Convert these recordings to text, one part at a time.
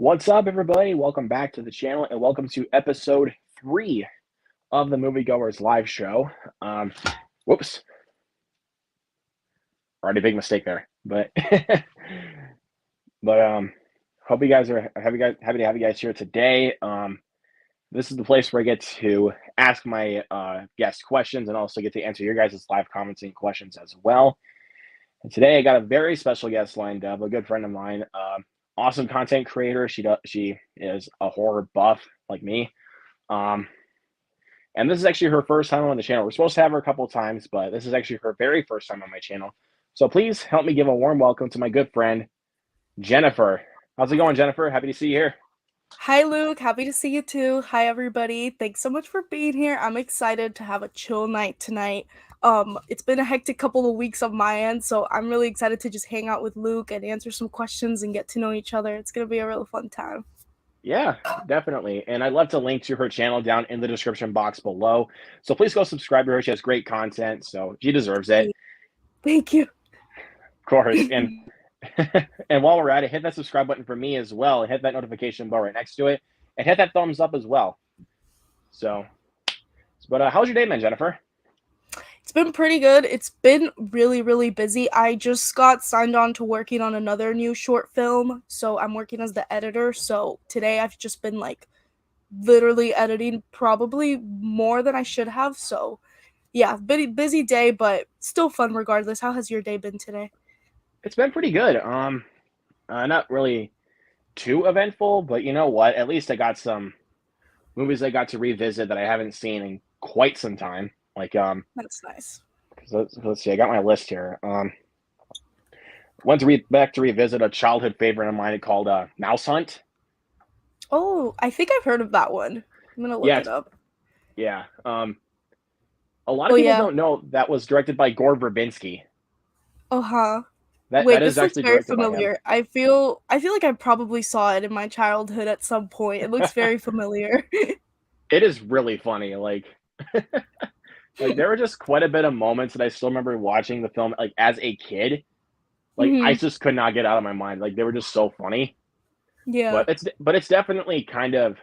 What's up, everybody? Welcome back to the channel, and welcome to episode 3 of the Moviegoers Live Show. Whoops, already big mistake there, but hope you guys are happy to have you guys here today. This is the place where I get to ask my guests questions and also get to answer your guys' live comments and questions as well. And today I got a very special guest lined up, a good friend of mine. Awesome content creator. She is a horror buff like me. And this is actually her first time on the channel. We're supposed to have her a couple of times, but this is actually her very first time on my channel. So please help me give a warm welcome to my good friend, Jennifer. How's it going, Jennifer? Happy to see you here. Hi, Luke. Happy to see you too. Hi, everybody. Thanks so much for being here. I'm excited to have a chill night tonight. It's been a hectic couple of weeks on my end, so I'm really excited to just hang out with Luke and answer some questions and get to know each other. It's gonna be a real fun time. Yeah, definitely. And I'd love to link to her channel down in the description box below. So please go subscribe to her. She has great content, so she deserves it. Thank you. Of course. And and while we're at it, hit that subscribe button for me as well, and hit that notification bell right next to it, and hit that thumbs up as well. So, but how's your day been, Jennifer? It's been pretty good. It's been really, really busy. I just got signed on to working on another new short film, so I'm working as the editor. So today I've just been like literally editing probably more than I should have. So yeah, busy day, but still fun regardless. How has your day been today? It's been pretty good. Not really too eventful, but you know what? At least I got some movies I got to revisit that I haven't seen in quite some time. Like That's nice. let's see, I got my list here. Went to back to revisit a childhood favorite of mine called Mouse Hunt. Oh, I think I've heard of that one. I'm gonna look Yeah, it up. yeah. A lot Oh of people yeah. don't know that was directed by Gore Verbinski. Oh huh. That Wait, is this looks actually very directed by him. familiar. I feel like I probably saw it in my childhood at some point. It looks very familiar. It is really funny. Like there were just quite a bit of moments that I still remember watching the film like as a kid. Like I hmm just could not get out of my mind. Like they were just so funny. Yeah. But it's definitely kind of,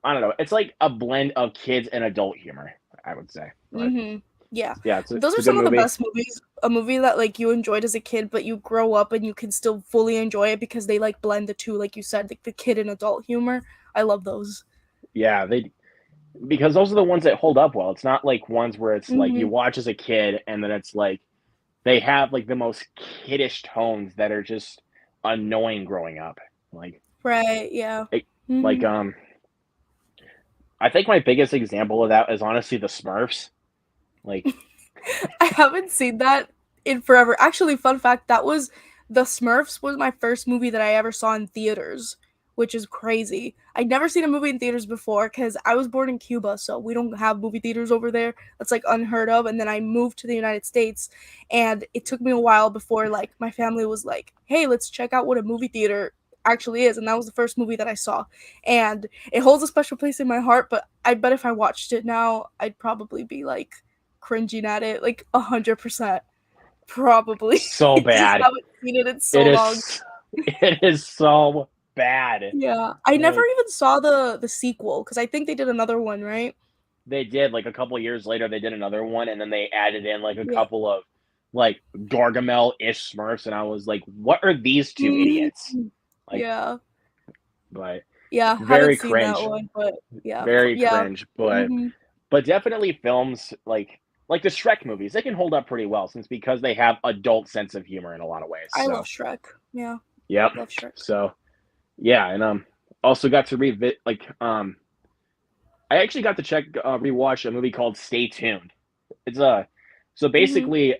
I don't know. It's like a blend of kids and adult humor, I would say. But Yeah. yeah, Those it's are a good some of the movie. best movies. A movie that like you enjoyed as a kid, but you grow up and you can still fully enjoy it because they like blend the two, like you said, like the kid and adult humor. I love those. Yeah, they because those are the ones that hold up well. It's not like ones where it's like you hmm watch as a kid and then it's like they have like the most kiddish tones that are just annoying growing up. Like Right. Yeah. it, like hmm I think my biggest example of that is honestly the Smurfs. Like I haven't seen that in forever. Actually, fun fact, that was The Smurfs was my first movie that I ever saw in theaters, which is crazy. I'd never seen a movie in theaters before because I was born in Cuba, so we don't have movie theaters over there. That's like unheard of. And then I moved to the United States, and it took me a while before like my family was like, "Hey, let's check out what a movie theater actually is." And that was the first movie that I saw. And it holds a special place in my heart, but I bet if I watched it now, I'd probably be like cringing at it, like 100%, probably. so Just bad. haven't seen it in It so long. is it is so bad. Yeah, I never Like even saw the sequel because I think they did another one, right? they did like a couple years later they did another one and then they added in like a Yeah. couple of like Gargamel-ish Smurfs and I was like, what are these two idiots? Mhm. Like, Yeah, but yeah, haven't very seen that cringe, one, but yeah, very yeah. cringe. Mhm. But definitely films like the Shrek movies, they can hold up pretty well since because they have adult sense of humor in a lot of ways. I love So Shrek. Yeah, yep. love Shrek. So yeah, and also got to revisit like I actually got to rewatch a movie called Stay Tuned. It's a so Mhm. basically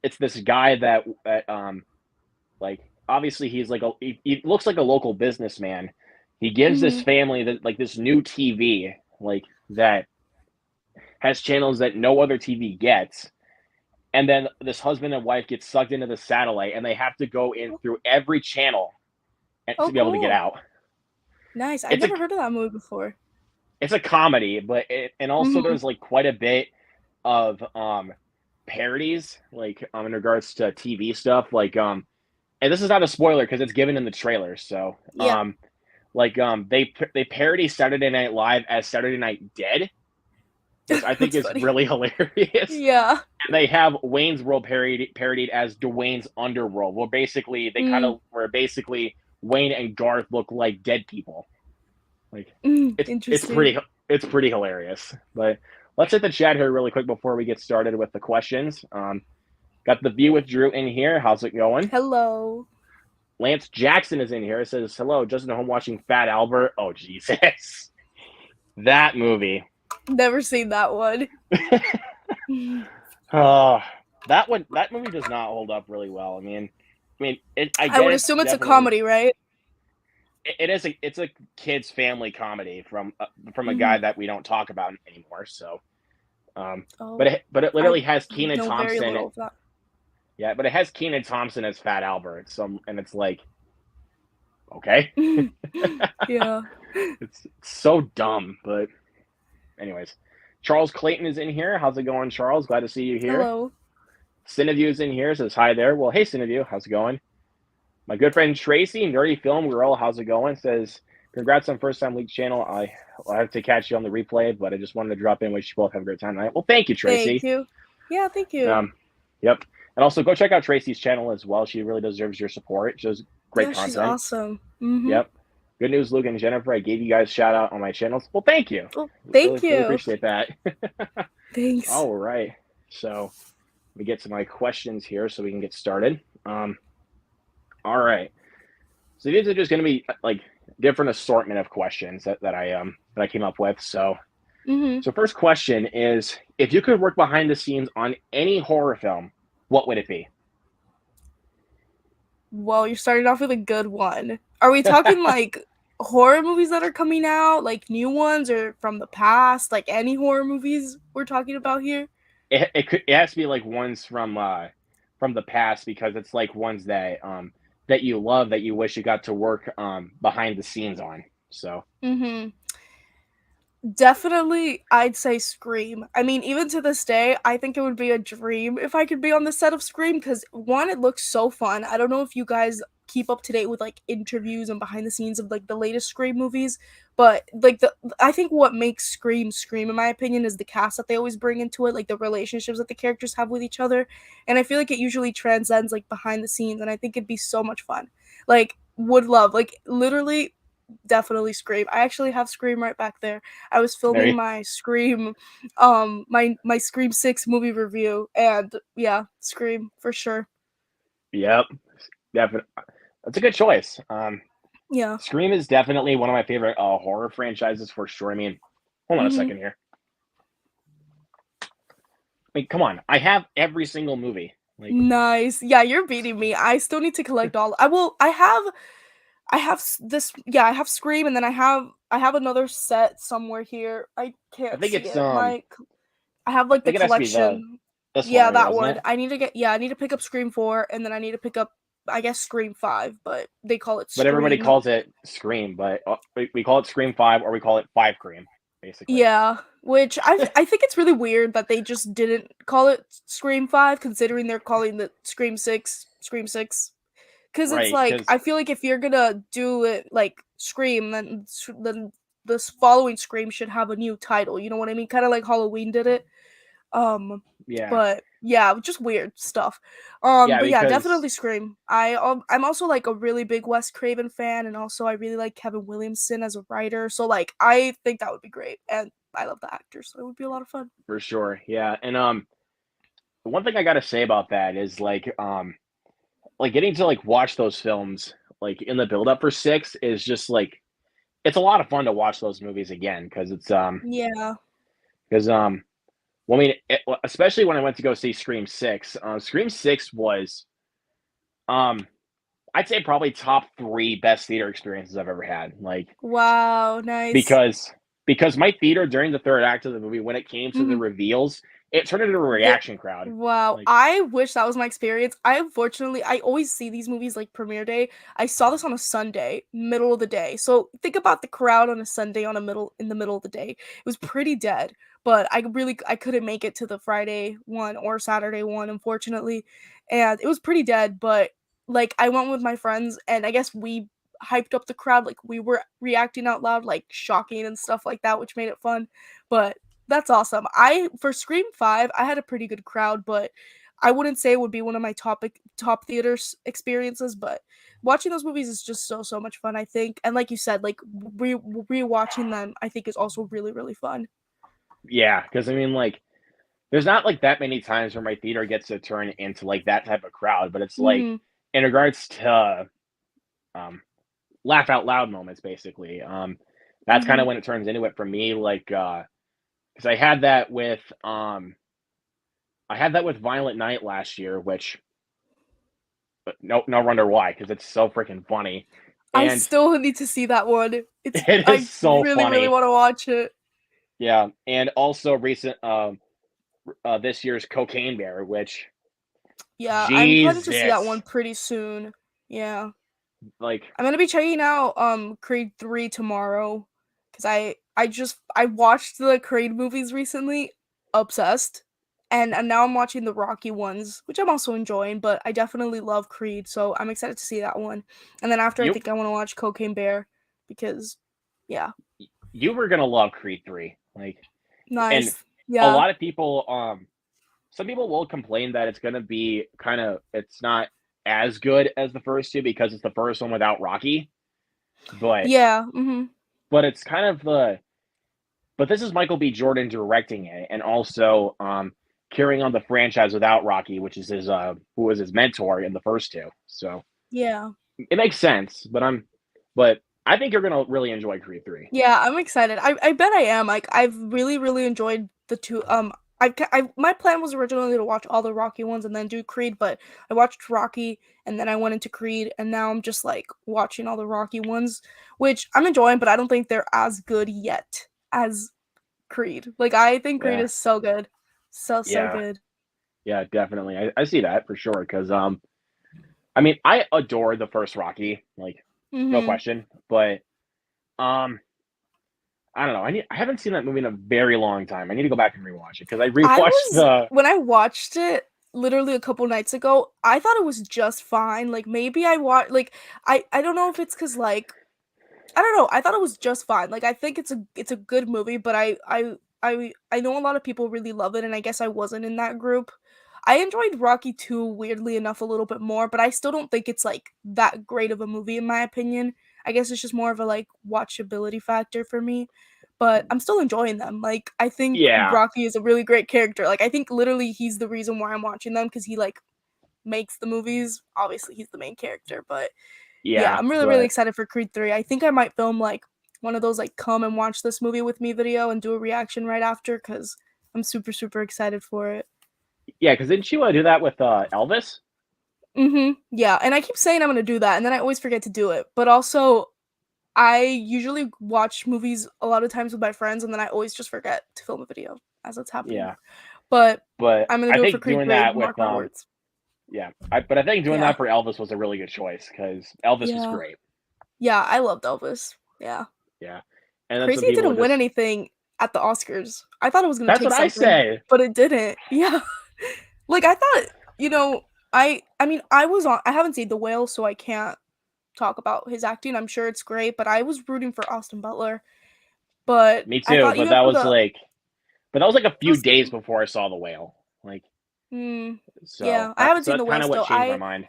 it's this guy that like obviously he's like he looks like a local businessman. He gives this Mhm. family that like this new TV like that has channels that no other TV gets. And then this husband and wife get sucked into the satellite and they have to go in through every channel Oh, to be able to get cool. out. Nice. I've It's a never heard of that movie before. it's a comedy, but and also Mhm. there's like quite a bit of parodies like in regards to TV stuff like and this is not a spoiler because it's given in the trailer. So Yeah. Like they parody Saturday Night Live as Saturday Night Dead, which I think That's is funny. really hilarious. Yeah. And they have Wayne's World parodied as Dwayne's Underworld, where basically Wayne and Garth look like dead people. Like it's Interesting. pretty hilarious. But let's hit the chat here really quick before we get started with the questions. Got the View with Drew in here. How's it going? Hello. Lance Jackson is in here. It says, hello, just at home watching Fat Albert. Oh, Jesus. That movie. Never seen that one. Oh, that movie does not hold up really well. I would assume it's a comedy, right? It's a kid's family comedy from a guy that we don't talk about anymore. So, but it literally has Kenan know very Thompson. little of that. Yeah, but it has Kenan Thompson as Fat Albert. And it's like, okay, Yeah. it's so dumb. But anyways, Charles Clayton is in here. How's it going, Charles? Glad to see you here. Hello. Cineview is in here. Says hi there. Well, hey Cineview, how's it going? My good friend Tracy, Nerdy Film Girl, how's it going? Says, congrats on First Time Leak channel. I'll have to catch you on the replay, but I just wanted to drop in. Wish you both have a great time tonight. Well, thank you, Tracy. Thank you. Yeah, thank you. Yep. And also go check out Tracy's channel as well. She really deserves your support. She does great content. She's awesome. Mm-hmm. Yep. Good news, Luke and Jennifer. I gave you guys a shout out on my channels. Well, thank you. Oh, thank you. Really appreciate that. Thanks. All right. So let me get to my questions here so we can get started. All right. So these are just going to be like different assortment of questions that I came up with. So, So first question is, if you could work behind the scenes on any horror film, what would it be? Well, you're starting off with a good one. Are we talking like horror movies that are coming out, like new ones, or from the past? Like any horror movies we're talking about here? It has to be like ones from the past, because it's like ones that you love, that you wish you got to work behind the scenes on. So Definitely, I'd say Scream. I mean, even to this day, I think it would be a dream if I could be on the set of Scream, because one, it looks so fun. I don't know if you guys keep up to date with like interviews and behind the scenes of like the latest Scream movies, but like I think what makes Scream in my opinion is the cast that they always bring into it, like the relationships that the characters have with each other, and I feel like it usually transcends like behind the scenes, and I think it'd be so much fun. Like would love, like literally definitely Scream. I actually have Scream right back there. I was filming my Scream my Scream 6 movie review, and yeah, Scream for sure. Yep. Definitely. That's a good choice. Yeah. Scream is definitely one of my favorite horror franchises for sure. I mean, hold on a second here. I mean, come on. I have every single movie. Like, nice. Yeah, you're beating me. I still need to collect all. I have this. Yeah, I have Scream, and then I have another set somewhere here. I can't. I think see it's it. I have like the collection. Yeah, one, that one. it? I need to pick up Scream 4, and then I need to pick up, I guess, Scream 5, but they call it Scream. But everybody calls it Scream, but we call it Scream 5, or we call it 5 Cream, basically. Yeah, which I think it's really weird that they just didn't call it Scream 5, considering they're calling the Scream 6 Scream 6. Because it's like, I feel like if you're gonna do it like Scream, then this following Scream should have a new title. You know what I mean? Kind of like Halloween did it. Yeah. But yeah, just weird stuff. But yeah, definitely Scream. I'm also like a really big Wes Craven fan, and also I really like Kevin Williamson as a writer. So like I think that would be great, and I love the actor, so it would be a lot of fun. For sure, yeah. And one thing I gotta say about that is like getting to like watch those films like in the build up for 6 is just like, it's a lot of fun to watch those movies again, because it's yeah. Because well, I mean, especially when I went to go see Scream 6. Scream 6 was, I'd say probably top 3 best theater experiences I've ever had. Like, wow, nice. Because my theater during the third act of the movie, when it came to the reveals, it turned into a reaction crowd. Wow, like, I wish that was my experience. I always see these movies like premiere day. I saw this on a Sunday, middle of the day. So think about the crowd on a Sunday in the middle of the day. It was pretty dead, but I couldn't make it to the Friday one or Saturday one, unfortunately, and it was pretty dead. But like I went with my friends, and I guess we hyped up the crowd. Like we were reacting out loud, like shocking and stuff like that, which made it fun. But that's awesome. For Scream 5, I had a pretty good crowd, but I wouldn't say it would be one of my top theater experiences, but watching those movies is just so much fun, I think. And like you said, like rewatching them I think is also really fun. Yeah, because I mean, like, there's not like that many times where my theater gets to turn into like that type of crowd, but it's like Mhm. in regards to um, laugh out loud moments, basically. That's kind of Mhm. when it turns into it for me. Like, because I had that with Violent Night last year, which no wonder why, because it's so freaking funny, I and still need to see that one. it is I so really funny. want to watch it. Yeah, and also this year's Cocaine Bear, which Yeah, I'm planning to see that one Jesus, pretty soon. Yeah. like, I'm gonna be checking out Creed 3 tomorrow. Cause I watched the Creed movies recently, obsessed. And now I'm watching the Rocky ones, which I'm also enjoying, but I definitely love Creed, so I'm excited to see that one. And then after I you think I wanna watch Cocaine Bear because yeah. you were gonna love Creed 3, like, and Nice. a Yeah. lot of people, some people will complain that it's gonna be it's not as good as the first two because it's the first one without Rocky, but Yeah. Mhm. but it's kind of the but this is Michael B. Jordan directing it, and also carrying on the franchise without Rocky, which is his who was his mentor in the first two. So Yeah. it makes sense. But I think you're gonna really enjoy Creed 3. Yeah, I'm excited. I bet I am. Like I've really enjoyed the two. I my plan was originally to watch all the Rocky ones and then do Creed, but I watched Rocky and then I went into Creed and now I'm just like watching all the Rocky ones, which I'm enjoying, but I don't think they're as good yet as Creed. Like I think Creed Yeah, is so good, so yeah, good. yeah, definitely. I see that for sure. Because I mean, I adore the first Rocky, like no Mhm. question. But um, I don't know. I haven't seen that movie in a very long time. I need to go back and rewatch it because I I rewatched was the when I watched it literally a couple nights ago, I thought it was just fine. Like maybe I don't know if it's cuz like I don't know. I thought it was just fine. Like I think it's a good movie, but I know a lot of people really love it and I guess I wasn't in that group. I enjoyed Rocky 2 weirdly enough a little bit more, but I still don't think it's like that great of a movie in my opinion. I guess it's just more of a like watchability factor for me, but I'm still enjoying them. Like I think yeah, Rocky is a really great character. Like I think literally he's the reason why I'm watching them cuz he like makes the movies. Obviously he's the main character, but yeah, yeah. I'm really But excited for Creed 3. I think I might film like one of those like come and watch this movie with me video and do a reaction right after cuz I'm super excited for it. yeah, because didn't you do that with Elvis? Mhm. Yeah, and I keep saying I'm going to do that and then I always forget to do it. But also I usually watch movies a lot of times with my friends and then I always just forget to film a video as it's happening. Yeah, But but I'm going to I do it for think Creed doing 3, that with mark my words. yeah, I think doing Yeah. that for Elvis was a really good choice because Elvis was Yeah. great. Yeah, I loved Elvis. Yeah. Yeah, and then some Crazy it people didn't win just anything at the Oscars. I thought it was gonna that's take what I something, say. but it didn't. Yeah. Like, I thought, you know, I mean, I haven't seen The Whale, so I can't talk about his acting. I'm sure it's great, but I was rooting for Austin Butler. But Me I too, thought even for the but that was like a it few was days before I saw The Whale. Like mm, so yeah, I haven't so seen The that's Whale kind of what still. changed my mind.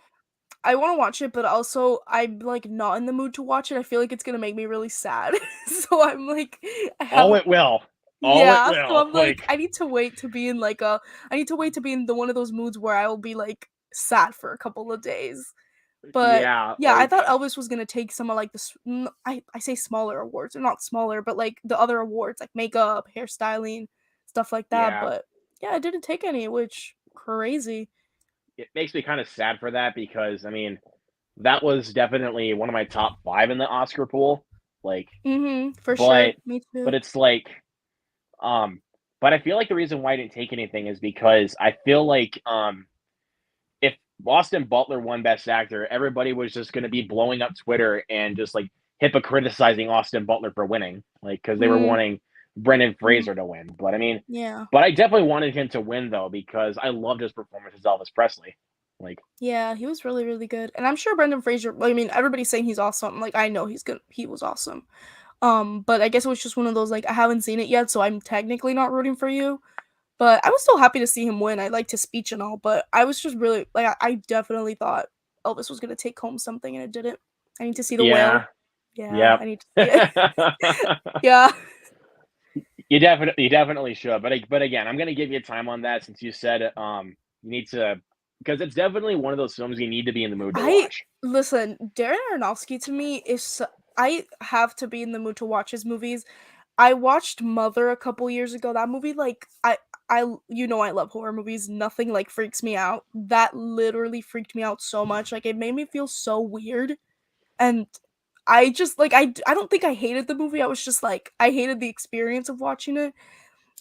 I want to watch it, but also I'm like not in the mood to watch it. I feel like it's gonna make me really sad. So I'm like I Oh, haven't it will. Oh, it Yeah, so will. I'm like, Like I need to wait to be in the one of those moods where I will be like sad for a couple of days. But yeah, yeah, I like thought Elvis was gonna take some of like I say smaller awards, or not smaller, but like the other awards like makeup, hairstyling, stuff like that. yeah. But yeah, I didn't take any, which crazy. It makes me kind of sad for that because I mean that was definitely one of my top 5 in the Oscar pool. Like, For but sure. Me but too. it's like, um, but I feel like the reason why I didn't take anything is because I feel like, if Austin Butler won Best Actor, everybody was just going to be blowing up Twitter and just like hypocriticizing Austin Butler for winning, like because they were Mm, wanting Brendan mm, Fraser to win. But I mean, yeah. but I definitely wanted him to win though because I loved his performance as Elvis Presley. Like, Yeah, he was really, really good, and I'm sure Brendan Fraser. I mean, everybody's saying he's awesome. Like, I know he's good. He was awesome. But I guess it was just one of those like I haven't seen it yet, so I'm technically not rooting for you. But I was still happy to see him win. I liked his speech and all, but I was just really like I definitely thought Elvis was gonna take home something and it didn't. I need to see the whale. yeah, Yeah, yep. I need to see it. Yeah. You definitely should. But again, I'm gonna give you time on that since you said you need to, because it's definitely one of those films you need to be in the mood to I watch. listen, Darren Aronofsky to me is I have to be in the mood to watch his movies. I watched Mother a couple years ago. That movie, like, I love horror movies. Nothing like freaks me out. That literally freaked me out so much. Like, it made me feel so weird. And I just like I don't think I hated the movie. I was just like I hated the experience of watching it.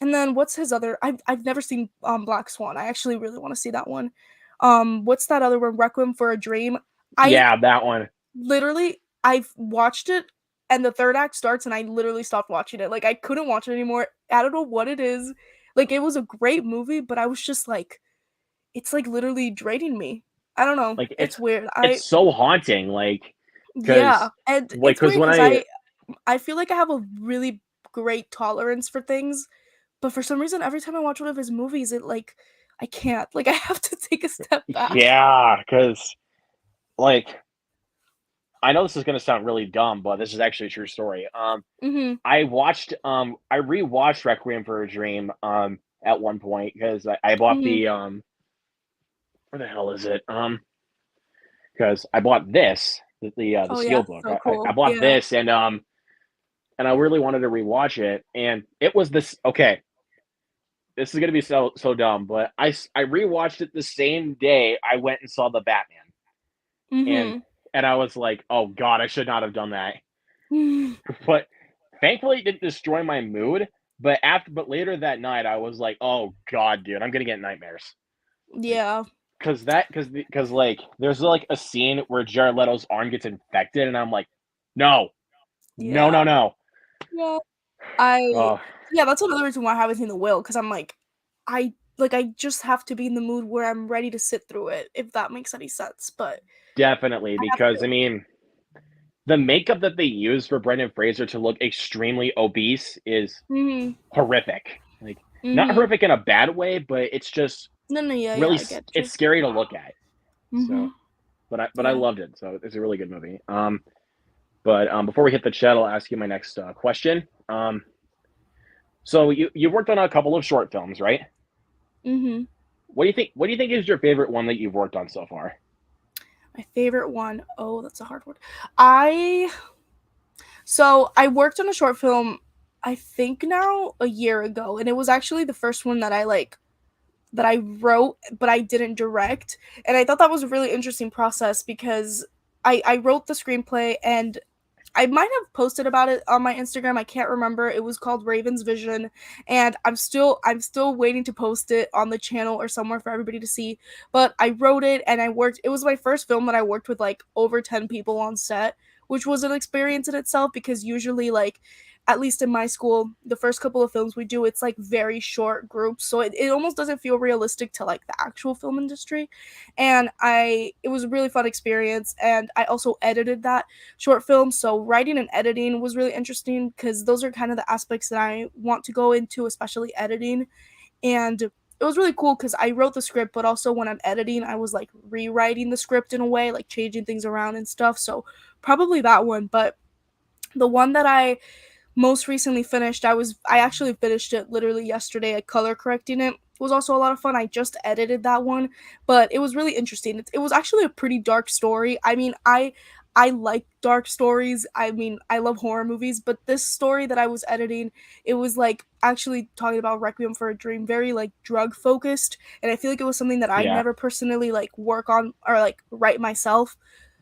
And then what's his other? I've never seen Black Swan. I actually really want to see that one. What's that other one? Requiem for a Dream. I Yeah, that one. literally I've watched it and the third act starts and I literally stopped watching it. Like I couldn't watch it anymore. I don't know what it is. Like it was a great movie, but I was just like it's like literally draining me. I don't know. Like It's weird. it's so haunting. Yeah, and it's Because weird when because I I feel like I have a really great tolerance for things, but for some reason every time I watch one of his movies it like I can't. Like I have to take a step back. yeah, because like I know this is gonna sound really dumb, but this is actually a true story. Mhm. I rewatched Requiem for a Dream at one point because I bought Mhm. the where the hell is it? Because I bought this the Oh yeah, steel book. so I cool. bought Yeah. this and I really wanted to rewatch it, and it was this. Okay, this is gonna be so dumb, but I rewatched it the same day I went and saw the Batman, and Mhm. I was like, oh god, I should not have done that. But thankfully, it didn't destroy my mood. But later that night, I was like, oh god, dude, I'm gonna get nightmares. Like, Yeah. because like there's like a scene where Jared Leto's arm gets infected, and I'm like, no, no, no, Yeah. no. Yeah. I Oh, yeah, that's another reason why I haven't seen The Will, because 'cause I'm like, I just have to be in the mood where I'm ready to sit through it, if that makes any sense, but definitely, I have because to. I mean, the makeup that they use for Brendan Fraser to look extremely obese is Mhm. horrific. Like, not Mhm. horrific in a bad way, but it's just No, no, yeah, yeah, really I get it's you. scary to look at. So, Mhm. but I Yeah. loved it. So it's a really good movie. But before we hit the chat, I'll ask you my next question. So you worked on a couple of short films, right? Mhm. What do you think? What do you think is your favorite one that you've worked on so far? My favorite one. Oh, that's a hard one. I I worked on a short film I think now a year ago, and it was actually the first one that I wrote, but I didn't direct. And I thought that was a really interesting process because I wrote the screenplay and I might have posted about it on my Instagram. I can't remember. It was called Raven's Vision, and I'm still waiting to post it on the channel or somewhere for everybody to see. But I wrote it and I worked. It was my first film that I worked with like over 10 people on set, which was an experience in itself because usually like at least in my school, the first couple of films we do, it's like very short groups. So it almost doesn't feel realistic to like the actual film industry. And it was a really fun experience. And I also edited that short film. So writing and editing was really interesting because those are kind of the aspects that I want to go into, especially editing. And it was really cool because I wrote the script, but also when I'm editing, I was like rewriting the script in a way, like changing things around and stuff. So probably that one. But the one that I most recently finished, I actually finished it literally yesterday. Color correcting it was also a lot of fun. I just edited that one, but it was really interesting. It was actually a pretty dark story. I mean, I like dark stories. I mean, I love horror movies, but this story that I was editing, it was like actually talking about Requiem for a Dream, very like drug focused, and I feel like it was something that I'd Yeah, never personally like work on or like write myself.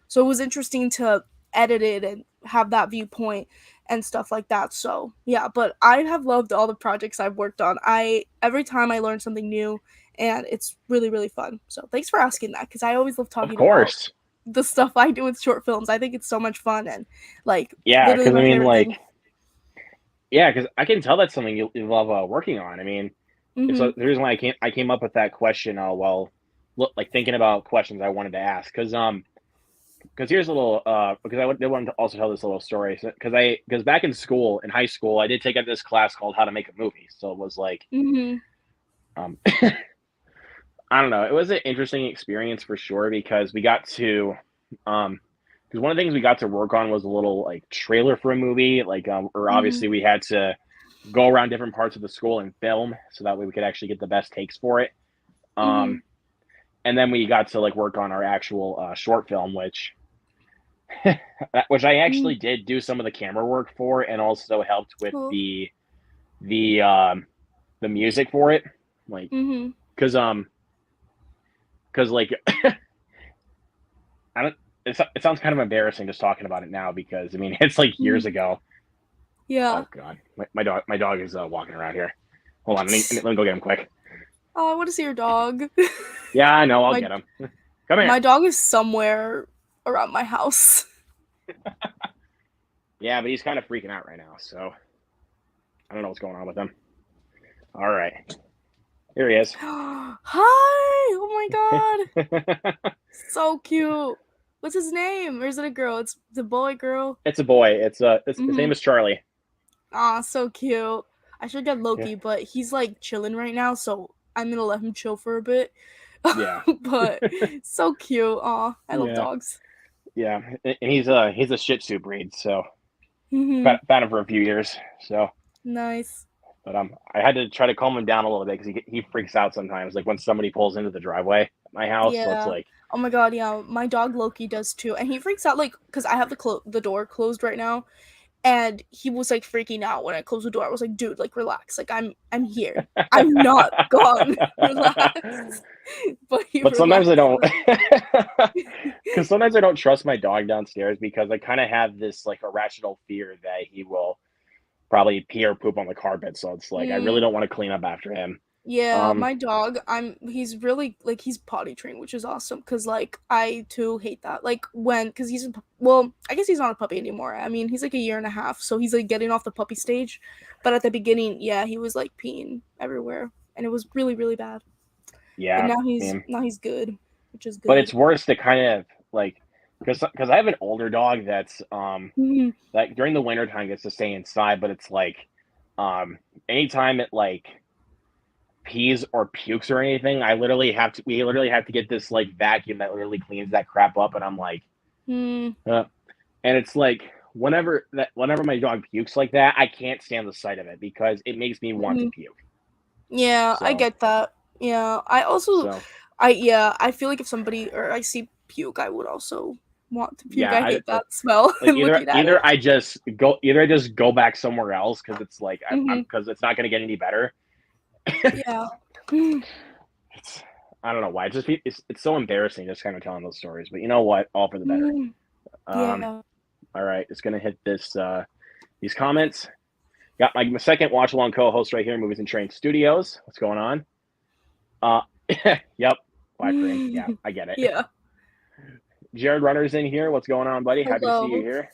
So it was interesting to edit it and have that viewpoint and stuff like that. So yeah, but I have loved all the projects I've worked on. I every time I learn something new and it's really, really fun. So thanks for asking that because I always love of talking about course. the stuff I do with short films. I think it's so much fun and like Yeah, literally because I my mean, favorite like, thing. yeah, because I can tell that's something you love working on. I mean, Mm-hmm. so the reason why I came up with that question, well, like thinking about questions I wanted to ask because here's a little because did want to also tell this little story because back in high school I did take this class called How to Make a Movie, so it was like Mhm. um I don't know, it was an interesting experience for sure because we got to because one of the things we got to work on was a little like trailer for a movie, like or Mhm. obviously we had to go around different parts of the school and film so that way we could actually get the best takes for it. Um, Mhm. and then we got to like work on our actual short film, which I actually Mhm. did do some of the camera work for, and also helped with Cool. the um, the music for it, like Mhm. because like I don't. It sounds kind of embarrassing just talking about it now because I mean it's like years Mhm. ago. Yeah. Oh God, my dog is walking around here. Hold on, let me go get him quick. Oh, I want to see your dog. Yeah, I know. I'll my get him. Come here. my dog is somewhere around my house. Yeah, but he's kind of freaking out right now, so I don't know what's going on with him. All right, here he is. Hi! Oh my god. So cute. What's his name? Or is it a girl? It's the boy, girl. It's a boy. His name Mhm. is Charlie. Aw, so cute. I should get Yeah, Loki, but he's like chilling right now, so I'm gonna let him chill for a bit. yeah, But so cute. Aw, I love yeah, dogs. yeah. And he's a Shih Tzu breed, so Mhm. found him for a few years. So, Nice. but I had to try to calm him down a little bit because he freaks out sometimes, like when somebody pulls into the driveway at my house. So it's Yeah. like, Oh my god, yeah. My dog Loki does too, and he freaks out like because I have the door closed right now, and he was like freaking out when I closed the door. I was like, dude, like relax. Like I'm here. I'm not gone. Relax. But he but sometimes I relaxed. don't, because sometimes I don't trust my dog downstairs because I kind of have this like irrational fear that he will probably pee or poop on the carpet. So it's like I really Mm, don't want to clean up after him. yeah, Um, my dog, he's really like he's potty trained, which is awesome because like I too hate that. Like when because well, I guess he's not a puppy anymore. I mean, he's like a year and a half, so he's like getting off the puppy stage. But at the beginning, yeah, he was like peeing everywhere, and it was really really bad. But yeah, now he's good, which is but it's good. worse to kind of like because I have an older dog that's Mhm. like during the winter time gets to stay inside, but it's like anytime it like pees or pukes or anything, we literally have to get this like vacuum that literally cleans that crap up, and I'm like, Mm, uh, and it's like whenever my dog pukes like that, I can't stand the sight of it because it makes me want to mhm. puke. Yeah, I So get that. Yeah, so I feel like if somebody or I see puke, I would also want to puke. yeah, I hate that smell like and looking at either it. I just go back somewhere else because it's like I'm Mhm. because it's not going to get any better. Yeah. Mm, It's I don't know why. It's so embarrassing just kind of telling those stories. But you know what? All for the better. mm, Um, yeah. all right, it's gonna hit these comments. Got my second watch along co-host right here, Movies and Train Studios. What's going on? Uh, yep, live stream. Yeah, I get it. Yeah. Jared Runner's in here. What's going on, buddy? Happy to see you Hello. here.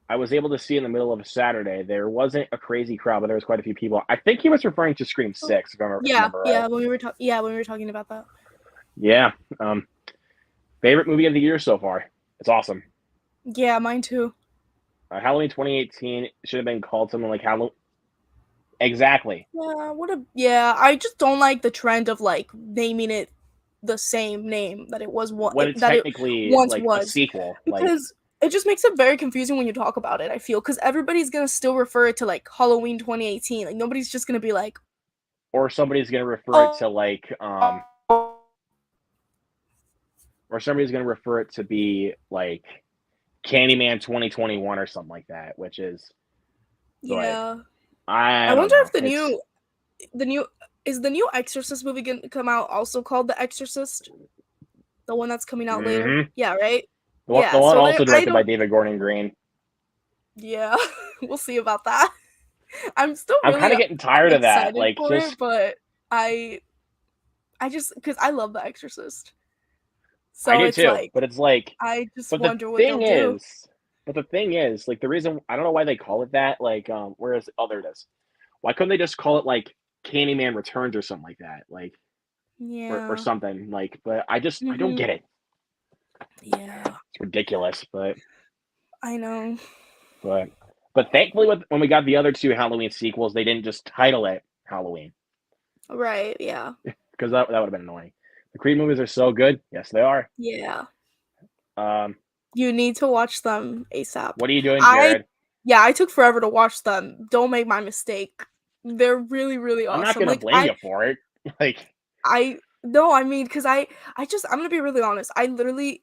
I was able to see in the middle of a Saturday. There wasn't a crazy crowd, but there was quite a few people. I think he was referring to Scream Oh, 6, if I remember right. when we were talking about that. Yeah. Favorite movie of the year so far. It's awesome. Yeah, mine too. Halloween 2018 should have been called something like Halloween. Exactly. Yeah, I just don't like the trend of like naming it the same name that When it's that it technically once like a was sequel, like, because it just makes it very confusing when you talk about it. I feel because everybody's gonna still refer it to like Halloween 2018. Like nobody's just gonna be like, or somebody's gonna refer it oh, to like, or somebody's gonna refer it to be like Candyman 2021 or something like that, which is, but yeah. I I don't wonder know. if the new the new Exorcist movie gonna come out also called The Exorcist, the one that's coming out later. Mm-hmm. Yeah, right. The Yeah, one so there also I directed by don't. David Gordon Green. Yeah, we'll see about that. I'm still I'm really kind of getting tired of that. excited Like, for it, just but I I just because I love The Exorcist, I so do it's too, like but it's like, I just but the wonder what they'll thing do. is, but the thing is, like, the reason I don't know why they call it that. Like, whereas other does. Why couldn't they just call it like Candyman Returns or something like that? Like, or Yeah. something like. But I don't Mhm. get it. Yeah. It's ridiculous, I know. but but thankfully, when we got the other two Halloween sequels, they didn't just title it Halloween Right, yeah. because that would have been annoying. The Creed movies are so good. Yes, they are. Yeah. Um, You need to watch them ASAP. what are you doing, I Jared? Yeah, I took forever to watch them. Don't make my mistake. They're really, really I'm not awesome. gonna Like, blame you for it. Like, I no, I mean, because I'm gonna be really honest. I literally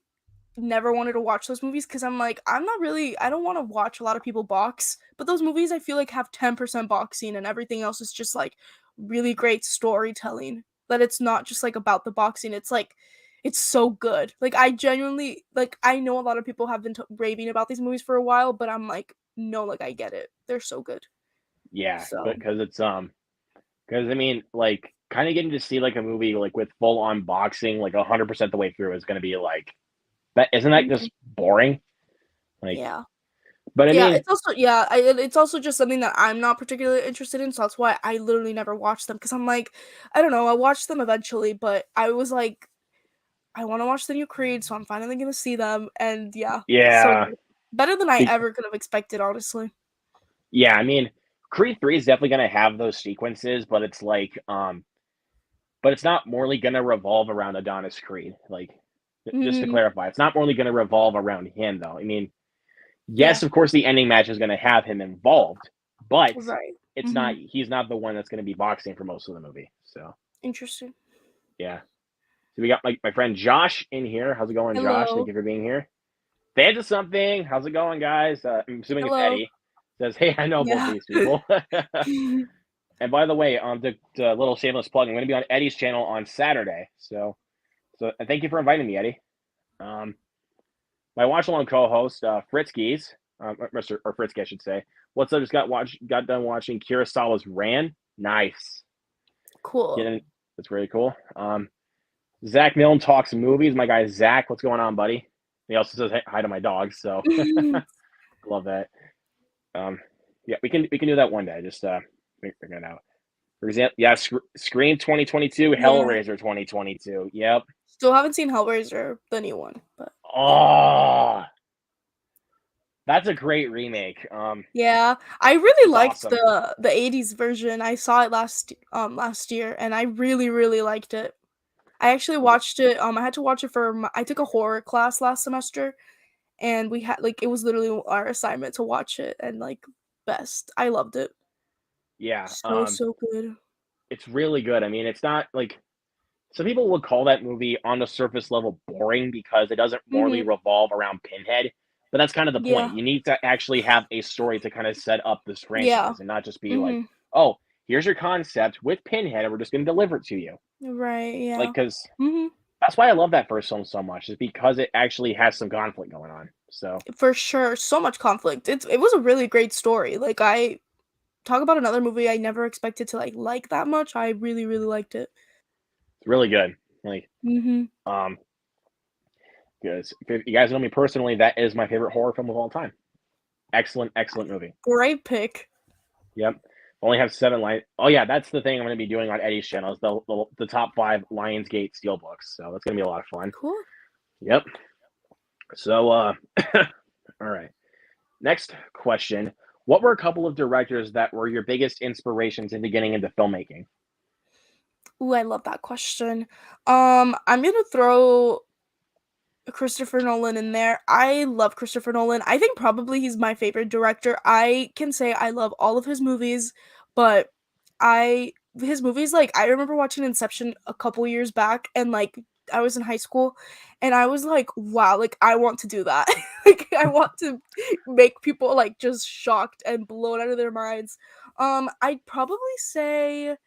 never wanted to watch those movies because I'm like, I don't want to watch a lot of people box, but those movies I feel like have 10% boxing and everything else is just like really great storytelling. That it's not just like about the boxing. It's like it's so good. Like I genuinely like I know a lot of people have been raving about these movies for a while, but I'm like, no, like I get it. They're so good. yeah, but So, because I mean, like, kind of getting to see like a movie like with full on boxing, like 100% the way through is gonna be like that. Isn't that mhm, just boring? Like, yeah. but I Yeah, mean, it's also it's also just something that I'm not particularly interested in, so that's why I literally never watched them because I'm like, I don't know, I'll watch them eventually, but I was like, I want to watch the new Creed, so I'm finally gonna see them, and yeah, so yeah, good. Better than I be- ever could have expected, honestly. yeah. I mean, Creed 3 is definitely gonna have those sequences, but it's like, but it's not morely gonna revolve around Adonis Creed. Like, just to Hmm. clarify, it's not morely gonna revolve around him, though. I mean, Yeah, yes, of course, the ending match is gonna have him involved, but right. it's Hmm. not. He's not the one that's gonna be boxing for most of the movie. So Interesting. yeah. So we got my friend Josh in here. How's it going, Josh? Thank Hello. you for being here. Fans of something. How's it going, guys? I'm assuming it's Hello. Eddie. Says, hey, I know both Yeah. these people. And by the way, the little shameless plug, I'm going to be on Eddie's channel on Saturday. So and thank you for inviting me, Eddie. Um, my watch along co-host, Fritzky's, Mr. or Fritzky, I should say. What's up? Just got done watching Kurosawa's Ran. Nice. Cool. Getting That's very cool. Zach Milne talks movies. My guy Zach, what's going on, buddy? He also says hi to my dog, so love that. Um, yeah, we can do that one day. Just figure it out. For example, yeah, Scream 2022, Yeah. Hellraiser 2022. Yep. Still haven't seen Hellraiser, the new one, but yeah. Oh, that's a great remake. Yeah, I really It's liked awesome. the '80s version. I saw it last year, and I really, really liked it. I actually watched it, I had to watch it for I took a horror class last semester, and we had like, it was literally our assignment to watch it, and, like, best. I loved it. Yeah. So, so good. It's really good. I mean, it's not like some people would call that movie on the surface level boring because it doesn't morally Mhm. revolve around Pinhead. But that's kind of the point. Yeah. You need to actually have a story to kind of set up this Yeah. franchise and not just be like, Mhm. oh, here's your concept with Pinhead and we're just going to deliver it to you. Right, Like, yeah. because Mhm. that's why I love that first film so much, is because it actually has some conflict going on. So For sure, so much conflict. It was a really great story. Like, I talk about another movie I never expected to, like that much. I really, really liked it. it's really good. Like, Mhm. um, because if you guys know me personally, that is my favorite horror film of all time. Excellent, excellent movie. Great pick. Yep. Only have 7 lines. Oh yeah, that's the thing I'm going to be doing on Eddie's channel is the top 5 Lionsgate steelbooks. So that's going to be a lot of fun. Cool. Yep. So all right. Next question: what were a couple of directors that were your biggest inspirations into getting into filmmaking? Ooh, I love that question. I'm gonna throw Christopher Nolan in there. I love Christopher Nolan. I think probably he's my favorite director. I can say I love all of his movies, but I his movies, like, I remember watching Inception a couple years back, and like I was in high school, and I was like, wow, like I want to do that. Like I want to make people like just shocked and blown out of their minds. I'd probably say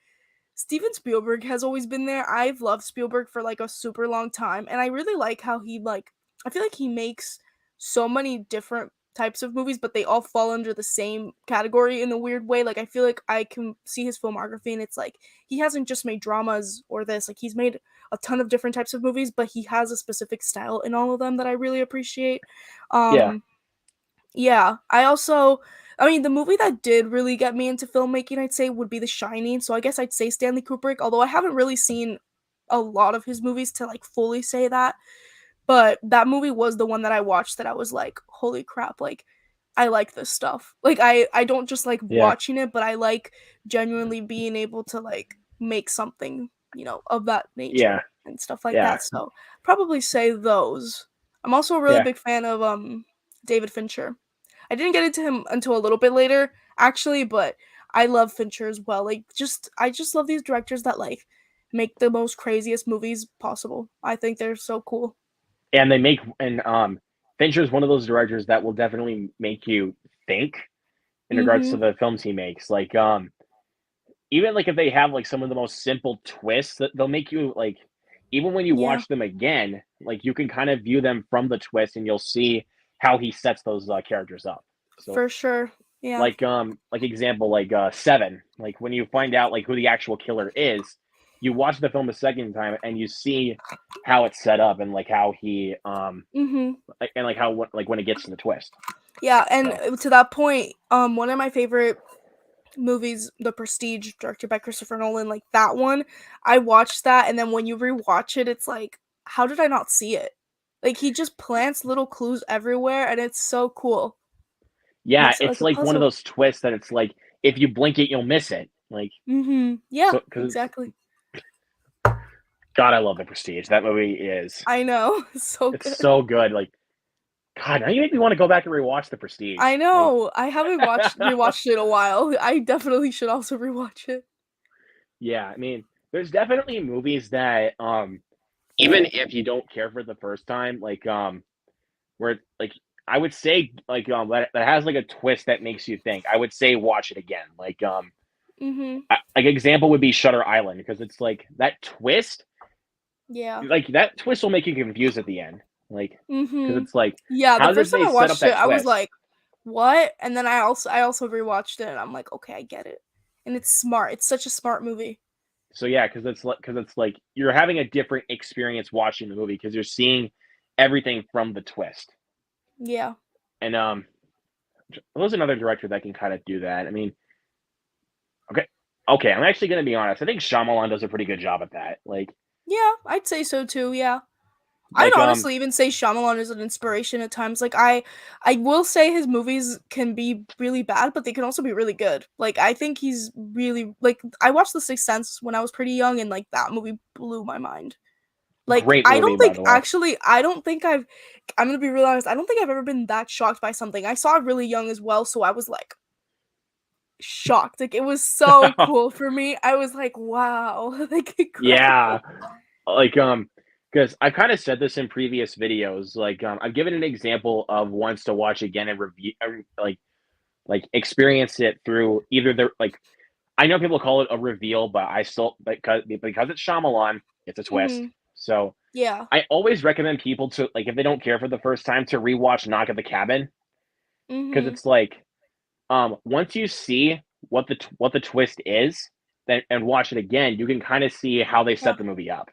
Steven Spielberg has always been there. I've loved Spielberg for like a super long time, and I really like how I feel like he makes so many different types of movies, but they all fall under the same category in a weird way. Like I feel like I can see his filmography, and it's like he hasn't just made dramas or this. Like he's made a ton of different types of movies, but he has a specific style in all of them that I really appreciate. Yeah. Um yeah, I mean, the movie that did really get me into filmmaking, I'd say, would be The Shining, so I guess I'd say Stanley Kubrick, although I haven't really seen a lot of his movies to like fully say that. But that movie was the one that I watched that I was like, holy crap, like I like this stuff. Like I don't just like Yeah, watching it, but I like genuinely being able to like make something, of that yeah, nature and stuff like yeah, that. So probably say those. I'm also a really yeah. big fan of David Fincher. I didn't get into him until a little bit later, actually, but I love Fincher as well. Like I just love these directors that like make the most craziest movies possible. I think they're so cool. And Fincher's one of those directors that will definitely make you think in regards to Mhm. the films he makes. Like even like if they have like some of the most simple twists that they'll make you like even when you Yeah, watch them again, like you can kind of view them from the twist and you'll see how he sets those characters up. So for sure. Yeah. like example like Seven, like when you find out like who the actual killer is, you watch the film a second time and you see how it's set up and like how he Mhm. and like how like when it gets to the twist. Yeah, and So to that point, one of my favorite movies, The Prestige, directed by Christopher Nolan, like that one, I watched that, and then when you rewatch it, it's like, how did I not see it? Like he just plants little clues everywhere, and it's so cool. yeah, Makes it like it's a like one of puzzle. those twists that it's like if you blink it, you'll miss it. Like Yeah, because exactly. God, I love The Prestige. That movie is I know. It's so it's good. so good. Like God, now you make me want to go back and rewatch The Prestige. I Like know. I haven't rewatched it in a while. I definitely should also rewatch it. yeah, I mean, there's definitely movies that even if you don't care for it the first time, like where like I would say like that has like a twist that makes you think. I would say watch it again. Like Mhm. like example would be Shutter Island because it's like that twist, Yeah. like that twist will make you confused at the end. Like because Mhm. it's like Yeah, the how did first time they I set up watched it, that I was twist? like, "What?" And then I also rewatched it and I'm like, "Okay, I get it." And it's smart. It's such a smart movie. So yeah, because it's like you're having a different experience watching the movie because you're seeing everything from the twist. Yeah. And there's another director that can kind of do that. I mean, okay, okay, I'm actually gonna be honest. I think Shyamalan does a pretty good job at that. Yeah, I'd say so too. Yeah. I'd Like honestly even say Shyamalan is an inspiration at times. Like I will say his movies can be really bad, but they can also be really good. Like I think he's really like I watched The Sixth Sense when I was pretty young and like that movie blew my mind. Like great movie by the way. I don't think I'm gonna be real honest, I don't think I've ever been that shocked by something. I saw it really young as well, so I was like shocked. Like it was so cool for me. I was like, wow, like Yeah, incredible. like because I've kind of said this in previous videos. Like I've given an example of once to watch again and review, like experience it through either the like I know people call it a reveal, but I still because it's Shyamalan, it's a twist. Mhm. So Yeah. I always recommend people to like if they don't care for the first time to rewatch Knock at the Cabin because Mhm. it's like once you see what the twist is, then and watch it again, you can kind of see how they Yeah. set the movie up.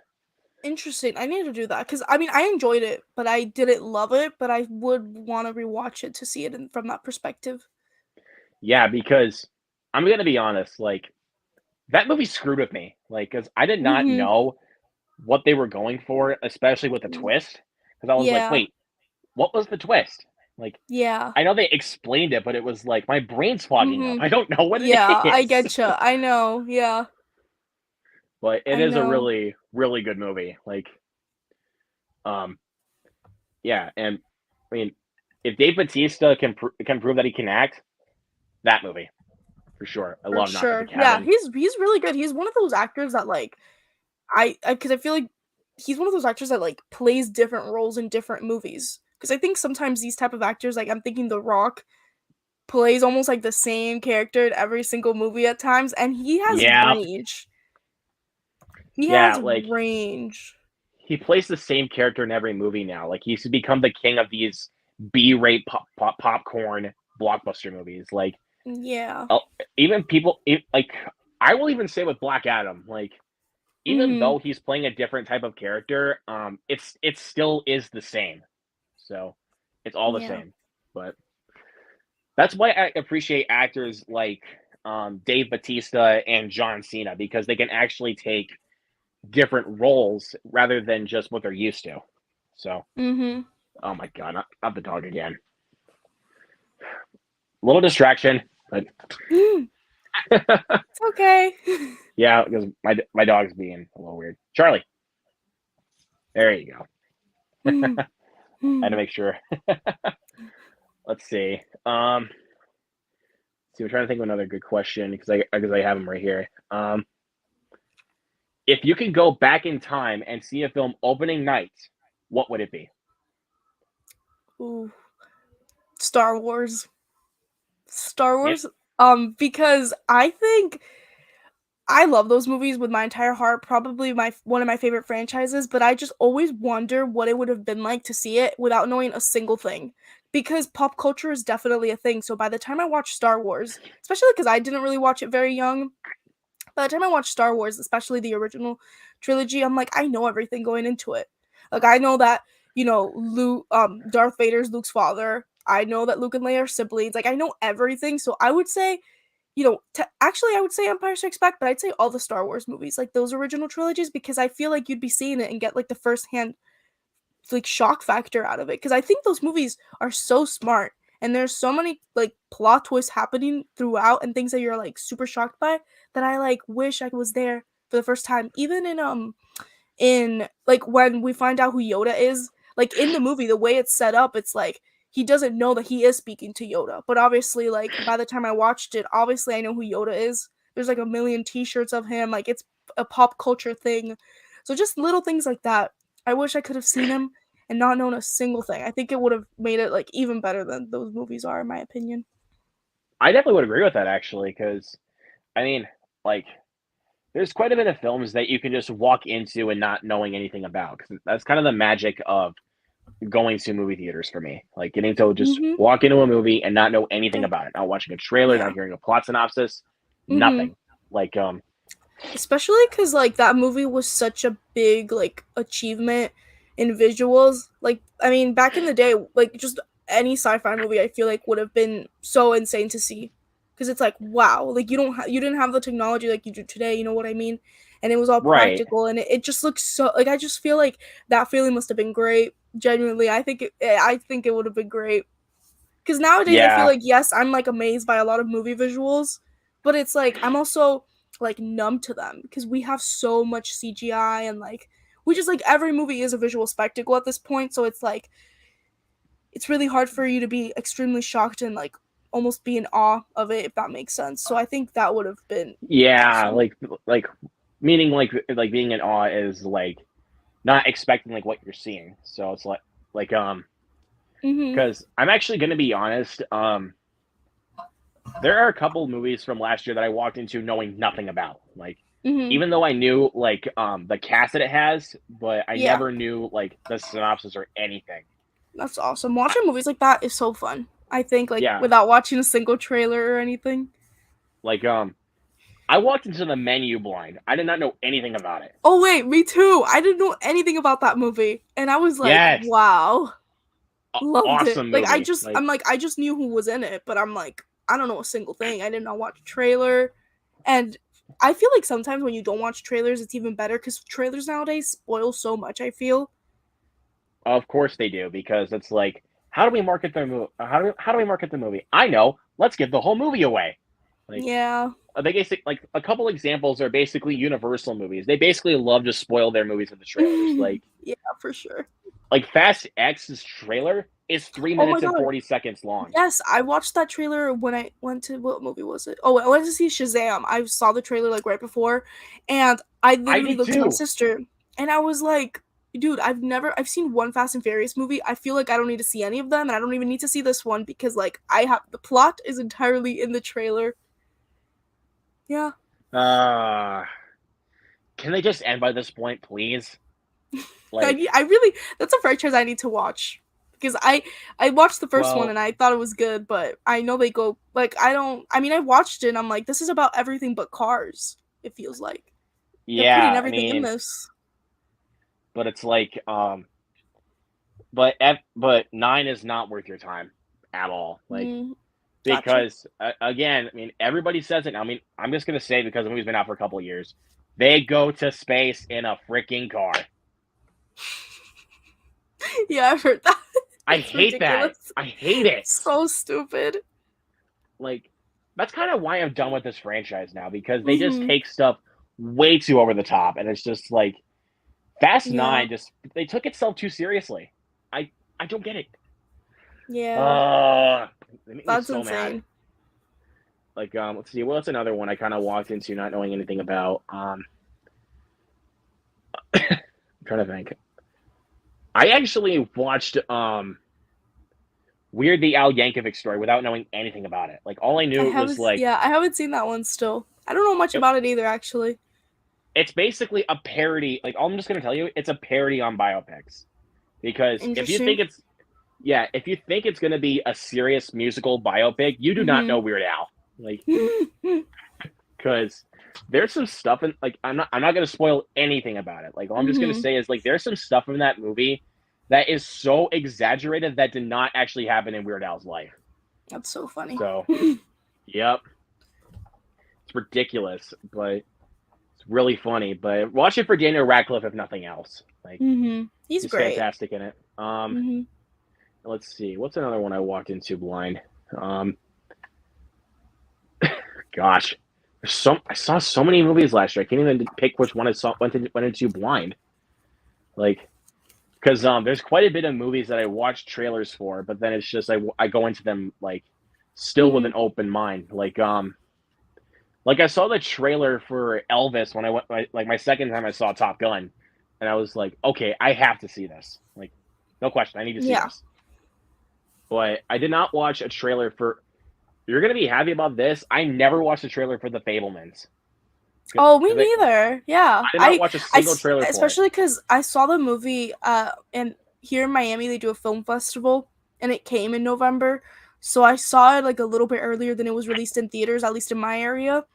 Interesting. I need to do that because I mean I enjoyed it, but I didn't love it. But I would want to rewatch it to see it from that perspective. Yeah, because I'm gonna be honest, like that movie screwed with me, like because I did not Mhm. know what they were going for, especially with the twist. Because I was like, Yeah. wait, what was the twist? Like, Yeah. I know they explained it, but it was like my brain's fogging up. Mhm. I don't know what it Yeah. I is. getcha. I know. Yeah. But it I is a know. really, really good movie. Like, um, yeah, and I mean, if Dave Batista can prove that he can act, that movie for sure. I For love Knock at the sure. Yeah. Cabin. He's really good. He's one of those actors that like because I feel like he's one of those actors that like plays different roles in different movies. Because I think sometimes these type of actors, like I'm thinking The Rock, plays almost like the same character in every single movie at times, and he has Yeah, range. He yeah, has like range. he plays the same character in every movie now. Like he's become the king of these B-rate popcorn blockbuster movies. Like Yeah. uh, even people like I will even say with Black Adam, like even Mhm. though he's playing a different type of character, it still is the same. So it's all the Yeah. same. But that's why I appreciate actors like Dave Batista and John Cena because they can actually take different roles rather than just what they're used to. So, Mm-hmm. oh my god, not the dog again. A little distraction, but It's okay. yeah, because my dog's being a little weird. Charlie, there you go. I had to make sure. Let's see. See, I'm trying to think of another good question because I have them right here. If you could go back in time and see a film opening night, what would it be? Ooh. Star Wars. Star Yeah. Wars. Because I think I love those movies with my entire heart. Probably my one of my favorite franchises. But I just always wonder what it would have been like to see it without knowing a single thing. Because pop culture is definitely a thing. So by the time I watch Star Wars, especially because I didn't really watch it very young, by the time I watched Star Wars, especially the original trilogy, I'm like, I know everything going into it. Like I know that, Luke, Darth Vader's Luke's father. I know that Luke and Leia are siblings. Like I know everything. So I would say, actually, I would say Empire Strikes Back, but I'd say all the Star Wars movies, like those original trilogies, because I feel like you'd be seeing it and get like the first hand like shock factor out of it. Because I think those movies are so smart, and there's so many like plot twists happening throughout, and things that you're like super shocked by that I like wish I was there for the first time. Even in like when we find out who Yoda is, like in the movie, the way it's set up, it's like he doesn't know that he is speaking to Yoda. But obviously, like by the time I watched it, obviously I know who Yoda is. There's like a million T-shirts of him. Like it's a pop culture thing. So just little things like that. I wish I could have seen him and not known a single thing. I think it would have made it like even better than those movies are, in my opinion. I definitely would agree with that actually, because I mean, like, there's quite a bit of films that you can just walk into and not knowing anything about. 'Cause that's kind of the magic of going to movie theaters for me. Like getting to just Mhm. walk into a movie and not know anything Yeah. about it, not watching a trailer, Yeah. not hearing a plot synopsis, Mhm. nothing. Like, Especially because like that movie was such a big like achievement in visuals. Like I mean, back in the day, like just any sci-fi movie I feel like would have been so insane to see, because it's like wow, like you didn't have the technology like you do today, you know what I mean? And it was all right. practical, and it just looks so like I just feel like that feeling must have been great. Genuinely, I think it would have been great. Because nowadays I feel Yeah. like yes, I'm like amazed by a lot of movie visuals, but it's like I'm also like numb to them because we have so much CGI, and like we just like every movie is a visual spectacle at this point, so it's like it's really hard for you to be extremely shocked and like almost be in awe of it, if that makes sense. So I think that would have been Yeah. awesome. Like meaning like being in awe is like not expecting like what you're seeing. So it's like Mhm. because I'm actually gonna be honest. There are a couple movies from last year that I walked into knowing nothing about. Like, Mhm. even though I knew like the cast that it has, but I Yeah, never knew like the synopsis or anything. that's awesome. Watching movies like that is so fun. I think like Yeah, without watching a single trailer or anything. like I walked into the menu blind. I did not know anything about it. Oh wait, me too. I didn't know anything about that movie, and I was like, Yes, wow, loved it. awesome Like movie. I'm Like, like I just knew who was in it, but I'm like I don't know a single thing. I did not watch a trailer, and I feel like sometimes when you don't watch trailers, it's even better because trailers nowadays spoil so much. I feel. of course they do because it's like, how do we market the movie? How do we market the movie? I know. Let's give the whole movie away. Like, Yeah. they basic like a couple examples are basically Universal movies. They basically love to spoil their movies with the trailers. Yeah, for sure. Like Fast X's trailer is three Oh my minutes and god. 40 seconds long. Yes, I watched that trailer when I went to what movie was it? Oh, I went to see Shazam. I saw the trailer like right before, and I I literally did looked at my too. sister, and I was like, "Dude, I've seen one Fast and Furious movie. I feel like I don't need to see any of them, and I don't even need to see this one because like I have the plot is entirely in the trailer." Yeah, Uh, can they just end by this point, please? Like, I really that's a franchise I need to watch because I watched the first one well, and I thought it was good, but I know they go like I don't. I mean, I watched it and I'm like, this is about everything but cars. It feels like. They're putting yeah, I everything in mean, this. but it's like, but nine is not worth your time at all. Like, Mm, gotcha. because again, I mean, everybody says it. I mean, I'm just gonna say because the movie's been out for a couple of years. They go to space in a freaking car. Yeah, I've heard that. I It's hate that. ridiculous. I hate it. So stupid. Like, that's kind of why I'm done with this franchise now, because they just Mhm. take stuff way too over the top, and it's just like Fast Yeah. 9 just they took itself too seriously. I don't get it. Yeah. They make me That's so mad. insane. Like, let's see, what's another one I kind of walked into not knowing anything about? I'm trying to think. I actually watched Weird the Al Yankovic story without knowing anything about it. Like, all I I knew it was haven't like yeah, I haven't seen that one still. I don't know much it, about it either, actually. it's basically a parody. Like, all I'm just gonna tell you, it's a parody on biopics. Because Interesting. if you think it's gonna be a serious musical biopic, you do not Mhm. know Weird Al. Like, because there's some stuff in, like, I'm not gonna spoil anything about it. Like, all I'm just gonna Mhm. say is, like, there's some stuff in that movie that is so exaggerated that did not actually happen in Weird Al's life. That's so funny. So, yep, it's ridiculous, but it's really funny. But watch it for Daniel Radcliffe, if nothing else. Like, Mhm. He's he's great. fantastic in it. Mhm. Let's see, what's another one I walked into blind? Gosh, I saw so many movies last year. I can't even pick which one I saw went into blind. Like, because there's quite a bit of movies that I watch trailers for, but then it's just I go into them like still with Mhm. an open mind. Like I saw the trailer for Elvis when I went like my second time I saw Top Gun, and I was like, okay, I have to see this. Like, no question, I need to see Yeah. this. But I did not watch a trailer for. You're gonna be happy about this. I never watched a trailer for The Fabelmans Oh, me because neither. Yeah. I did not watch a single trailer for it. Especially cuz I saw the movie and here in Miami they do a film festival and it came in November. So I saw it like a little bit earlier than it was released in theaters, at least in my area.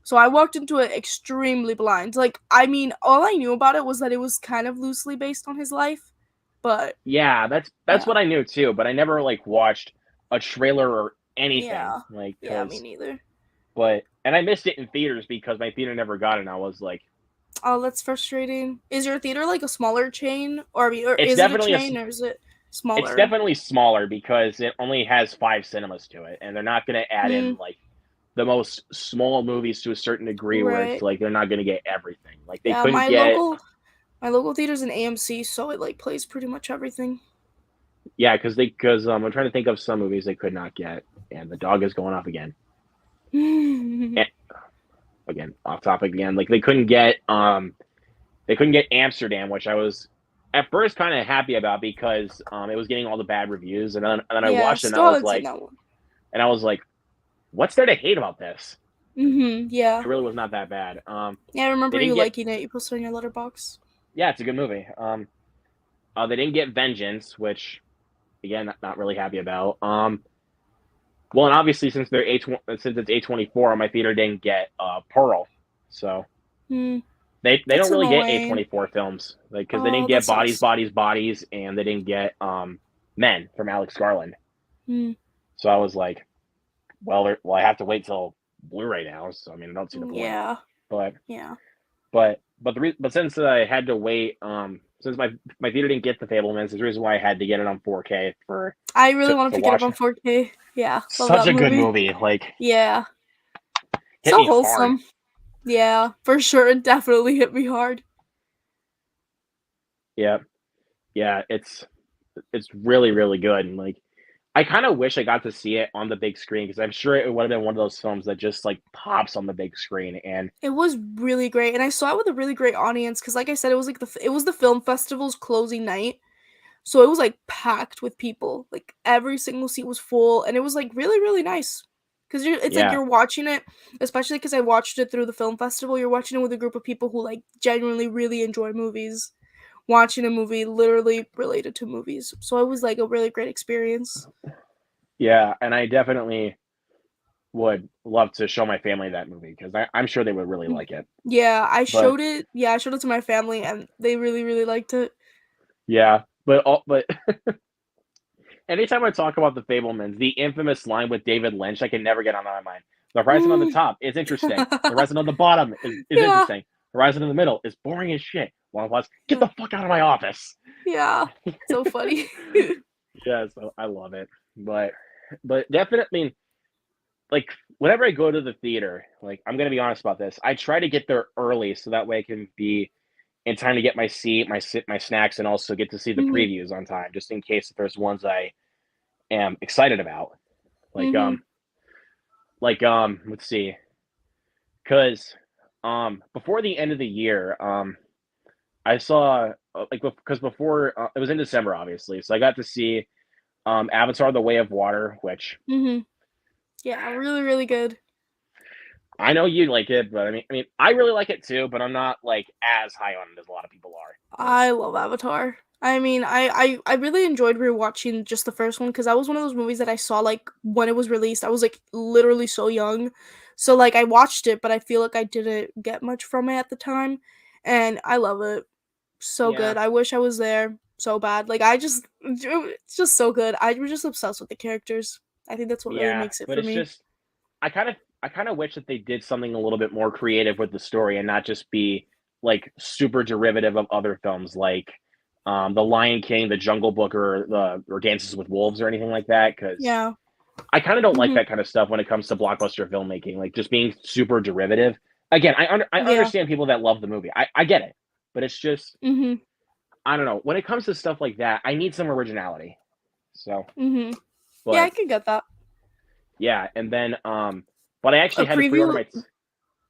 So I walked into it extremely blind. Like, I mean, all I knew about it was that it was kind of loosely based on his life. But Yeah, that's yeah. what I knew too, but I never like watched a trailer or anything, Yeah. like, Yeah, me cause neither. and I missed it in theaters because my theater never got it. And I was like, Oh, that's frustrating. Is your theater like a smaller chain, or, I mean, or it's is it a definitely chain, or is it it's smaller? definitely smaller because it only has 5 cinemas to it, and they're not going to add Hmm. in like the most small movies to a certain degree where it's Right. like they're not going to get everything. Like they Yeah, couldn't get my local theater's an AMC, so it like plays pretty much everything. yeah, because I'm trying to think of some movies they could not get, and the dog is going off again. And, again, off topic again. Like they couldn't get Amsterdam, which I was at first kind of happy about because it was getting all the bad reviews, and then I Yeah, watched it and still haven't seen that one. I was like, what's there to hate about this? Yeah. It really was not that bad. Yeah, I They remember didn't you get liking it. You posted on your letterbox. yeah, it's a good movie. They didn't get Vengeance, which again, not really happy about. Well, and obviously since since it's A24, my theater didn't get Pearl, so Hmm. they That's don't really get annoying. A24 films, like because they Oh, didn't that get Bodies, sucks. Bodies, Bodies, and they didn't get Men from Alex Garland. Hmm. So I was like, well, I have to wait till Blu-ray now. So I mean, I don't see the point. Yeah. But Yeah. but since I had to wait, since my theater didn't get the Fablemans, there's a reason why I had to get it on 4K I really want to to pick it up watch. on 4K. Yeah, love Such that a good movie. movie. Like, Yeah. hit So me hard. wholesome. Yeah, for sure. It definitely hit me hard. Yeah, yeah. It's really really good. And like, I kind of wish I got to see it on the big screen because I'm sure it would have been one of those films that just like pops on the big screen. And It was really great, and I saw it with a really great audience because, like I said, it was like it was the film festival's closing night, so it was like packed with people. Like every single seat was full, and it was like really really nice. Because it's like yeah, you're watching it, especially because I watched it through the film festival. You're watching it with a group of people who like genuinely really enjoy movies, watching a movie literally related to movies. So it was like a really great experience. yeah. And I definitely would love to show my family that movie because I'm sure they would really like it. Yeah, I But showed it. Yeah, I showed it to my family, and they really, really liked it. yeah, but anytime I talk about the Fablemans, the infamous line with David Lynch, I can never get on my mind. The person on the top is interesting. The person on the bottom is Yeah, interesting. Horizon in the middle is boring as shit. One Plus, get Yeah. the fuck out of my office. Yeah. So funny. Yeah, so I love it. But definitely, I mean, like whenever I go to the theater, like I'm gonna be honest about this, I try to get there early so that way I can be in time to get my seat, my snacks, and also get to see the Mhm. previews on time, just in case if there's ones I am excited about. Like Mhm. let's see, because before the end of the year, I saw like because before it was in December, obviously, so I got to see Avatar: The Way of Water, which Mhm. Yeah, really, really good. I know you like it, but I really like it too, but I'm not like as high on it as a lot of people are. I love Avatar. I mean, I really enjoyed rewatching just the first one because that was one of those movies that I saw like when it was released. I was like literally so young, so like I watched it, but I feel like I didn't get much from it at the time, and I love it. So Yeah, good. I wish I was there so bad. Like I just, it's just so good. I was just obsessed with the characters. I think that's what really yeah, makes it but for it's me. just I kind of wish that they did something a little bit more creative with the story and not just be like super derivative of other films like The Lion King, The Jungle Book, or Dances with Wolves or anything like that. Because Yeah. I kind of don't like Mhm. that kind of stuff when it comes to blockbuster filmmaking, like just being super derivative. Again, I Yeah. understand people that love the movie. I get it, but it's just Mhm. I don't know. When it comes to stuff like that, I need some originality. So, Mhm. Yeah, I but could get that. yeah, and then but I A actually had to pre-order preview. my.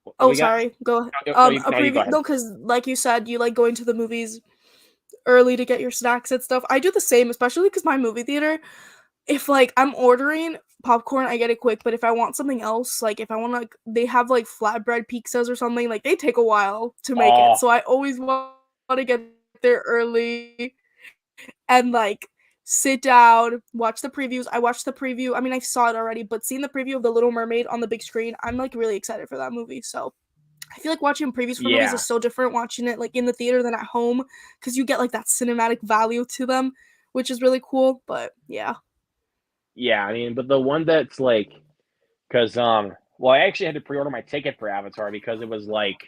What Oh, we got? sorry. Go ahead. No, no, you, A no, you go preview. ahead. No, because like you said, you like going to the movies early to get your snacks and stuff. I do the same, especially because my movie theater. If like I'm ordering popcorn, I get it quick. But if I want something else, like if I want like they have like flatbread pizzas or something, like they take a while to make it. Oh, So I always want to get there early and like sit down, watch the previews. I watched the preview. I mean, I saw it already, but seeing the preview of The Little Mermaid on the big screen, I'm like really excited for that movie. So I feel like watching previews for movies is yeah, so different watching it like in the theater than at home because you get like that cinematic value to them, which is really cool. But yeah. yeah. But the one that's like, because well, I actually had to pre-order my ticket for Avatar because it was like,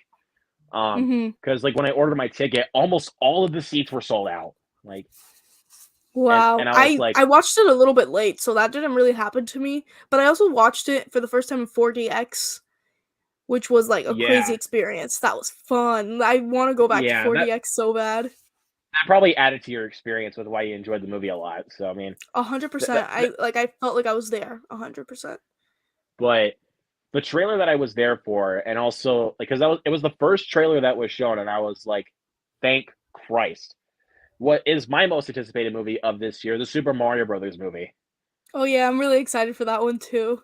um, Mhm. because like when I ordered my ticket, almost all of the seats were sold out. Like, and Wow. I was I like, watched it a little bit late, so that didn't really happen to me. But I also watched it for the first time in 4DX, which was like a crazy yeah, experience. That was fun. I want to go back to yeah. That 4DX so bad. that probably added to your experience with why you enjoyed the movie a lot. So 100%. I felt like I was there. 100%. but the trailer that I was there for, and also because it was the first trailer that was shown, and I was like, thank Christ. What is my most anticipated movie of this year? The Super Mario Brothers movie. Oh yeah, I'm really excited for that one too.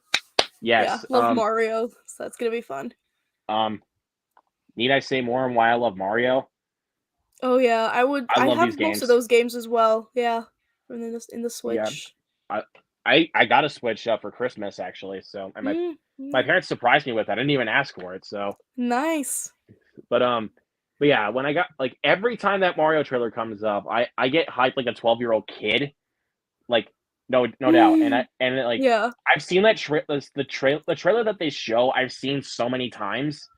Yeah, Yes. love Mario, so that's gonna be fun. Um, need I say more on why I love Mario? Oh yeah, I would. I I love these have most of games. those games as well. Yeah, in the Yeah, Switch. I I got a Switch for Christmas actually. So and my Yeah, parents surprised me with that. I didn't even ask for it. So nice. but but yeah, when I got like every time that Mario trailer comes up, I get hyped like a 12-year-old kid. Like no doubt. Like Yeah. I've seen that the trailer that they show. I've seen so many times.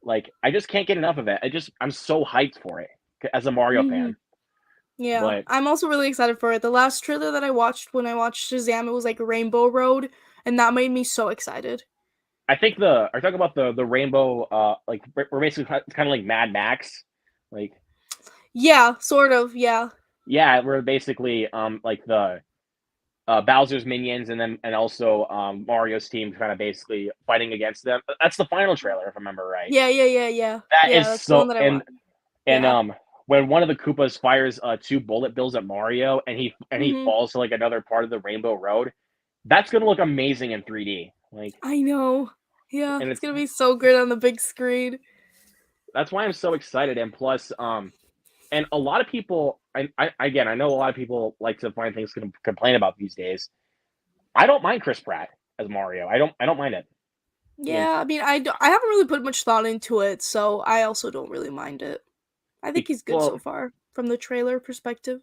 Like I just can't get enough of it. I'm so hyped for it as a Mario Mhm. fan. Yeah, But I'm also really excited for it. The last trailer that I watched when I watched Shazam, it was like Rainbow Road, and that made me so excited. I think are you talking about the rainbow like we're basically it's kind of like Mad Max. Like Yeah, sort of. Yeah. yeah, we're basically like the Bowser's minions and also Mario's team kind of basically fighting against them. That's the final trailer if I remember right. Yeah. That Yeah, is that's the one so that I want. and Yeah. when one of the Koopas fires two bullet bills at Mario and he Mhm. falls to like another part of the Rainbow Road, that's gonna look amazing in 3D. Like I know. Yeah, and it's it's gonna be so good on the big screen. that's why I'm so excited. And plus, and a lot of people, again, I know a lot of people like to find things to complain about these days. I don't mind Chris Pratt as Mario. I don't mind it. I mean, Yeah, I mean, I haven't really put much thought into it, so I also don't really mind it. I think he's good well, so far from the trailer perspective.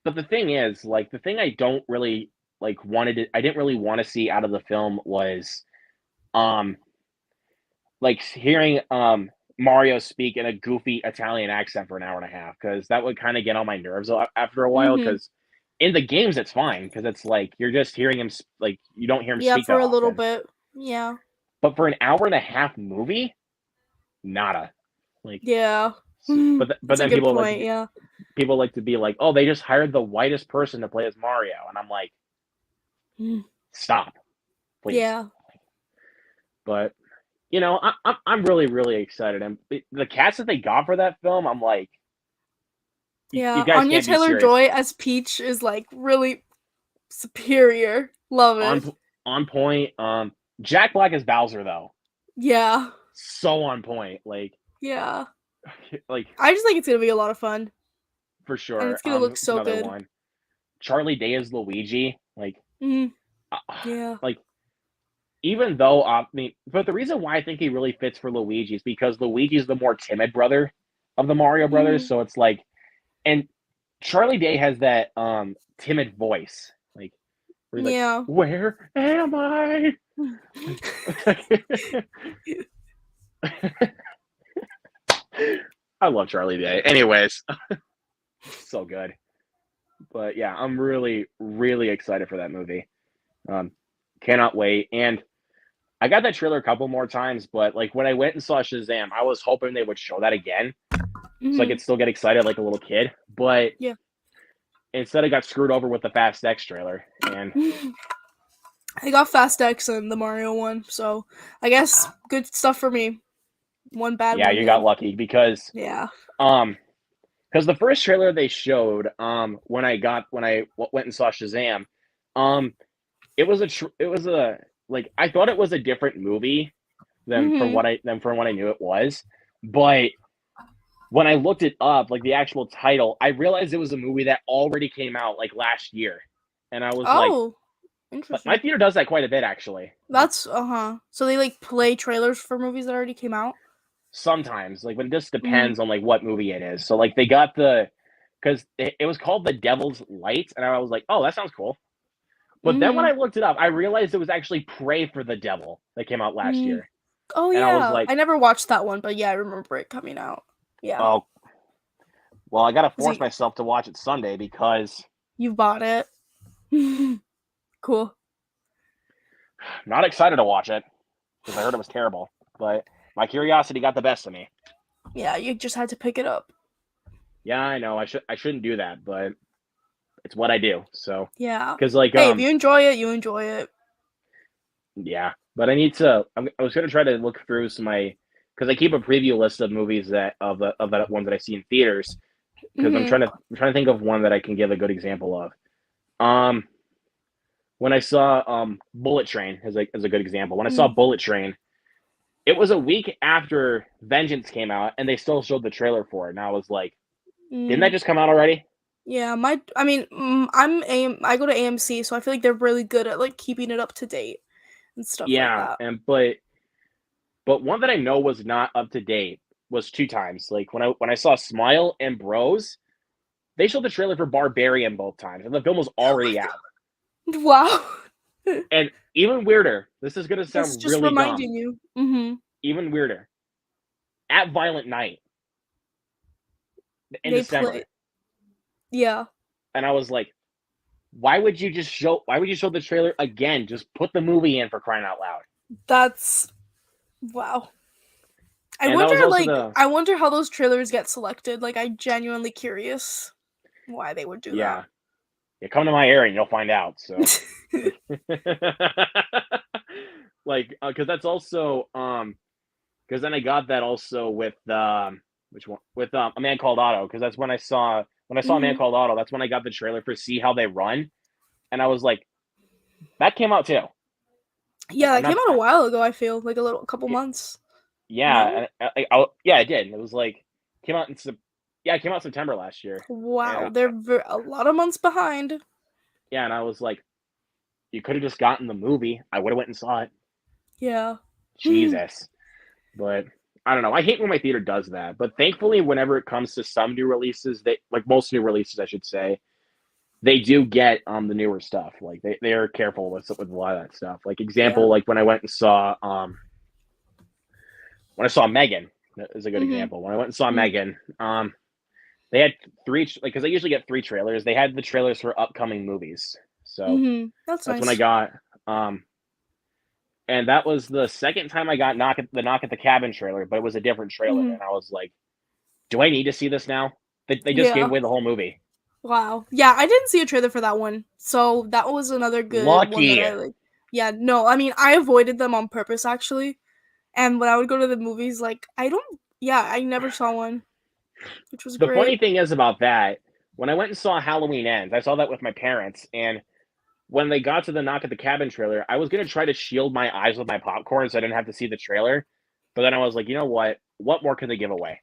but the thing is, like, the thing I don't really I didn't really want to see out of the film was, um, like hearing, Mario speak in a goofy Italian accent for an hour and a half, because that would kind of get on my nerves after a while. Mhm. Because in the games it's fine, because it's like you're just hearing him like you don't hear him Yeah, speak for that a little often. bit. Yeah. But for an hour and a half movie, nada. Like, Yeah. but That's a then good point, yeah. people like to be like, oh, they just hired the whitest person to play as Mario, and I'm like, Mm. stop, please. Yeah. But I'm really really excited, and the cast that they got for that film, I'm like, you Yeah. guys Anya can't be Taylor-Joy serious. as Peach is like really superior. Love it. On point. Jack Black as Bowser though, Yeah. so on point. Like Yeah. like I just think it's gonna be a lot of fun. for And sure. it's gonna look Who's so another good. one? Charlie Day as Luigi. Like, Mhm. uh, Yeah. like even though I mean, but the reason why I think he really fits for Luigi is because Luigi's the more timid brother of the Mario brothers. Mhm. So it's like, and Charlie Day has that timid voice, like where he's like, Yeah. "Where am I?" I love Charlie Day. Anyways, so good. But yeah, I'm really, really excited for that movie. Um, cannot wait. And I got that trailer a couple more times, but like when I went and saw Shazam, I was hoping they would show that again so I Mhm. could still get excited like a little kid. But Yeah. instead, I got screwed over with the Fast X trailer. And I got Fast X and the Mario one, so I guess good stuff for me. One bad, yeah, one you got good. lucky Yeah. um because the first trailer they showed when I went and saw Shazam, um it was a like I thought it was a different movie Mhm. than from what I knew it was, but when I looked it up, like the actual title, I realized it was a movie that already came out like last year, and I was like, Oh, my interesting. theater does that quite a bit actually. Like That's So they like play trailers for movies that already came out. sometimes, like when it just Mhm. depends on like what movie it is. So like they got because it was called The Devil's Light, and I was like, oh, that sounds cool. But then when Mhm. I looked it up, I realized it was actually Pray for the Devil that came out last Mm. year, Oh and I was yeah, like, I never watched that one, but yeah, I remember it coming out. Yeah. oh, well, I got to Is force it myself to watch it Sunday because you bought it? Cool. I'm not excited to watch it because I heard it was terrible. But my curiosity got the best of me. Yeah, you just had to pick it up. Yeah, I know I shouldn't do that, but it's what I do. So Yeah. because like Hey, if you enjoy it, you enjoy it. yeah, but I need to. I was gonna try to look through some of my because I keep a preview list of movies that of the ones that I see in theaters because Mhm. I'm trying to think of one that I can give a good example of. Um, when I saw Bullet Train as a good example. When I saw Mm. Bullet Train, it was a week after Vengeance came out, and they still showed the trailer for it. And I was like, didn't that Mm. just come out already? Yeah, I go to AMC, so I feel like they're really good at like keeping it up to date and stuff like Yeah, that. and but one that I know was not up to date was two times. Like when I saw Smile and Bros, they showed the trailer for Barbarian both times, and the film was Oh my already out. god. Wow. And even weirder, this is gonna That's sound just really dumb. reminding you. Mhm. Even weirder, at Violent Night in They play December, Yeah. and I was like, why would you show the trailer again? Just put the movie in for crying out loud. That's wow. And that was also I wonder how those trailers get selected. Like, I genuinely curious why they would do that. yeah, you come to my area and you'll find out. So like because that's also because then I got that also with which one with A Man Called Otto, because that's when I saw A Man Mhm. Called Otto, that's when I got the trailer for See How They Run, and I was like, that came out too. Like Yeah, I'm it came not out a while ago, I feel, like a couple months. No? yeah, yeah, I did. It was like came out in yeah, it came out September last year, and Wow, they're a lot of months behind. yeah, and I was like, you could have just gotten the movie. I would have went and saw it. Yeah. Jesus, but I don't know. I hate when my theater does that. But thankfully, whenever it comes to some new releases, they like most new releases, I should say, they do get the newer stuff. Like they are careful with a lot of that stuff. Like Yeah. example, like when I went and saw when I saw Megan, is a good Mm-hmm. example. When I went and saw Mm-hmm. Megan, they had three, like, because I usually get three trailers. They had the trailers for upcoming movies, so Mm-hmm. That's that's when I nice. got. And that was the second time I got Knock at the Cabin trailer, but it was a different trailer, Mm-hmm. and I was like, "Do I need to see this now?" They just gave Yeah. away the whole movie. Wow. Yeah, I didn't see a trailer for that one. So that was another good one that Lucky. I like. Yeah, no, I mean, I avoided them on purpose actually. And when I would go to the movies, like, I never saw one, which was The funny great. thing is about that, when I went and saw Halloween Ends, I saw that with my parents, and when they got to the Knock at the Cabin trailer, I was gonna try to shield my eyes with my popcorn so I didn't have to see the trailer. But then I was like, you know what? What more can they give away?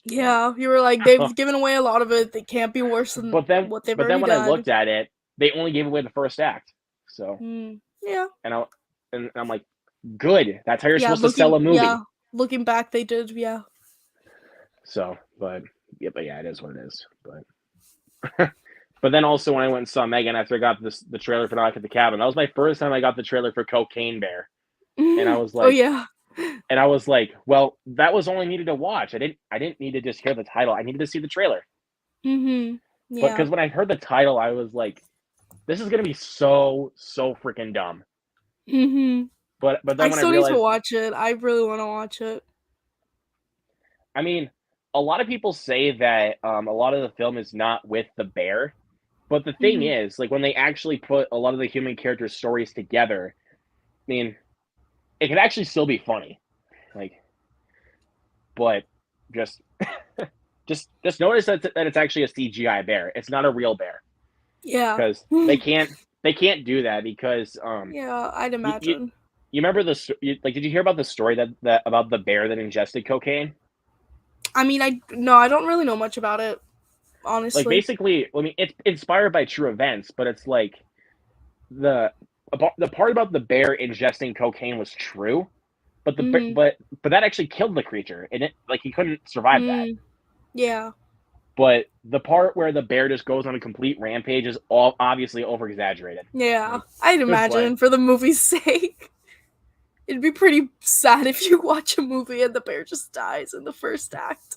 Yeah, you were like, they've given away a lot of it. They can't be worse than but then, what they've but then already when I done. looked at it, they only gave away the first act. So, Yeah. and I'm like, good. That's how you're supposed to sell a movie. Looking back, they did, yeah. So, but yeah, it is what it is. But but then also when I went and saw Megan after I got the trailer for Knock at the Cabin, that was my first time I got the trailer for Cocaine Bear, and I was Oh like, yeah. well, that was all I needed to watch. I didn't need to just hear the title. I needed to see the trailer. Mm-hmm. But Yeah. because when I heard the title, I was like, this is gonna be so freaking dumb. Mm-hmm. But then I when I still need to realized, watch it. I really want to watch it. I mean, a lot of people say that a lot of the film is not with the bear, but the thing Mm-hmm. is, like when they actually put a lot of the human characters' stories together, I mean, it could actually still be funny. Like, but just just notice that it's actually a CGI bear. It's not a real bear Yeah. because they can't do that because Yeah, I'd you imagine. remember like did you hear about the story that about the bear that ingested cocaine? I mean, I don't really know much about it, Like honestly. basically, I mean, it's inspired by true events, but it's like the the part about the bear ingesting cocaine was true, but Mm-hmm. but that actually killed the creature, and it like he couldn't survive that. Mm. Yeah. But the part where the bear just goes on a complete rampage is all obviously over exaggerated. Yeah. Like, I'd but imagine for the movie's sake. It'd be pretty sad if you watch a movie and the bear just dies in the first act.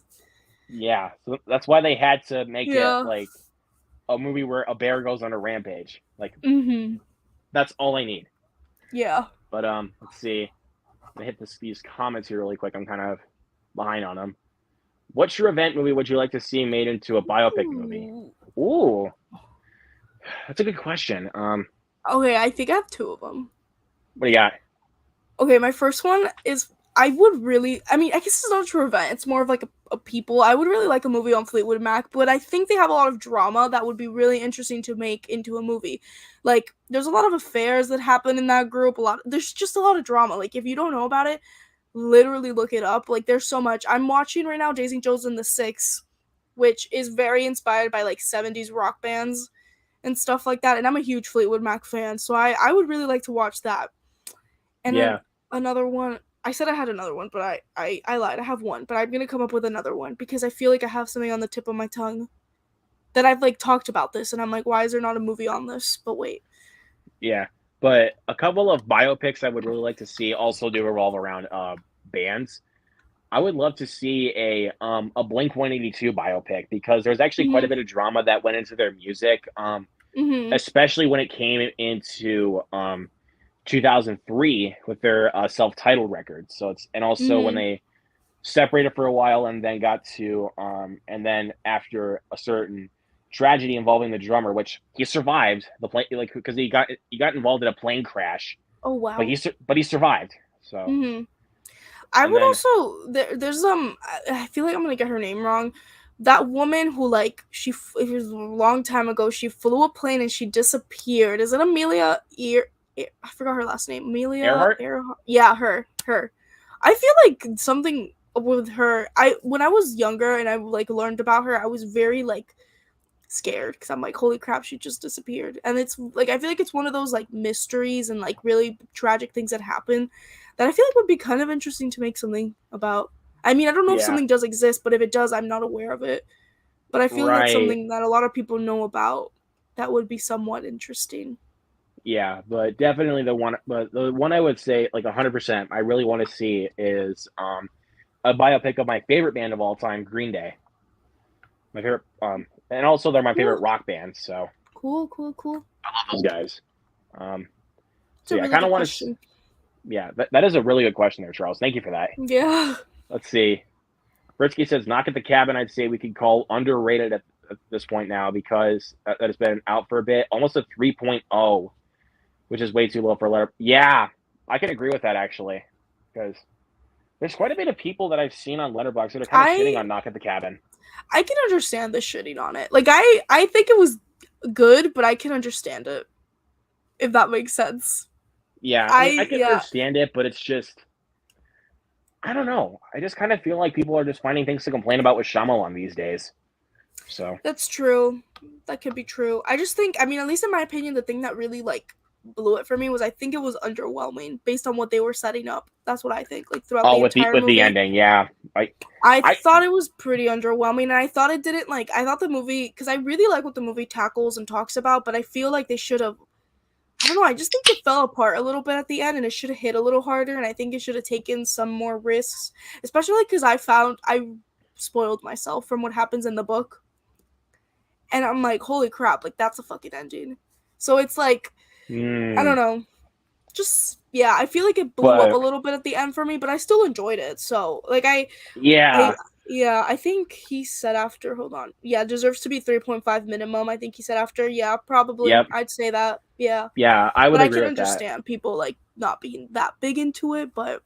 yeah, so that's why they had to make it Yeah. like a movie where a bear goes on a rampage. Like Mm-hmm. that's all I need. Yeah. But let's see. I hit these comments here really quick. I'm kind of behind on them. What's your event movie would you like to see made into a biopic movie? Ooh. Ooh, that's a good question. Okay, I think I have two of them. What do you got? Okay, my first one is I mean, I guess it's not a true event. It's more of like a people. I would really like a movie on Fleetwood Mac, but I think they have a lot of drama that would be really interesting to make into a movie. Like, there's a lot of affairs that happen in that group. There's just a lot of drama. Like, if you don't know about it, literally look it up. Like, there's so much. I'm watching right now Daisy Jones and the Six, which is very inspired by like 70s rock bands and stuff like that. And I'm a huge Fleetwood Mac fan, so I would really like to watch that. And then Yeah, another one. I said I had another one, but I lied. I have one, but I'm gonna come up with another one because I feel like I have something on the tip of my tongue that I've like talked about this, and I'm like, why is there not a movie on this? But wait. yeah. But a couple of biopics I would really like to see also do revolve around bands. I would love to see a Blink 182 biopic because there's actually quite a Mhm. bit of drama that went into their music, Mhm. especially when it came into 2003 with their self-titled records. So it's and also when Mhm. they separated for a while and then got to and then after a certain tragedy involving the drummer, which he survived the plane like because he got involved in a plane crash, Oh but wow. he survived. So Mhm. I and would then also there's I feel like I'm gonna get her name wrong. That woman who like it was a long time ago. She flew a plane and she disappeared. Is it Amelia I forgot her last name. Amelia Earhart, Earhart. Yeah, her. I feel like something with her. I when I was younger and I like learned about her, I was very like scared because I'm like, holy crap, she just disappeared. And it's like I feel like it's one of those like mysteries and like really tragic things that happen that I feel like would be kind of interesting to make something about. I mean, I don't know if yeah, something does exist, but if it does, I'm not aware of it. But I feel like that's right. something that a lot of people know about that would be somewhat interesting. Yeah, but definitely the one I would say like 100% I really want to see is a biopic of my favorite band of all time, Green Day. My favorite, and also they're my favorite Cool. rock band. So Cool. I love those guys. It's So a yeah, I really kind of good want to. question. Yeah, that is a really good question there, Charles. Thank you for that. Yeah. Let's see. Britsky says, "Knock at the Cabin." I'd say we could call underrated at this point now because that has been out for a bit. Almost a 3.0, which is way too low for a letter. Yeah, I can agree with that actually, because there's quite a bit of people that I've seen on Letterboxd that are kind of shitting on Knock at the Cabin. I can understand the shitting on it. Like I think it was good, but I can understand it. If that makes sense. Yeah, I mean, I can understand it, but it's just, I don't know. I just kind of feel like people are just finding things to complain about with Shyamalan these days. So That's true. That could be true. I just think, I mean, at least in my opinion, the thing that really like blew it for me was I think it was underwhelming based on what they were setting up. That's what I think. Like throughout the entire with movie. the ending, yeah. I thought it was pretty underwhelming, and I thought it didn't like. I thought the movie, because I really like what the movie tackles and talks about, but I feel like they should have. I don't know. I just think it fell apart a little bit at the end, and it should have hit a little harder. And I think it should have taken some more risks, especially because I spoiled myself from what happens in the book, and I'm like, holy crap! Like that's a fucking ending. So it's like, I don't know. Just yeah, I feel like it blew up a little bit at the end for me, but I still enjoyed it. So like I think he said after, hold on. Yeah, deserves to be 3.5 minimum. I think he said after. Yeah, probably. Yep. I'd say that. Yeah. Yeah, I would agree with that. But I can understand people like not being that big into it, but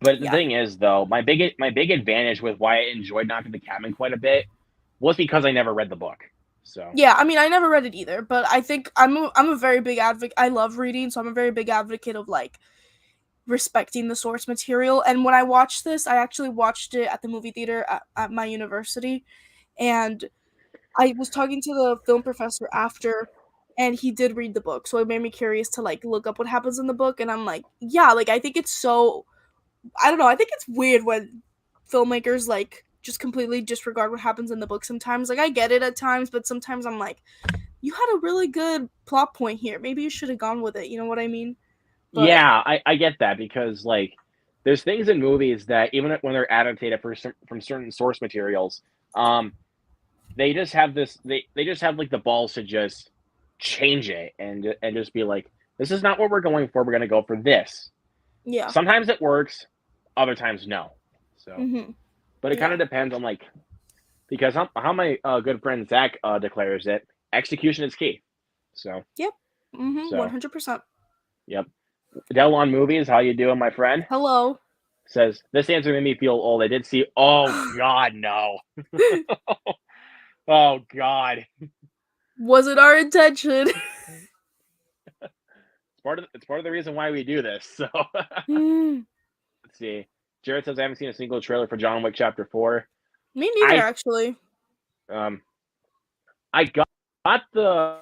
the thing is though, my big advantage with why I enjoyed Knock at the Cabin quite a bit was because I never read the book. So yeah, I mean, I never read it either, but I think I'm a very big advocate. I love reading, so I'm a very big advocate of like respecting the source material. And when I watched this, I actually watched it at the movie theater at my university, and I was talking to the film professor after, and he did read the book, so it made me curious to like look up what happens in the book. And I'm like, yeah, like I think it's so, I don't know, I think it's weird when filmmakers like just completely disregard what happens in the book sometimes. Like I get it at times, but sometimes I'm like, you had a really good plot point here, maybe you should have gone with it, you know what I mean? But yeah, I get that, because like there's things in movies that even when they're adapted from certain source materials, they just have this they just have like the balls to just change it and just be like, this is not what we're going for, we're going to go for this. Yeah. Sometimes it works, other times no. So but it kind of depends on like, because how my good friend Zach declares it, execution is key. So yep. 100%. Yep. Dell on Movies, how you doing, my friend? Hello. Says, this answer made me feel old. I did see. Oh God, no. Oh God. Wasn't our intention. It's part of the reason why we do this. So let's see. Jared says, I haven't seen a single trailer for John Wick Chapter 4. Me neither, actually. I got the.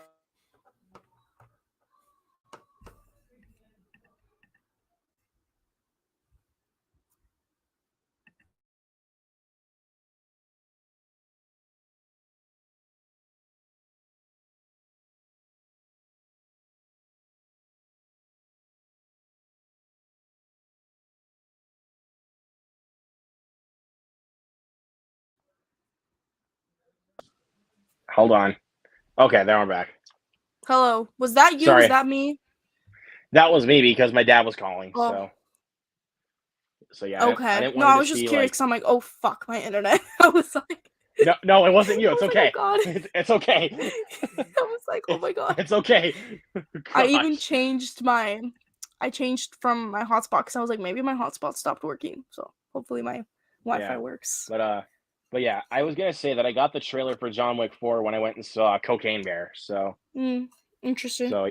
Hold on. Okay, there we're back. Hello. Was that you? Sorry. Was that me? That was me because my dad was calling. Oh. So yeah. Okay. I didn't want I was just curious because I'm like, oh fuck, my internet. I was like. No, it wasn't you. It's okay. Oh it's okay. I was like, oh my god. It's okay. I even changed I changed from my hotspot because I was like, maybe my hotspot stopped working. So hopefully my Wi-Fi works. But yeah, I was gonna say that I got the trailer for John Wick 4 when I went and saw Cocaine Bear. So interesting. So,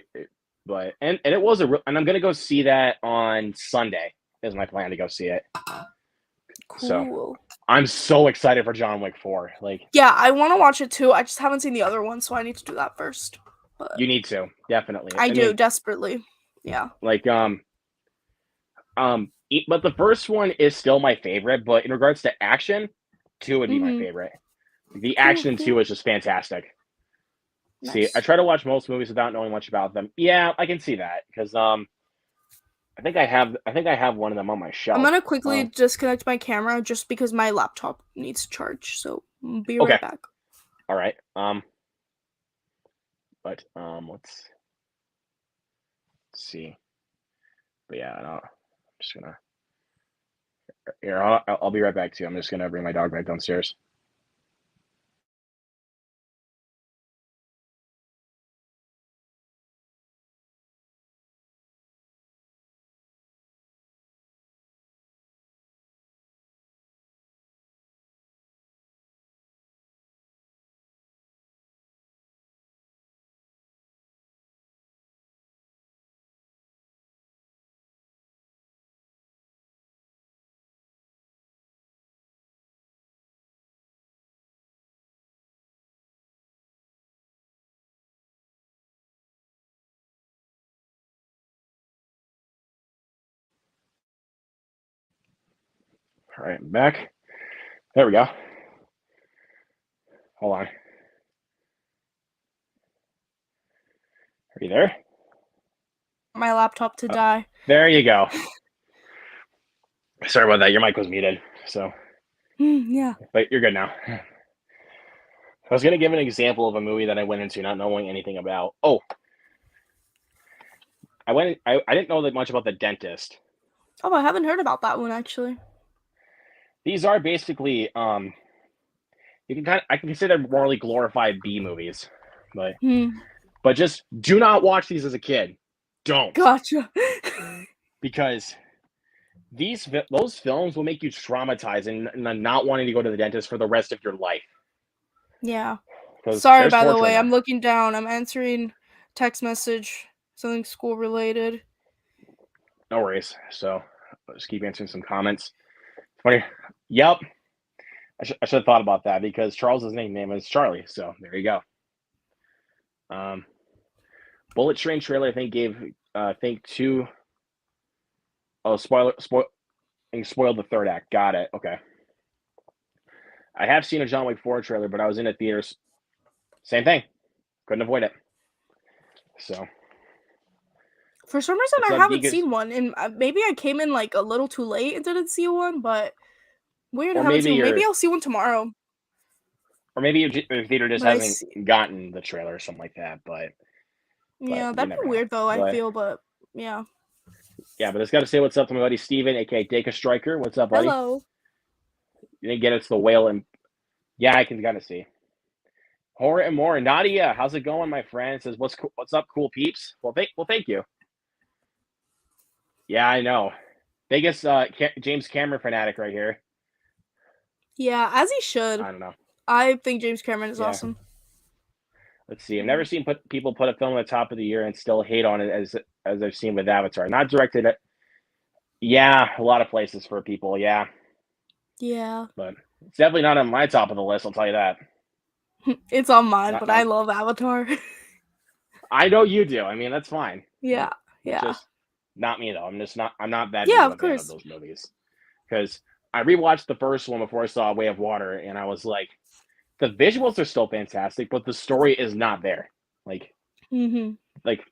and it was and I'm gonna go see that on Sunday. Is my plan to go see it. Cool. So I'm so excited for John Wick 4. Like, yeah, I want to watch it too. I just haven't seen the other one, so I need to do that first. But you need to, definitely. I do desperately. Yeah. Like but the first one is still my favorite. But in regards to action, 2 would be my favorite. The action in 2 is just fantastic. Nice. See, I try to watch most movies without knowing much about them. Yeah, I can see that because I think I have one of them on my shelf. I'm gonna quickly disconnect my camera just because my laptop needs charge. So I'll be right back. All right. But let's see. But yeah, I'm just gonna. Here, I'll be right back too. I'm just gonna bring my dog back downstairs. All right, I'm back. There we go. Hold on. Are you there? My laptop to die. There you go. Sorry about that. Your mic was muted. So. Yeah. But you're good now. I was gonna give an example of a movie that I went into not knowing anything about. Oh. I didn't know that much about The Dentist. Oh, I haven't heard about that one actually. These are basically you can I can consider morally glorified B movies, but just do not watch these as a kid. Don't. Gotcha. Because those films will make you traumatized and not wanting to go to the dentist for the rest of your life. Yeah. Sorry, by the way, I'm looking down. I'm answering text message, something school related. No worries. So I'll just keep answering some comments. 20. Yep. I should have thought about that because Charles's nickname is Charlie. So there you go. Bullet Train trailer, I think gave two. Oh, spoiled the third act. Got it. Okay. I have seen a John Wick 4 trailer, but I was in the theaters. Same thing. Couldn't avoid it. So. For some reason, I haven't seen one, and maybe I came in like a little too late and didn't see one. But weird. Maybe I'll see one tomorrow. Or maybe your theater just hasn't gotten the trailer or something like that. But yeah, that'd be weird though. I feel, but yeah. Yeah, but I just got to say what's up to my buddy Steven, aka Daka Striker. What's up, buddy? Hello. You didn't get it to the whale, and yeah, I can kind of see. Horror and more. Nadia, how's it going, my friend? Says, what's up, cool peeps? Well, thank you. Yeah, I know. Biggest James Cameron fanatic right here. Yeah, as he should. I don't know. I think James Cameron is awesome. Let's see. I've never seen people put a film at the top of the year and still hate on it as I've seen with Avatar. Not directed at. Yeah, a lot of places for people. Yeah. Yeah. But it's definitely not on my top of the list. I'll tell you that. It's on mine, but I love Avatar. I know you do. I mean, that's fine. Yeah. It's just not me though. I'm not that big of a fan of those movies. Because I rewatched the first one before I saw Way of Water, and I was like, the visuals are still fantastic, but the story is not there. Like, like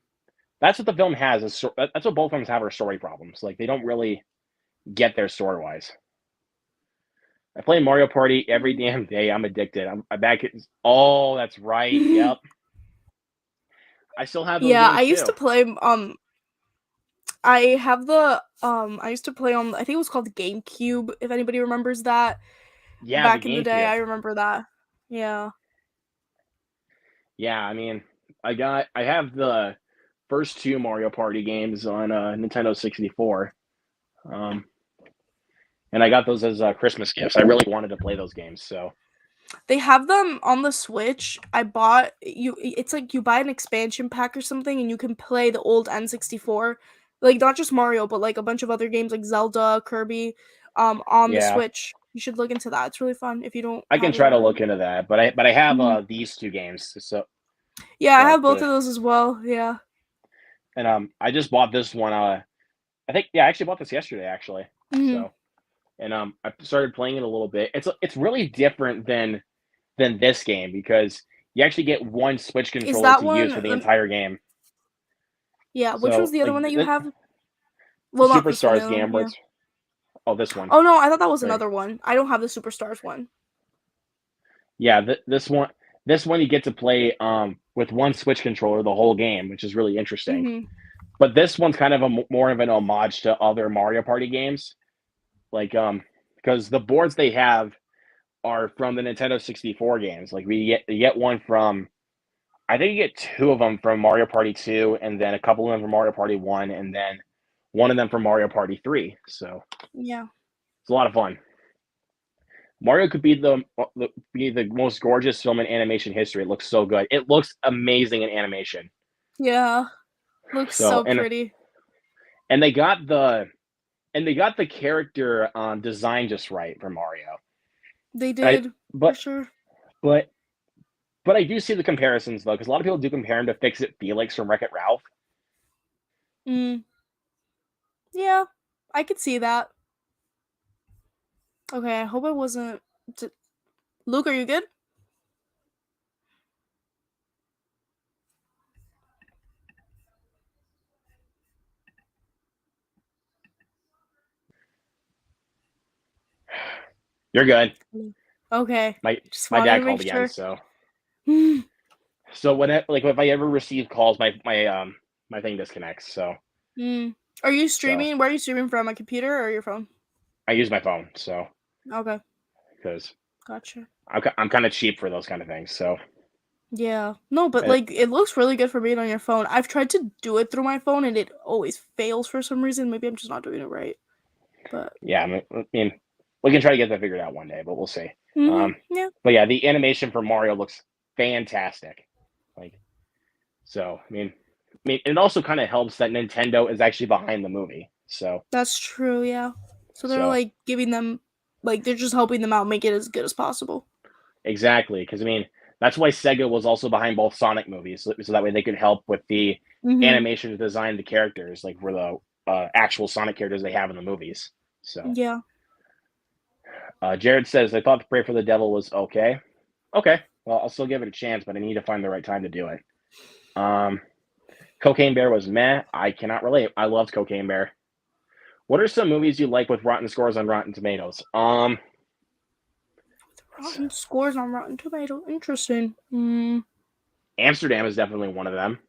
that's what the film has. That's what both films have are story problems. Like they don't really get there story wise. I play Mario Party every damn day. I'm addicted. I'm back. Oh, that's right. Yep. I still have those games I used to play. I have the I used to play on. I think it was called GameCube. If anybody remembers that. Yeah. Back in the day, I remember that. Yeah. Yeah, I mean, I have the first two Mario Party games on Nintendo 64. And I got those as Christmas gifts. I really wanted to play those games, so. They have them on the Switch. I bought it's like you buy an expansion pack or something and you can play the old N64. Like not just Mario, but like a bunch of other games like Zelda, Kirby, on the Switch. You should look into that. It's really fun if you don't. I can try to look into that, but I have these two games. So yeah, I have both of those as well. Yeah. And I just bought this one. I actually bought this yesterday actually. So, and I started playing it a little bit. It's really different than this game because you actually get one Switch controller to use for the entire game. Yeah, which was the other one that you have? Well, not this one. The Superstars other one, game where yeah. it's this one. Oh no, I thought that was Right. another one. I don't have the Superstars one. Yeah, this one you get to play with one Switch controller the whole game, which is really interesting. Mm-hmm. But this one's kind of more of an homage to other Mario Party games, like because the boards they have are from the Nintendo 64 games. Like you get one from, I think you get two of them from Mario Party 2, and then a couple of them from Mario Party 1, and then one of them from Mario Party 3. So Yeah. it's a lot of fun. Mario could be the most gorgeous film in animation history. It looks so good. It looks amazing in animation. Yeah. Looks So so pretty. and they got the character design just right for Mario. They did for sure. But I do see the comparisons though, because a lot of people do compare him to Fix It Felix from Wreck-It Ralph. Yeah, I could see that. Okay, I hope I wasn't. Luke, are you good? You're good. Okay. My Just my wanted dad to called make again, sure. so when if I ever receive calls, my thing disconnects. So Are you streaming? Where are you streaming from? A computer or your phone? I use my phone, so Okay. because Gotcha. I'm kind of cheap for those kind of things. So Yeah. No, but like it looks really good for being on your phone. I've tried to do it through my phone and it always fails for some reason. Maybe I'm just not doing it right. But yeah, I mean, we can try to get that figured out one day, but we'll see. yeah. But yeah, the animation for Mario looks fantastic. Like, so I mean, it also kind of helps that Nintendo is actually behind the movie. So That's true, yeah. So they're like giving them, like they're just helping them out, make it as good as possible. Exactly, because I mean that's why Sega was also behind both Sonic movies, so that way they could help with the animation to design the characters, like for the actual Sonic characters they have in the movies. So yeah. Jared says, "I thought to Pray for the Devil was okay. Okay, well I'll still give it a chance, but I need to find the right time to do it." Cocaine Bear was meh. I cannot relate. I loved Cocaine Bear. What are some movies you like with rotten scores on Rotten Tomatoes? Rotten scores on Rotten Tomatoes. Interesting. Amsterdam is definitely one of them.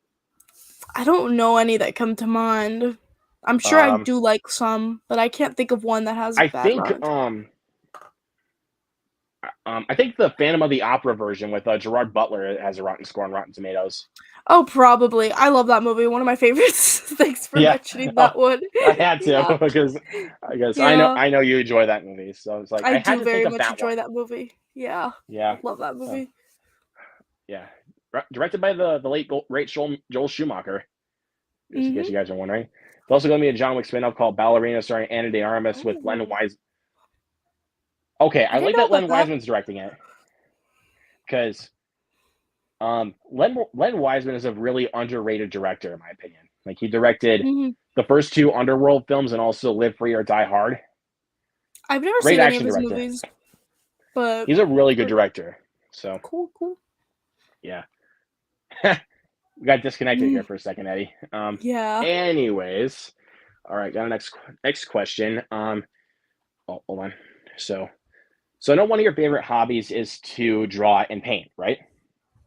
I don't know any that come to mind. I'm sure I do like some, but I can't think of one that has a bad Rotten. I think the Phantom of the Opera version with Gerard Butler has a rotten score on Rotten Tomatoes. Oh, probably. I love that movie. One of my favorites. Thanks for mentioning that one. I had to because I know you enjoy that movie, so it's like I had to very think of much enjoy that movie. Yeah. Yeah. Love that movie. Yeah. Directed by the late great Joel Schumacher. Just in case you guys are wondering. There's also going to be a John Wick spin-off called Ballerina starring Anna de Armas with Len Wise. Okay, I like that Len Wiseman's directing it. Because Len Wiseman is a really underrated director, in my opinion. Like, he directed the first two Underworld films and also Live Free or Die Hard. I've never seen any of his movies, but he's a really good director. So cool. Yeah. We got disconnected here for a second, Eddie. Yeah. Anyways, all right, got a next question. Hold on. So I know one of your favorite hobbies is to draw and paint, right?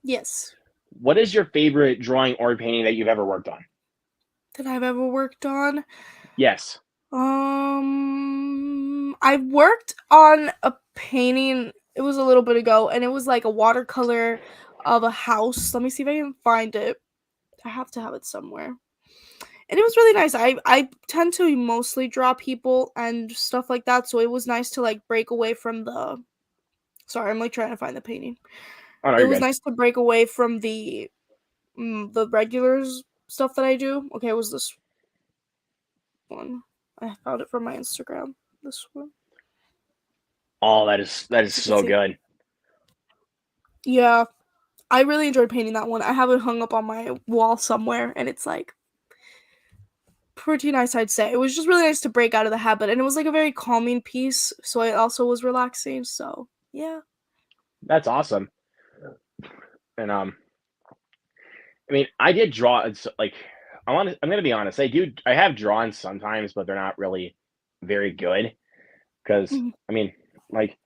Yes. What is your favorite drawing or painting that you've ever worked on? That I've ever worked on? Yes. I worked on a painting. It was a little bit ago, and it was like a watercolor of a house. Let me see if I can find it. I have to have it somewhere. And it was really nice. I tend to mostly draw people and stuff like that, so it was nice to like break away from the. Sorry, I'm like trying to find the painting. Oh, no, it was nice to break away from the regular stuff that I do. Okay, it was this one. I found it from my Instagram. This one. Oh, that is so good. Yeah, I really enjoyed painting that one. I have it hung up on my wall somewhere, and it's like pretty nice, I'd say. It was just really nice to break out of the habit, and it was like a very calming piece, so it also was relaxing. So yeah, that's awesome. And I mean, I did draw like I'm gonna be honest. I have drawn sometimes, but they're not really very good. Because Mhm. I mean, like,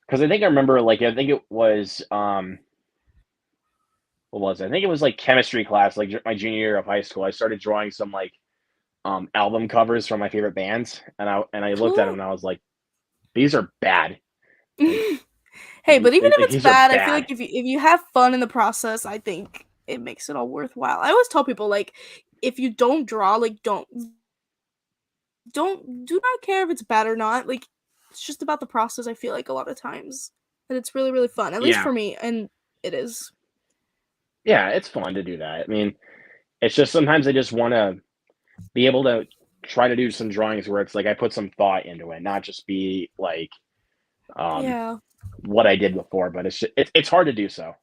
because I think I remember, like, I think it was what was it? I think it was like chemistry class, like my junior year of high school. I started drawing some like album covers from my favorite bands, and I looked at them Cool. and I was like, these are bad. Like, Hey, but even if it's these are bad, I feel bad. like if you have fun in the process, I think it makes it all worthwhile. I always tell people like if you don't draw, like don't do not care if it's bad or not. Like it's just about the process, I feel like a lot of times. And it's really, really fun. At least Yeah, for me, and it is. yeah, it's fun to do that. I mean, it's just sometimes I just want to be able to try to do some drawings where it's like I put some thought into it, not just be like um Yeah. what I did before. But it's hard to do so,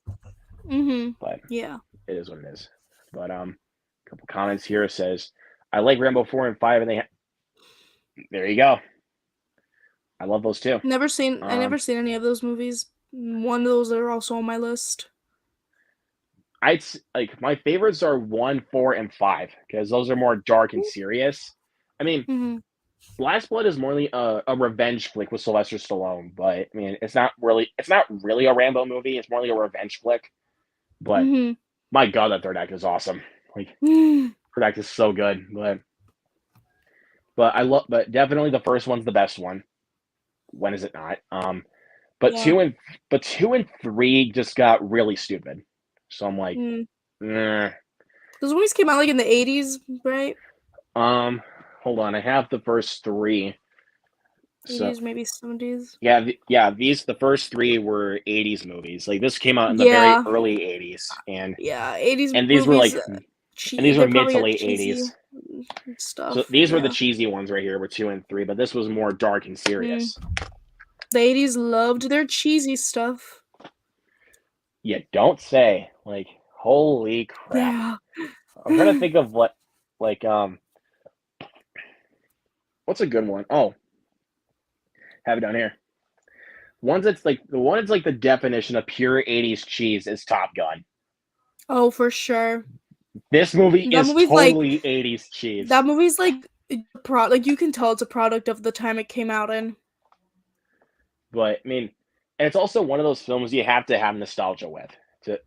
Mhm. but Yeah. it is what it is. But a couple comments here says I like Rambo 4 and 5, and there you go. I love those too. I Um, never seen any of those movies. One of those are also on my list. like my favorites are 1, 4, and 5 because those are more dark and serious. I mean, Mhm. Last Blood is more a revenge flick with Sylvester Stallone, but I mean, it's not really a Rambo movie. It's more like a revenge flick. But Mhm. my God, that third act is awesome. Like third act is so good. But definitely the first one's the best one. When is it not? But Yeah. two and three just got really stupid. So I'm like, Mm. eh. Those movies came out like in the 80s, right? Um, hold on, I have the first three. So 80s, maybe 70s. yeah, the first three were '80s movies. Like this came out in the very Yeah. early '80s, Yeah, 80s and these were movies, like, and these were they mid probably to got late cheesy '80s. So stuff. these were the Yeah. cheesy ones right here, were two and three, but this was more dark and Mm. serious. The 80s loved their cheesy stuff. You don't say. Like, holy crap! Yeah. I'm trying to think of like, what's a good one? Oh, have it down here. The one that's like the definition of pure '80s cheese is Top Gun. Oh, for sure. This movie That is movie's like totally '80s that cheese. movie's like like you can tell it's a product of the time it came out in. But I mean, and it's also one of those films you have to have nostalgia with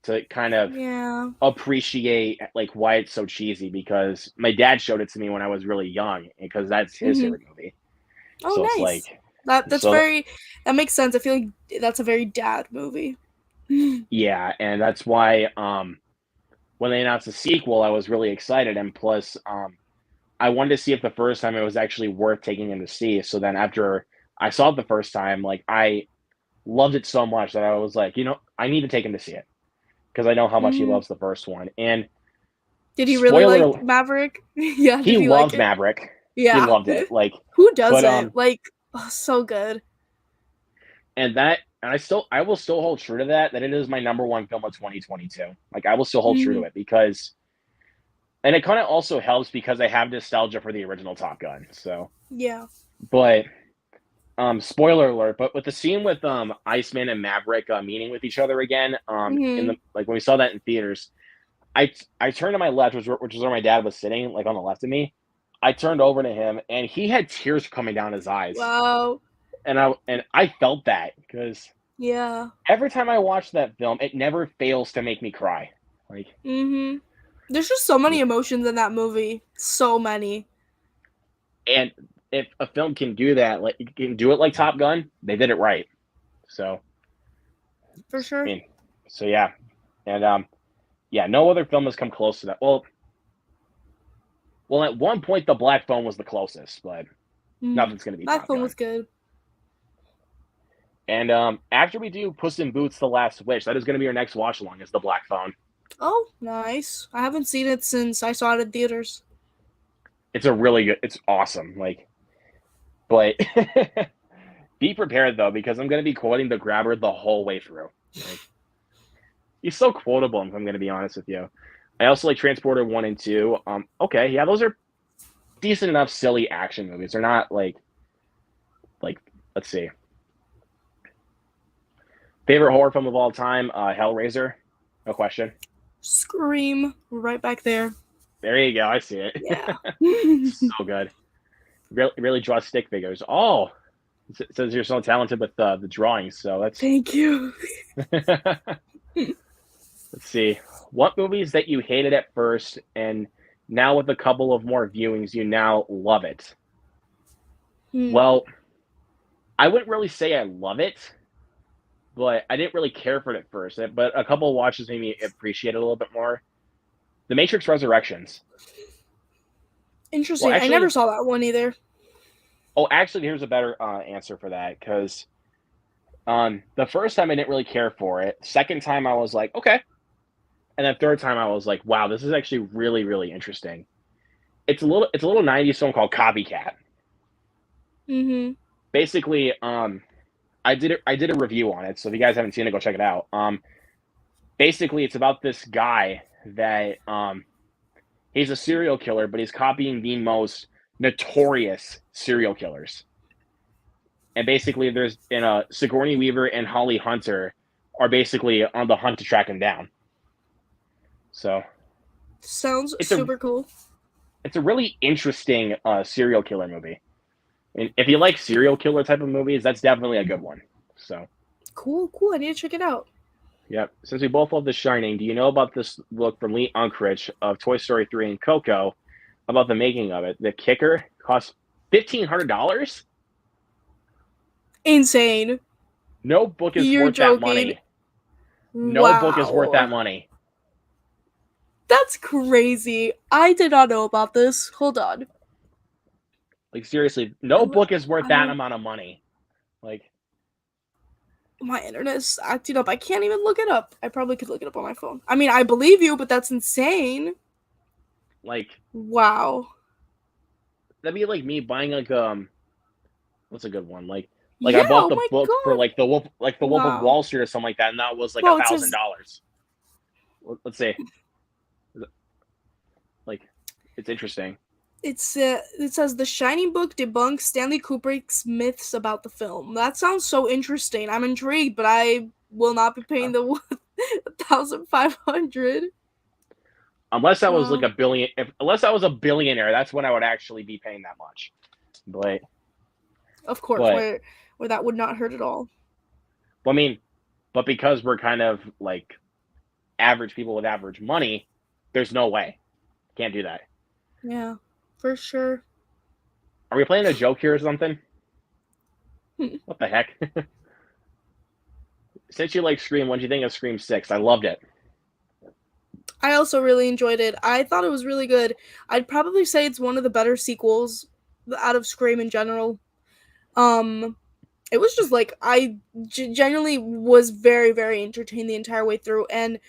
to kind of Yeah. appreciate like why it's so cheesy because my dad showed it to me when I was really young because that's his Mhm. favorite movie. So Oh, it's like nice. That's so very that makes sense. I feel like that's a very dad movie. yeah, and that's why when they announced the sequel, I was really excited, and plus I wanted to see if the first time it was actually worth taking him to see. So then after I saw it the first time, like I loved it so much that I was like, I need to take him to see it because I know how much he Mhm. loves the first one. And Did he really like spoiler, Maverick? Yeah, did he he like loved it? Maverick. He Yeah. loved it. Like, Who but doesn't? Like, oh, so good. I will still hold true to that it is my number one film of 2022. Like I will still hold true to Mhm. it because and it kind of also helps because I have nostalgia for the original Top Gun. So, Yeah. but spoiler alert, but with the scene with Iceman and Maverick meeting with each other again in the Mhm. like when we saw that in theaters, I turned to my left, which is where my dad was sitting, like on the left of me. I turned over to him, and he had tears coming down his eyes, Wow. and I felt that because Yeah. every time I watch that film, it never fails to make me cry. Like, Mhm. There's just so many emotions in that movie. So many. and if a film can do that, like can do it like Top Gun, they did it right. So, For I sure. mean, so yeah, and yeah, no other film has come close to that. Well, at one point, the Black Phone was the closest, but Mhm. nothing's gonna be That Top film Gun. was good. And after we do Puss in Boots: The Last Wish, that is going to be our next watch along. Is the Black Phone? Oh, nice. I haven't seen it since I saw it in theaters. It's a really good. It's awesome. Like, but be prepared though because I'm going to be quoting the grabber the whole way through. Like, he's so quotable. If I'm going to be honest with you. I also like Transporter 1 and 2. Okay, yeah, those are decent enough silly action movies. They're not like let's see. Favorite horror film of all time, Hellraiser. No question. Scream. Right back there. There you go. I see it. Yeah. So good. Really draw stick figures. Oh, it says you're so talented with the drawings. So that's. Thank you. Let's see. What movies that you hated at first, and now with a couple of more viewings, you now love it? Hmm. Well, I wouldn't really say I love it, but I didn't really care for it at first. But a couple of watches made me appreciate it a little bit more. The Matrix Resurrections. Well, Interesting. I never actually, saw that one either. here's a better answer for that because the first time I didn't really care for it. Second time I was like, okay, and then third time I was like, wow, this is actually really really interesting. It's a little 90s film called Copycat. Mhm. Basically, I did a review on it, so if you guys haven't seen it, go check it out. Basically, it's about this guy that he's a serial killer, but he's copying the most notorious serial killers. And basically, there's Sigourney Weaver and Holly Hunter are basically on the hunt to track him down. So Sounds it's a super cool. it's a really interesting serial killer movie. And if you like serial killer type of movies, that's definitely a good one. So, Cool. I need to check it out. yep. Since we both love The Shining, do you know about this book from Lee Unkrich of Toy Story 3 and Coco about the making of it? The kicker cost $1,500. Insane. No book is You're worth that joking. money. No book is worth that Wow. money. That's crazy. I did not know about this. Hold on. Like seriously, no book is worth that I amount of money. Like, my internet is acting up. I can't even look it up. I probably could look it up on my phone. I mean, I believe you, but that's insane. like Wow. that'd be like me buying like what's a good one? Like Yeah, I bought oh the my book for god. the Wolf of Wow. Wall Street or something like that, and that was like a Well, it thousand says dollars. Let's say like it's interesting. it says The Shining book debunks Stanley Kubrick's myths about the film. That sounds so interesting. I'm intrigued, but I will not be paying the 1,500. Unless I was like Wow. a billion, unless I was a billionaire, that's when I would actually be paying that much. But Of course, but where that would not hurt at all. I mean, but because we're kind of like average people with average money, there's no way. Can't do that. Yeah, for sure. Are we playing a joke here or something? Hmm. What the heck? Since you like Scream, what do you think of Scream 6? I loved it. I also really enjoyed it. I thought it was really good. I'd probably say it's one of the better sequels out of Scream in general. Um, it was just like genuinely was very very entertained the entire way through, and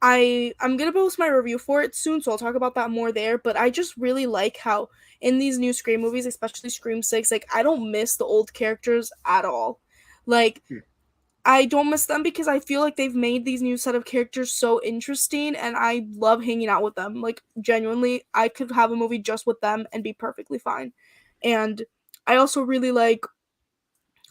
I'm gonna post my review for it soon, so I'll talk about that more there. But I just really like how in these new Scream movies, especially Scream 6, like I don't miss the old characters at all. Like Hmm. I don't miss them because I feel like they've made these new set of characters so interesting, and I love hanging out with them. Like genuinely, I could have a movie just with them and be perfectly fine. And I also really like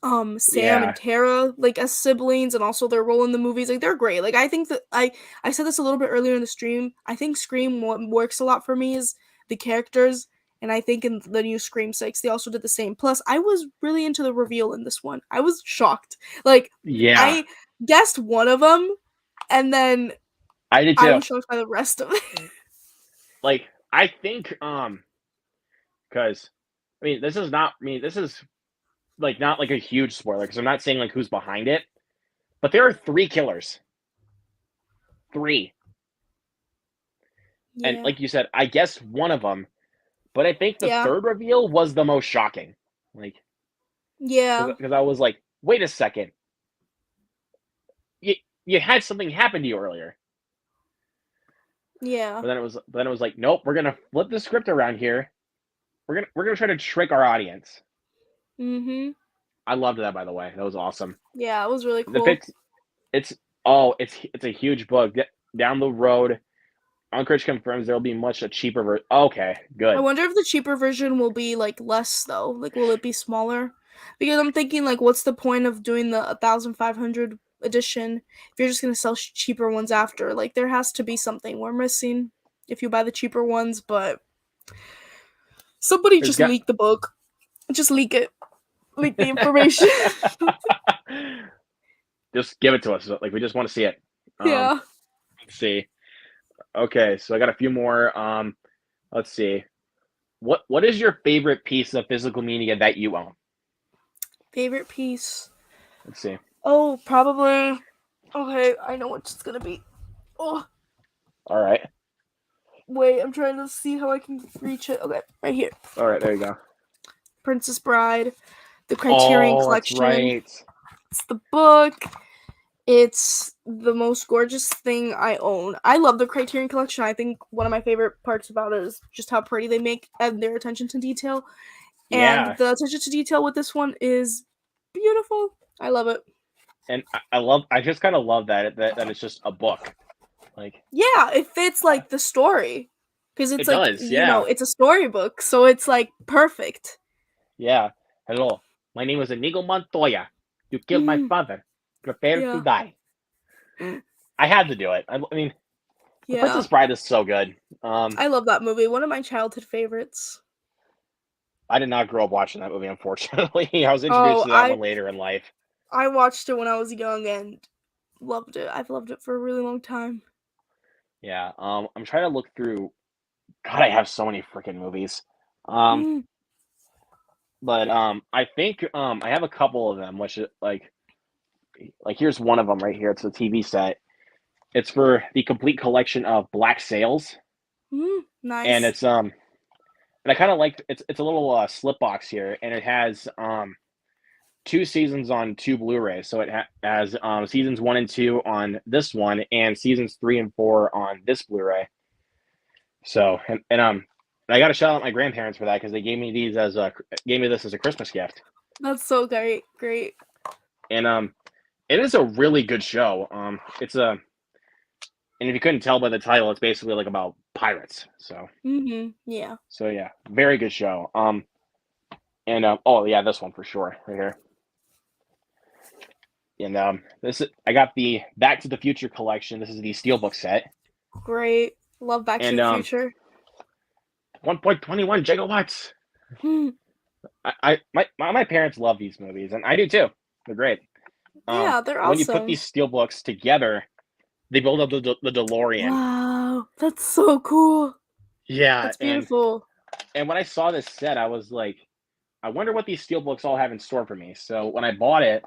Sam and Yeah, Tara like as siblings, and also their role in the movies. Like they're great. Like I think that I said this a little bit earlier in the stream. I think Scream what works a lot for me is the characters, and I think in the new Scream 6 they also did the same. Plus I was really into the reveal in this one. I was shocked. Like yeah, I guessed one of them, and then I did I too. was shocked by the rest of it. Like, I think, because, I mean, this is like not like a huge spoiler because I'm not saying like who's behind it, but there are three killers. Three. And Yeah. like you said, I guess one of them, but I think the Yeah. third reveal was the most shocking. Like, Yeah. because I was like, wait a second, you you had something happen to you earlier, Yeah. but then it was like, nope, we're gonna flip the script around here. We're gonna try to trick our audience. Mhm. I loved that, by the way. That was awesome. Yeah, it was really The cool. fix, it's it's a huge book. Down the road, Unkrich confirms there will be much a cheaper version. Okay, I good. wonder if the cheaper version will be like less though. Like, will it be smaller? Because I'm thinking like, what's the point of doing the 1,500 edition if you're just gonna sell cheaper ones after? Like, there has to be something we're missing. if you buy the cheaper ones, but somebody There's just got leak the book. Just leak it. Leak the information. just give it to us. Like we just want to see it. Yeah. Let's see. Okay, so I got a few more. Let's see. What is your favorite piece of physical media that you own? Favorite piece. Let's see. Oh, probably. Okay, I know what it's gonna be. Oh, All right. wait, I'm trying to see how I can reach it. Okay, right here. All right, there you go. Princess Bride, the Criterion Oh, that's Collection. right. It's the book. It's the most gorgeous thing I own. I love the Criterion Collection. I think one of my favorite parts about it is just how pretty they make and their attention to detail. And Yeah, the attention to detail with this one is beautiful. I love it. and I just kind of love that it's just a book. Like Yeah, it fits like the story. Because it's it like, does. Yeah, it's a storybook, so it's like perfect. yeah. Hello, my name is Inigo Montoya. You killed my Mm, father. Prepare to yeah. die. I had to do it. I mean, The Yeah. Princess Bride is so good. I love that movie. One of my childhood favorites. I did not grow up watching that movie, unfortunately. I was introduced Oh, to that I one later in life. I watched it when I was young and loved it. I've loved it for a really long time. Yeah. I'm trying to look through. God, I have so many freaking movies. Um, Mm, but I think I have a couple of them, which like here's one of them right here. It's a TV set. It's for the complete collection of Black Sails, and nice. it's and I kind of like it's a little slip box here, and it has two seasons on two Blu-rays. So it has seasons 1 and 2 on this one, and seasons 3 and 4 on this Blu-ray. So and I got to shout out my grandparents for that because they gave me this as a Christmas gift. That's so great. Great. And it is a really good show. It's a and if you couldn't tell by the title, it's basically like about pirates. Yeah. So yeah, very good show. And oh yeah, this one for sure right here. And I got the Back to the Future collection. This is the Steelbook set, Great. Love Back to and the Future. 1.21 gigawatts. Hmm. My parents love these movies, and I do too. They're great. Yeah, they're When you put awesome. these steelbooks together, they build up the DeLorean. Wow, that's so cool. Yeah, That's beautiful. and when I saw this set, I was like, I wonder what these steelbooks all have in store for me. So when I bought it,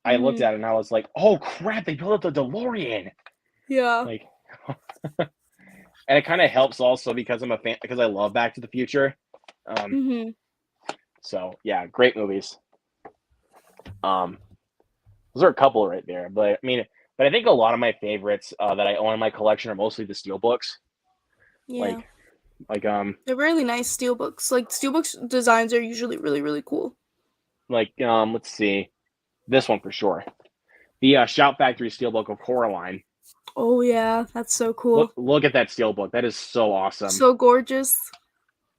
I looked Hmm. at it and I was like, oh crap, they built up the DeLorean. Yeah. Like, and it kind of helps also because I'm a fan because I love Back to the Future. Um, Hmm. so yeah, great movies. Um, those are a couple right there, but I think a lot of my favorites that I own in my collection are mostly the steelbooks. Yeah. Like, like They're really nice steelbooks. Like steelbooks designs are usually really, really cool. let's see, this one for sure. The Shout Factory steelbook of Coraline. Oh yeah, that's so cool. Look at that steelbook. That is so awesome. So gorgeous.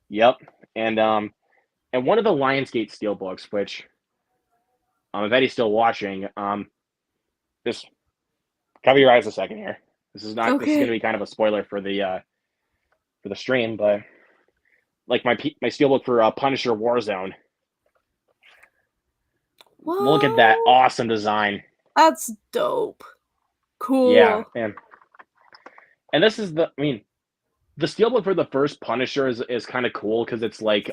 Yep. And one of the Lionsgate steelbooks, which if Eddie's still watching, just cover your eyes a second here. This is going to Okay. be kind of a spoiler for the stream, but like my steelbook for Punisher Warzone. Look at that Whoa. awesome design. That's dope. Yeah, Cool. and this is the steelbook for the first Punisher is kind of cool because it's like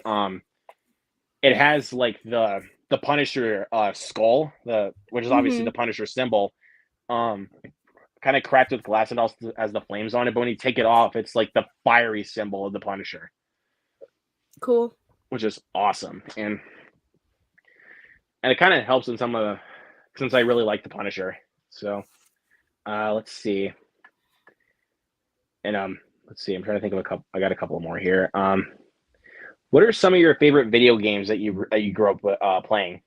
it has like the Punisher skull, which is obviously Hmm. the Punisher symbol, um kind of cracked with glass and also has the flames on it. But when you take it off, it's like the fiery symbol of the Punisher, Cool. which is awesome. And it kind of helps in some of the since I really like the Punisher. So let's see, and let's see. I'm trying to think of a couple. I got a couple more here. What are some of your favorite video games that you grew up playing?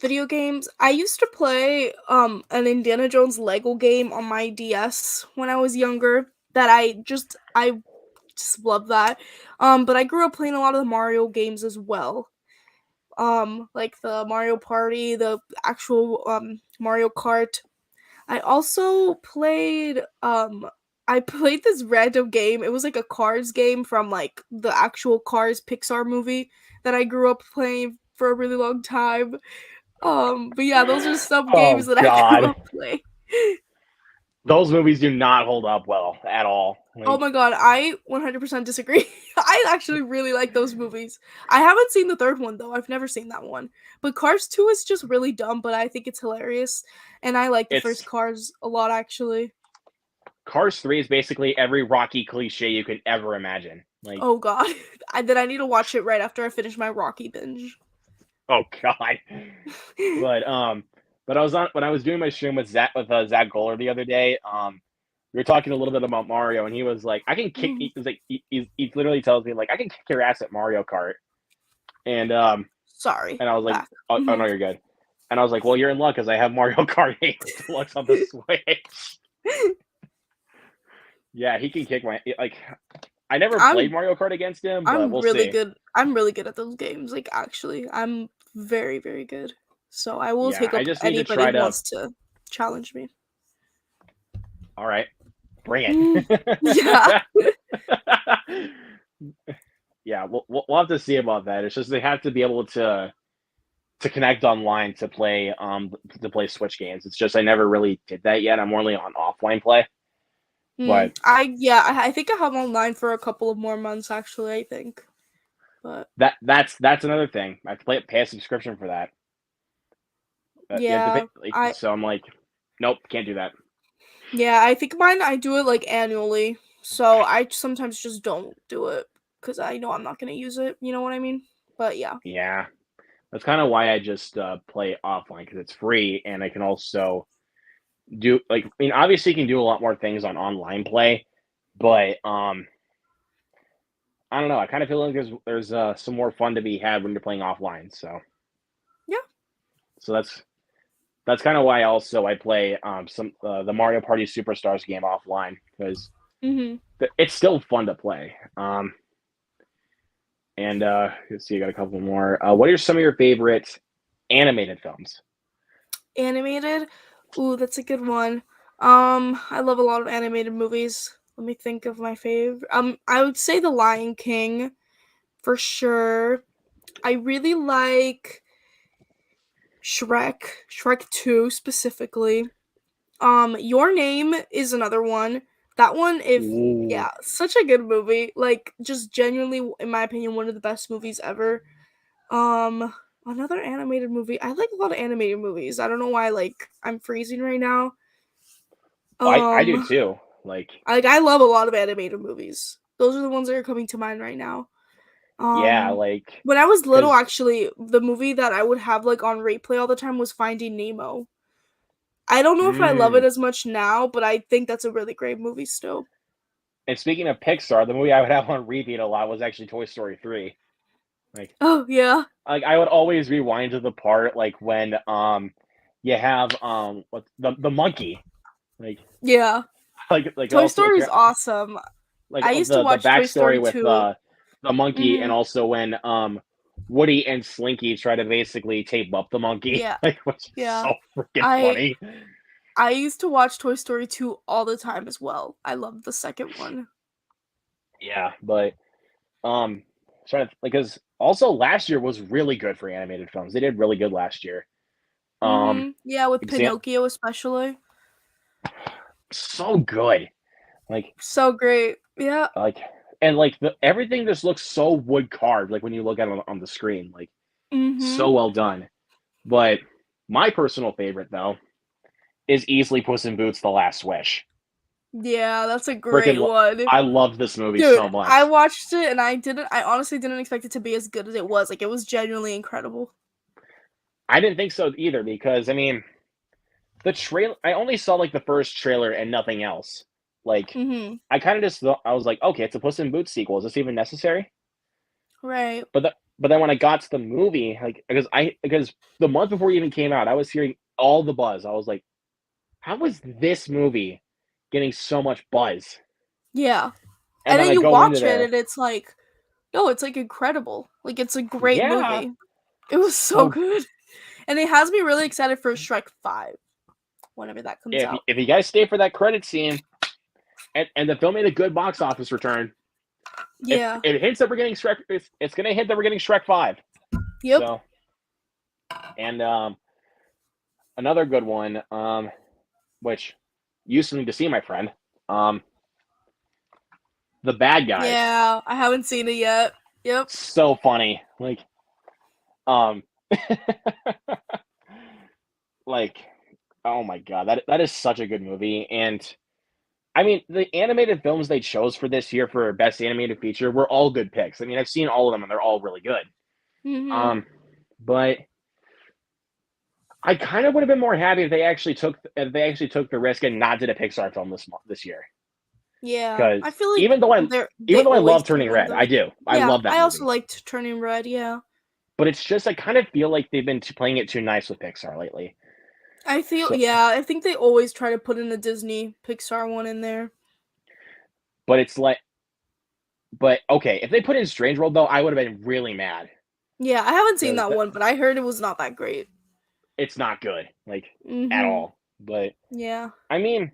Video games. I used to play an Indiana Jones Lego game on my DS when I was younger. That I just love that. But I grew up playing a lot of the Mario games as well. Like the Mario Party, the actual Mario Kart. I also played I played this random game. It was like a Cars game from like the actual Cars Pixar movie that I grew up playing for a really long time. But yeah, those are some games Oh that I grew God, up playing. those movies do not hold up well at all. Oh Like my god, I 100% disagree. I actually really like those movies. I haven't seen the third one though. I've never seen that one. But Cars 2 is just really dumb, but I think it's hilarious. And I like the it's first Cars a lot actually. Cars 3 is basically every Rocky cliche you could ever imagine. Like, Oh god. I need to watch it right after I finish my Rocky binge. oh God. But but I was on when I was doing my stream with Zach Goller the other day. We were talking a little bit about Mario, and he was like, "I can kick." He was like, he literally tells me like, "I can kick your ass at Mario Kart," and Sorry. I was like, Back. "Oh no, you're good." And I was like, "Well, you're in luck because I have Mario Kart 8 Deluxe on the Switch." Yeah, he can kick my like. I never played I'm Mario Kart against him, but I'm we'll really see. good. I'm really good at those games. Like actually, I'm very very good. So I will Yeah, take I up just need to anybody try who to. wants to challenge me. All right, bring Mm, yeah. it. Yeah, we'll have to see about that. It's just they have to be able to connect online to play Switch games. It's just I never really did that yet. I'm only on offline play, but I think I have online for a couple of more months actually, I think. But that's another thing. I have to pay a subscription for that. You have to pay, yeah, like, I so I'm like, nope, can't do that. I think mine I do it like annually. So I sometimes just don't do it cuz I know I'm not going to use it, you know what I mean? But yeah. Yeah, that's kind of why I just play offline because it's free and I can also do like I mean obviously you can do a lot more things on online play, but I don't know. I kind of feel like there's some more fun to be had when you're playing offline. Yeah. So that's kind of why also I play some the Mario Party Superstars game offline because Mhm. it's still fun to play. And let's see, I got a couple more. What are some of your favorite animated films? Animated? Ooh, that's a good one. I love a lot of animated movies. Let me think of my favorite. I would say The Lion King for sure. I really like Shrek 2 specifically. Your Name is another one. That one, if Ooh, yeah, such a good movie. Like, just genuinely, in my opinion, one of the best movies ever. Um, Another animated movie. I like a lot of animated movies. I don't know why. Like, I'm freezing right now. I do Um, too. Like, I love a lot of animated movies. Those are the ones that are coming to mind right now. yeah, Um, like, when I was little, because actually, the movie that I would have like on replay all the time was Finding Nemo. I don't know if I love mm, it as much now, but I think that's a really great movie still. and speaking of Pixar, the movie I would have on repeat a lot was actually Toy Story 3. Like, Oh yeah, I would always rewind to the part like when you have what the monkey like yeah. like Toy also like Story you're is awesome. like I used to the watch Toy backstory Story with 2. the monkey and Mhm. also when Woody and Slinky try to basically tape up the monkey Yeah, like which is yeah. so freaking I funny. I used to watch Toy Story 2 all the time as well. I loved the second one. Yeah, but um trying to because also last year was really good for animated films. They did really good last year. Um Yeah, with exam Pinocchio especially. so good. Like So great. Yeah. like and like everything just looks so wood carved like when you look at it on the screen like Mhm. so well done, but my personal favorite though is easily Puss in Boots: The Last Wish. Yeah, that's a Freaking great one. I love this movie Dude, so I much. watched it and I honestly didn't expect it to be as good as it was. Like it was genuinely incredible. I didn't think so either because I mean the trail I only saw like the first trailer and nothing else. Like Mhm. I kind of just thought I was like, okay, it's a Puss in Boots sequel, is this even necessary? Right. But then when I got to the movie, like because the month before it even came out, I was hearing all the buzz. I was like, how is this movie getting so much buzz? Yeah. And And then then I you go into watch it there, and it's like, no, it's like incredible. Like it's a great yeah. movie. It was so Oh, good. And it has me really excited for Shrek 5 whenever that comes yeah, out. if you guys stay for that credit scene, and the film made a good box office return. Yeah. If it hints that we're getting Shrek, it's going to hint that we're getting Shrek 5. Yep. So, and another good one, which you still need to see, my friend. The Bad Guys. Yeah, I haven't seen it yet. Yep. So funny. Like, like, oh my god, that is such a good movie. And I mean, the animated films they chose for this year for best animated feature were all good picks. I mean, I've seen all of them and they're all really good. Mhm. But I kind of would have been more happy if they actually took the risk and not did a Pixar film this year. Yeah, Because I feel like even though they I always love do Turning one Red, though. I do. I Yeah, love that I movie. also liked Turning Red. Yeah, But it's just I kind of feel like they've been playing it too nice with Pixar lately. I feel So, I think they always try to put in a Disney Pixar one in there. but it's like, but okay, if they put in Strange World though, I would have been really mad. Yeah, I haven't seen Because that one, but I heard it was not that great. it's not good, like at Mhm. all. But Yeah. I mean,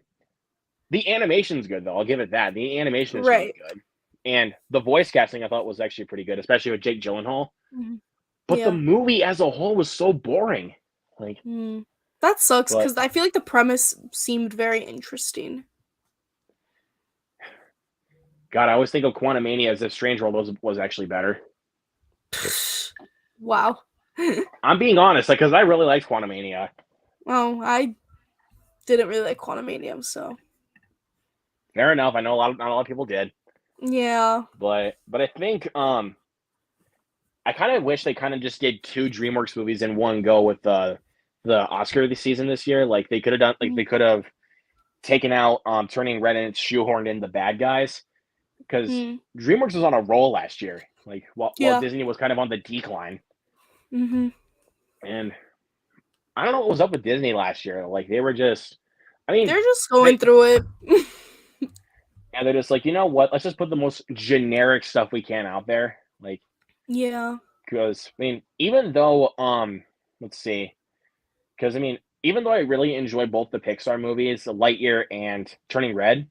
the animation's good though. I'll give it that. The animation is really Right. good, and the voice casting I thought was actually pretty good, especially with Jake Gyllenhaal. Mhm. But the Yeah. movie as a whole was so boring. Like, That sucks but because I feel like the premise seemed very interesting. God, I always think of Quantumania as if Strange World was actually better. Wow. I'm being honest, like, because I really liked Quantumania. Well, I didn't really like Quantumania, so Fair enough. I know not a lot of people did, yeah. but I think I kind of wish they kind of just did 2 DreamWorks movies in one go with the Oscar of the season this year. Like they could have done, like they could have taken out Turning Red and shoehorned in the Bad Guys, because DreamWorks was on a roll last year. Like while Yeah. Disney was kind of on the decline, Mhm. and I don't know what was up with Disney last year. Like they were just, I mean, They're just going through it. and they're just like, you know what? Let's just put the most generic stuff we can out there. Like, Yeah. because I mean, even though let's see, because I mean, even though I really enjoy both the Pixar movies, Lightyear and Turning Red,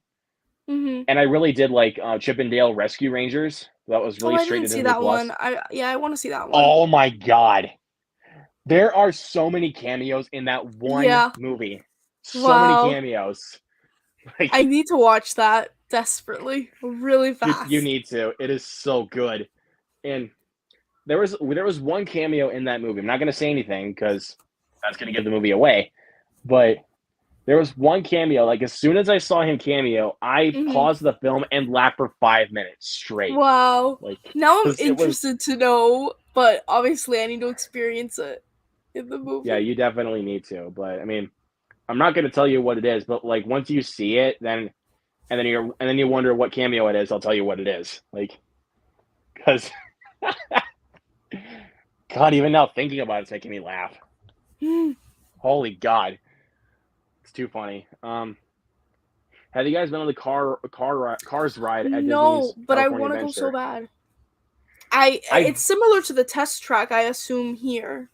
Mhm. and I really did like Chip and Dale Rescue Rangers. That was Oh, I released straight didn't to see Disney that Plus. one. I want to see that one. Oh my god, there are so many cameos in that one Yeah. movie. So many Wow. cameos. Like, I need to watch that desperately, really you fast. need to. It is so good. And there was one cameo in that movie. I'm not going to say anything because that's going to give the movie away. But there was one cameo. Like as soon as I saw him cameo, I Mhm. paused the film and laughed for 5 minutes straight. Wow. Like Now I'm because it was. interested to know, but obviously I need to experience it in the Yeah, movie. you definitely need to. But I mean, I'm not going to tell you what it is. But like once you see it, then you wonder what cameo it is. I'll tell you what it is. Like because God, even now thinking about it's making me laugh. Holy God, it's too funny. Have you guys been on the Cars ride at No, Disney's but I California want to go so Adventure? bad. I It's similar to the test track, I assume here,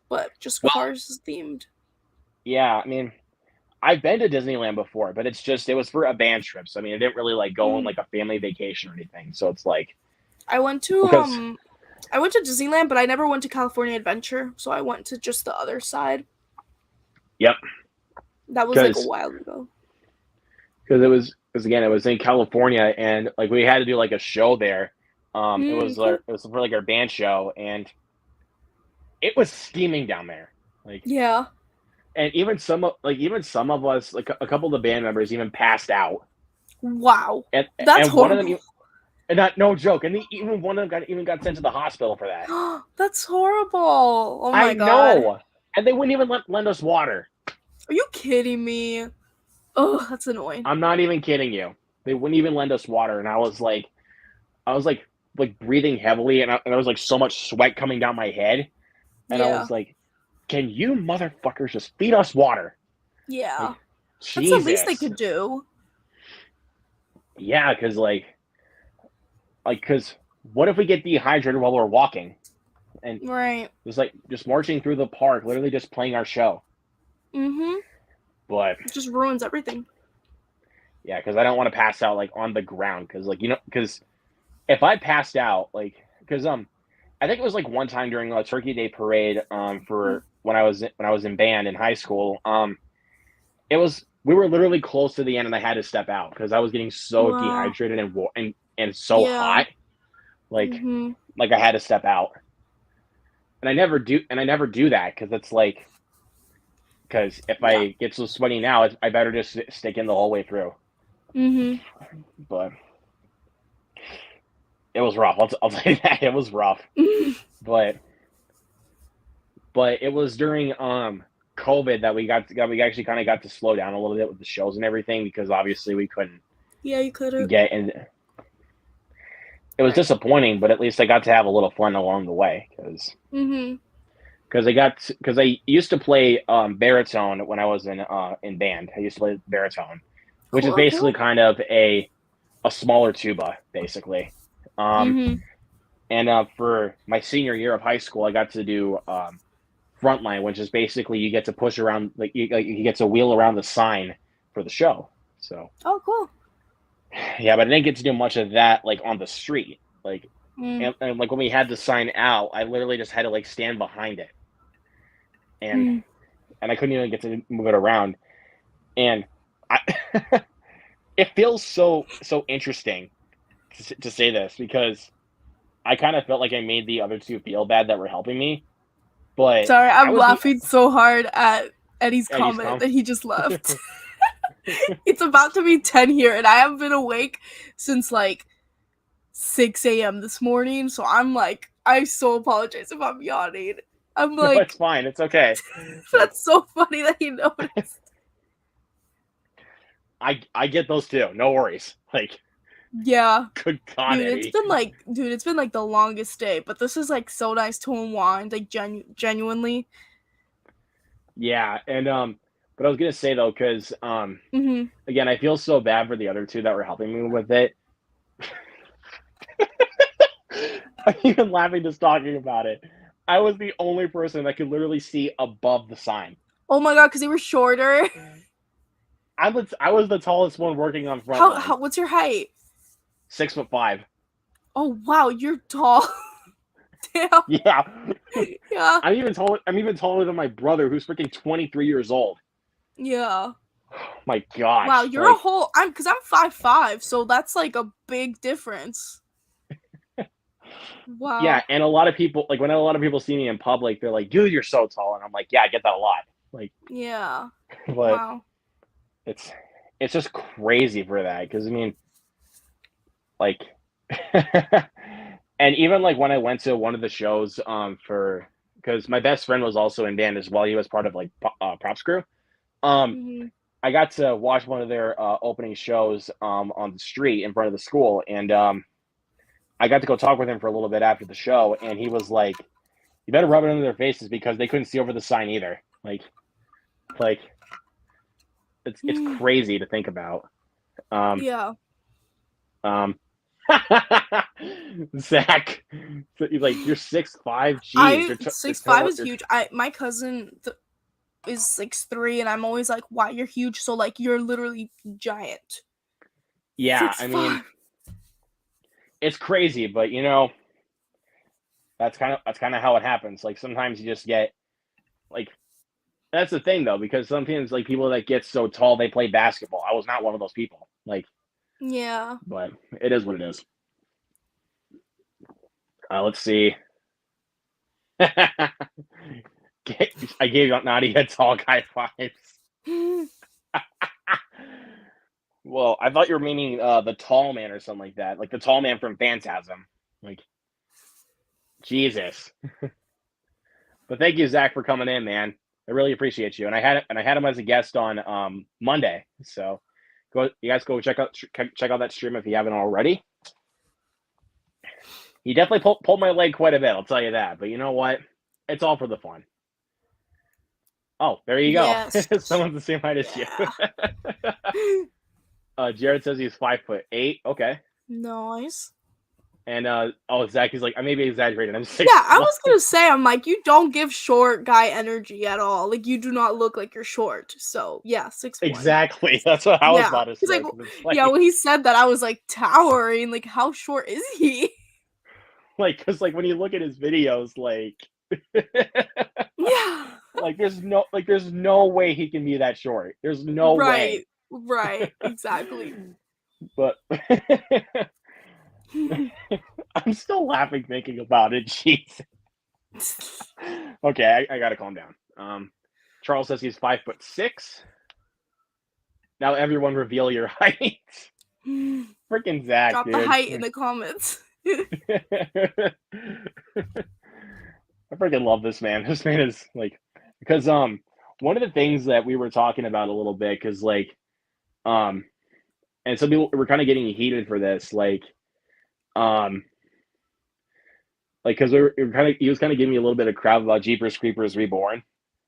but just well, Cars themed. yeah. I mean, I've been to Disneyland before, but it was for a band trip. So I mean, I didn't really like go on like a family vacation or anything. So it's like I went to because Disneyland, but I never went to California Adventure, so I went to just the other side. yep, That was like a because while ago. it was again it was in California and like we had to do like a show there. Cool. It was for like our band show and it was steaming down there. Like Yeah. and even some of us like a couple of the band members even passed out. Wow. And That's one of horrible. them, and not no joke, and even one of them got sent to the hospital for that. That's horrible. Oh my I god. know, and they wouldn't even lend us water. Are you kidding me? Oh, that's annoying. I'm not even kidding you. They wouldn't even lend us water, and I was like breathing heavily, and I was like so much sweat coming down my head, and I Yeah. was like, "Can you motherfuckers just feed us water?" Yeah. Like, That's the least they Jesus. could do. Yeah, because because what if we get dehydrated while we're walking? And Right. it's like just marching through the park, literally just playing our show. Mm-hmm. But It just ruins everything. Yeah, because I don't want to pass out like on the ground. Because because if I passed out, because I think it was like one time during a Turkey Day parade, Mm. for when I was in band in high school, it was we were literally close to the end, and I had to step out because I was getting so Wow. dehydrated and so Yeah. hot, like Mm-hmm. I had to step out, and I never do that because if Yeah. I get so sweaty now, I better just stick in the whole way through. Mm-hmm. But it was rough. I'll tell you that it was rough. But it was during COVID that we actually kind of got to slow down a little bit with the shows and everything because obviously we couldn't Yeah, you could have. get in. It was Right. disappointing, but at least I got to have a little fun along the way Mm-hmm. because I used to play baritone when I was in band. I used to play baritone, which is Cool. basically Cool. kind of a smaller tuba, basically. Um, Mm-hmm. and for my senior year of high school, I got to do frontline, which is basically you get to push around, you get to wheel around the sign for the show. So Oh, cool. yeah, but I didn't get to do much of that like on the street. Mm. And like when we had the sign out, I literally just had to like stand behind it, and Mm. I couldn't even get to move it around. And I, it feels so interesting to say this because I kind of felt like I made the other two feel bad that were helping me, but Sorry, I I'm was the laughing so hard at Eddie's Eddie's comment come. that he just left. It's about to be 10 here, and I haven't been awake since like 6 a.m. this morning, so I'm like, I so apologize if I'm yawning. I'm No, it's like, fine. It's okay. Like that's so funny that he noticed. I get those too. No worries. Like Yeah. good God, Eddie. Dude, it's been like the longest day, but this is like so nice to unwind, like genuinely. Yeah, and but I was gonna say though, because Mm-hmm. again, I feel so bad for the other two that were helping me with it. I'm even laughing just talking about it. I was the only person that could literally see above the sign. Oh my god, because they were shorter. I was the tallest one working on How frontline. what's your height? 6'5". Oh wow, you're tall. Damn. Yeah, Yeah. I'm even taller. I'm even taller than my brother, who's freaking 23 years old. Yeah. My Wow, gosh, you're a whole I'm 5'5", so that's like a big difference. yeah, Wow. and a lot of people like when a lot of people see me in public, they're like, "Dude, you're so tall," and I'm like, "Yeah, I get that a lot." Like, Yeah. but Wow. it's it's just crazy for that because I mean, like, and even like when I went to one of the shows, for because my best friend was also in band as well. He was part of like props crew. Um, Mhm. I got to watch one of their opening shows on the street in front of the school, and I got to go talk with him for a little bit after the show, and he was like, "You better rub it into their faces because they couldn't see over the sign either." Like it's crazy to think about. Um, Yeah. um, Zach, like you're 6'5". Jeez, I you're 6'5" is you're huge. My cousin is 6'3", and I'm always like, "Wow, you're huge." So like, you're literally giant. yeah. Six I mean, five. it's crazy, but that's kind of how it happens. Like sometimes you just get like that's the thing though, because sometimes like people that get so tall they play basketball. I was not one of those people. Like, Yeah. but it is what it is. Let's see. I gave Nadia tall high fives. Well, I thought you were meaning the tall man or something like that, like the tall man from Phantasm. Like Jesus. But thank you, Zach, for coming in, man. I really appreciate you. And I had him as a guest on Monday. So you guys go check out that stream if you haven't already. He definitely pulled my leg quite a bit, I'll tell you that. But you know what? It's all for the fun. Oh, there you go. Yes. Someone's the same height as you. Yeah. Jared says he's 5'8". Okay. Nice. And Zach is like, I may be exaggerating. I'm 6'1". Yeah, I was gonna say, I'm like, you don't give short guy energy at all. Like, you do not look like you're short. So yeah, 6'1". Exactly. That's what I was Yeah, about to he's say. like, 'Cause it's yeah. like, When he said that, I was like towering. Like, how short is he? because like when you look at his videos, like, Yeah. there's no way he can be that short. There's no way. Right. Right. Exactly. But I'm still laughing thinking about it. Jeez. Okay, I gotta calm down. Charles says he's 5'6". Now everyone reveal your height. Freaking Zach, Drop the dude. height in the comments. I freaking love this man. This man is like, because one of the things that we were talking about a little bit, because like and some people were kind of getting heated for this, um because he was kind of giving me a little bit of crap about Jeepers Creepers Reborn,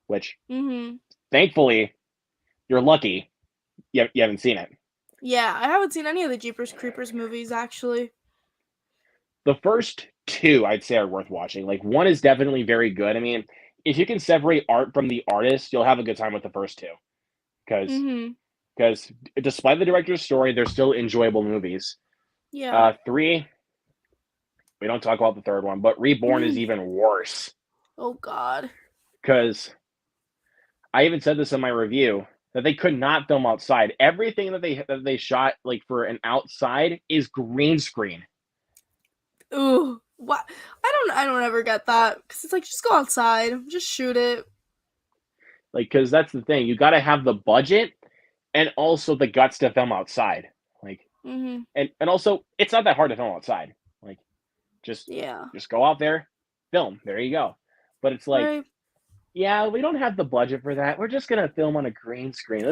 which thankfully you're lucky you haven't seen it. Yeah, I haven't seen any of the Jeepers Creepers movies actually. The first two I'd say are worth watching. Like, one is definitely very good. I mean, if you can separate art from the artist, you'll have a good time with the first two. Because despite the director's story, they're still enjoyable movies. Yeah. 3, we don't talk about the third one, but Reborn is even worse. Oh God. Because I even said this in my review that they could not film outside. Everything that they shot like for an outside is green screen. Ooh, what? I don't ever get that, because it's like, just go outside, just shoot it. Like, because that's the thing, you got to have the budget and also the guts to film outside. Like, and also it's not that hard to film outside. Like, just go out there, film. There you go. But it's like, right. Yeah, we don't have the budget for that. We're just gonna film on a green screen.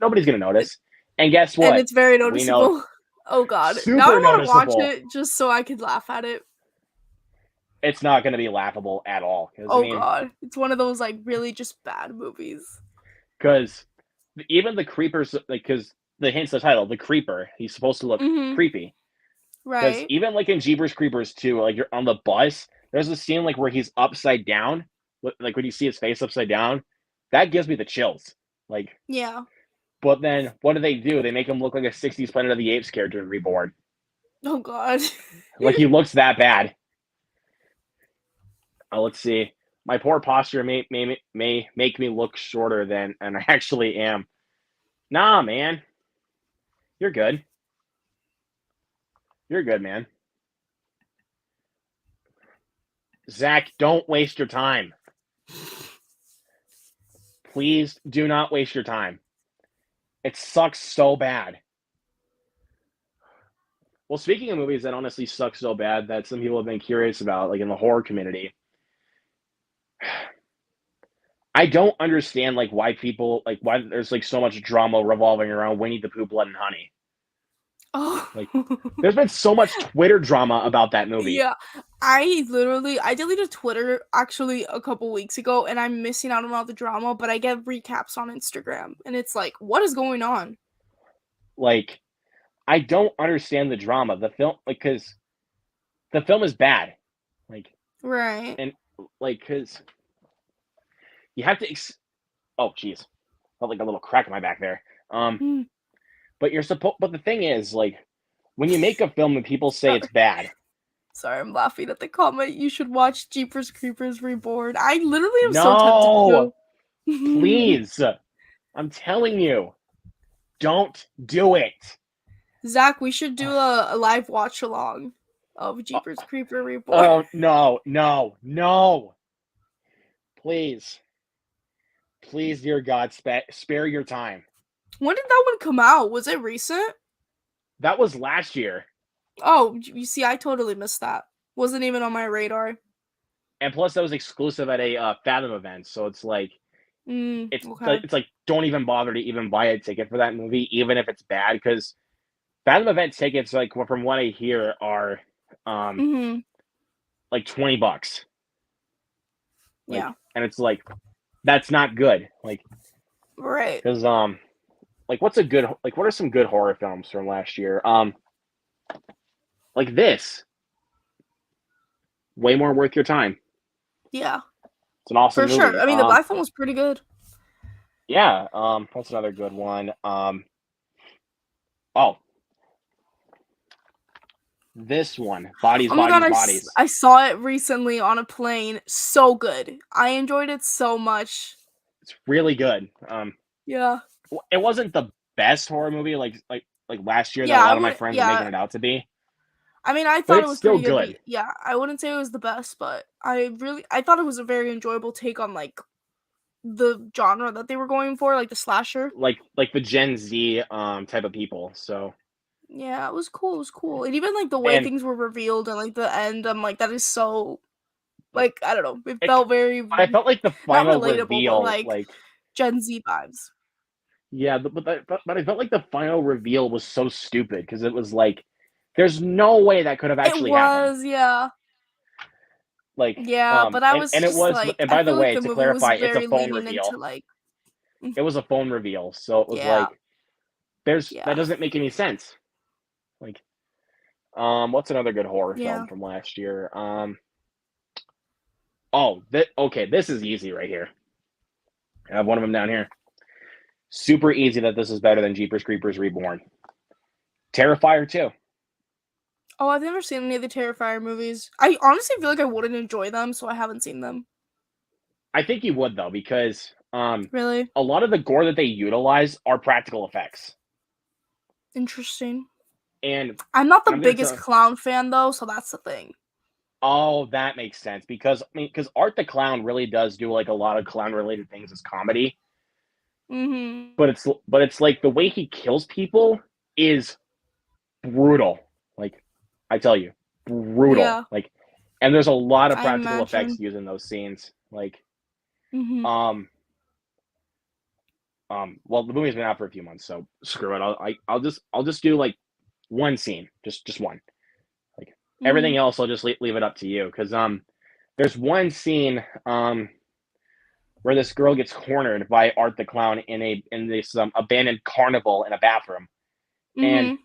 Nobody's gonna notice. And guess what? And it's very noticeable. Oh God. Super now I want to watch noticeable. it just so I could laugh at it. It's not gonna be laughable at all. Oh God, it's one of those like really just bad movies. Because even the creepers, like, because the hint's the title, the creeper, he's supposed to look creepy. Because Right. even like in Jeepers Creepers 2, like you're on the bus, there's a scene like where he's upside down, like when you see his face upside down, that gives me the chills. Like, yeah. But then what do? They make him look like a 60s Planet of the Apes character in Reborn. Oh God. Like, he looks that bad. Let's see. My poor posture may make me look shorter than I actually am. Nah, man. You're good. You're good, man. Zach, don't waste your time. Please do not waste your time. It sucks so bad. Well, speaking of movies that honestly suck so bad that some people have been curious about, like in the horror community, I don't understand like why there's like so much drama revolving around Winnie the Pooh, Blood and Honey. Oh. Like, there's been so much Twitter drama about that movie. Yeah, I deleted Twitter actually a couple weeks ago, and I'm missing out on all the drama, but I get recaps on Instagram, and it's like, what is going on? Like, I don't understand the drama. The film, like, because the film is bad. Like, right. And, like, because you have to, oh, jeez. Felt like a little crack in my back there. But but the thing is, like, when you make a film and people say it's bad. Sorry, I'm laughing at the comment. You should watch Jeepers Creepers Reborn. I literally am so tempted to. Please. I'm telling you. Don't do it. Zach, we should do a live watch along of Jeepers Creeper Reborn. Oh, no. Please. Please, dear God, spare your time. When did that one come out? Was it recent? That was last year. Oh, you see, I totally missed that. Wasn't even on my radar. And plus, that was exclusive at a Fathom event, so it's like, it's like, don't even bother to even buy a ticket for that movie, even if it's bad, because Fathom event tickets, like, from what I hear, are like $20. Like, yeah. And it's like, that's not good. Like, right. Because like, what are some good horror films from last year? like this, way more worth your time. Yeah, It's an awesome for movie. sure. I mean, the black phone was pretty good. Yeah. What's another good one? Oh, this one, Bodies, Oh my god, Bodies, Bodies. I saw it recently on a plane. So good. I enjoyed it so much. It's really good. Yeah. It wasn't the best horror movie like last year that a Yeah, I lot of my would. friends were making Yeah, it out to be, I mean, I but thought it it's was still pretty good. good. Yeah, I wouldn't say it was the best, but I thought it was a very enjoyable take on like the genre that they were going for, like the slasher. Like the Gen Z type of people. So Yeah, it was cool. It was cool, and even like the way and things were revealed and like the end. I'm like, that is so like I don't know. It it, felt very but I felt like the not final relatable, but reveal, like like Gen Z vibes. yeah, but I felt like the final reveal was so stupid because it was like, there's no way that could have It actually happened. was, yeah. Like, Yeah, but I was and it just was, like, and I by the feel like way, the to movie was clarify, it's a very phone lenient reveal. into like, It was a phone reveal, so it was yeah, like, that yeah, doesn't make any sense. Like, what's another good horror film yeah. from last year? Okay, this is easy right here. I have one of them down here. Super easy that this is better than Jeepers Creepers Reborn. Terrifier 2. Oh, I've never seen any of the Terrifier movies. I honestly feel like I wouldn't enjoy them, so I haven't seen them. I think you would though, because Really a lot of the gore that they utilize are practical effects. interesting. And I'm not the I'm gonna biggest tell. clown fan though, so that's the thing. Oh, that makes sense because because Art the Clown really does do like a lot of clown related things as comedy, Mhm. but it's like the way he kills people is brutal. Like, I tell you, brutal. Yeah, Like, and there's a lot of I practical effects imagine. used in those scenes. Like, Mhm. um, well, the movie's been out for a few months, so screw it. I'll just do like one scene, just one. Like, everything Mhm. else, I'll just leave it up to you because there's one scene where this girl gets cornered by Art the Clown in this abandoned carnival in a bathroom, and Mhm.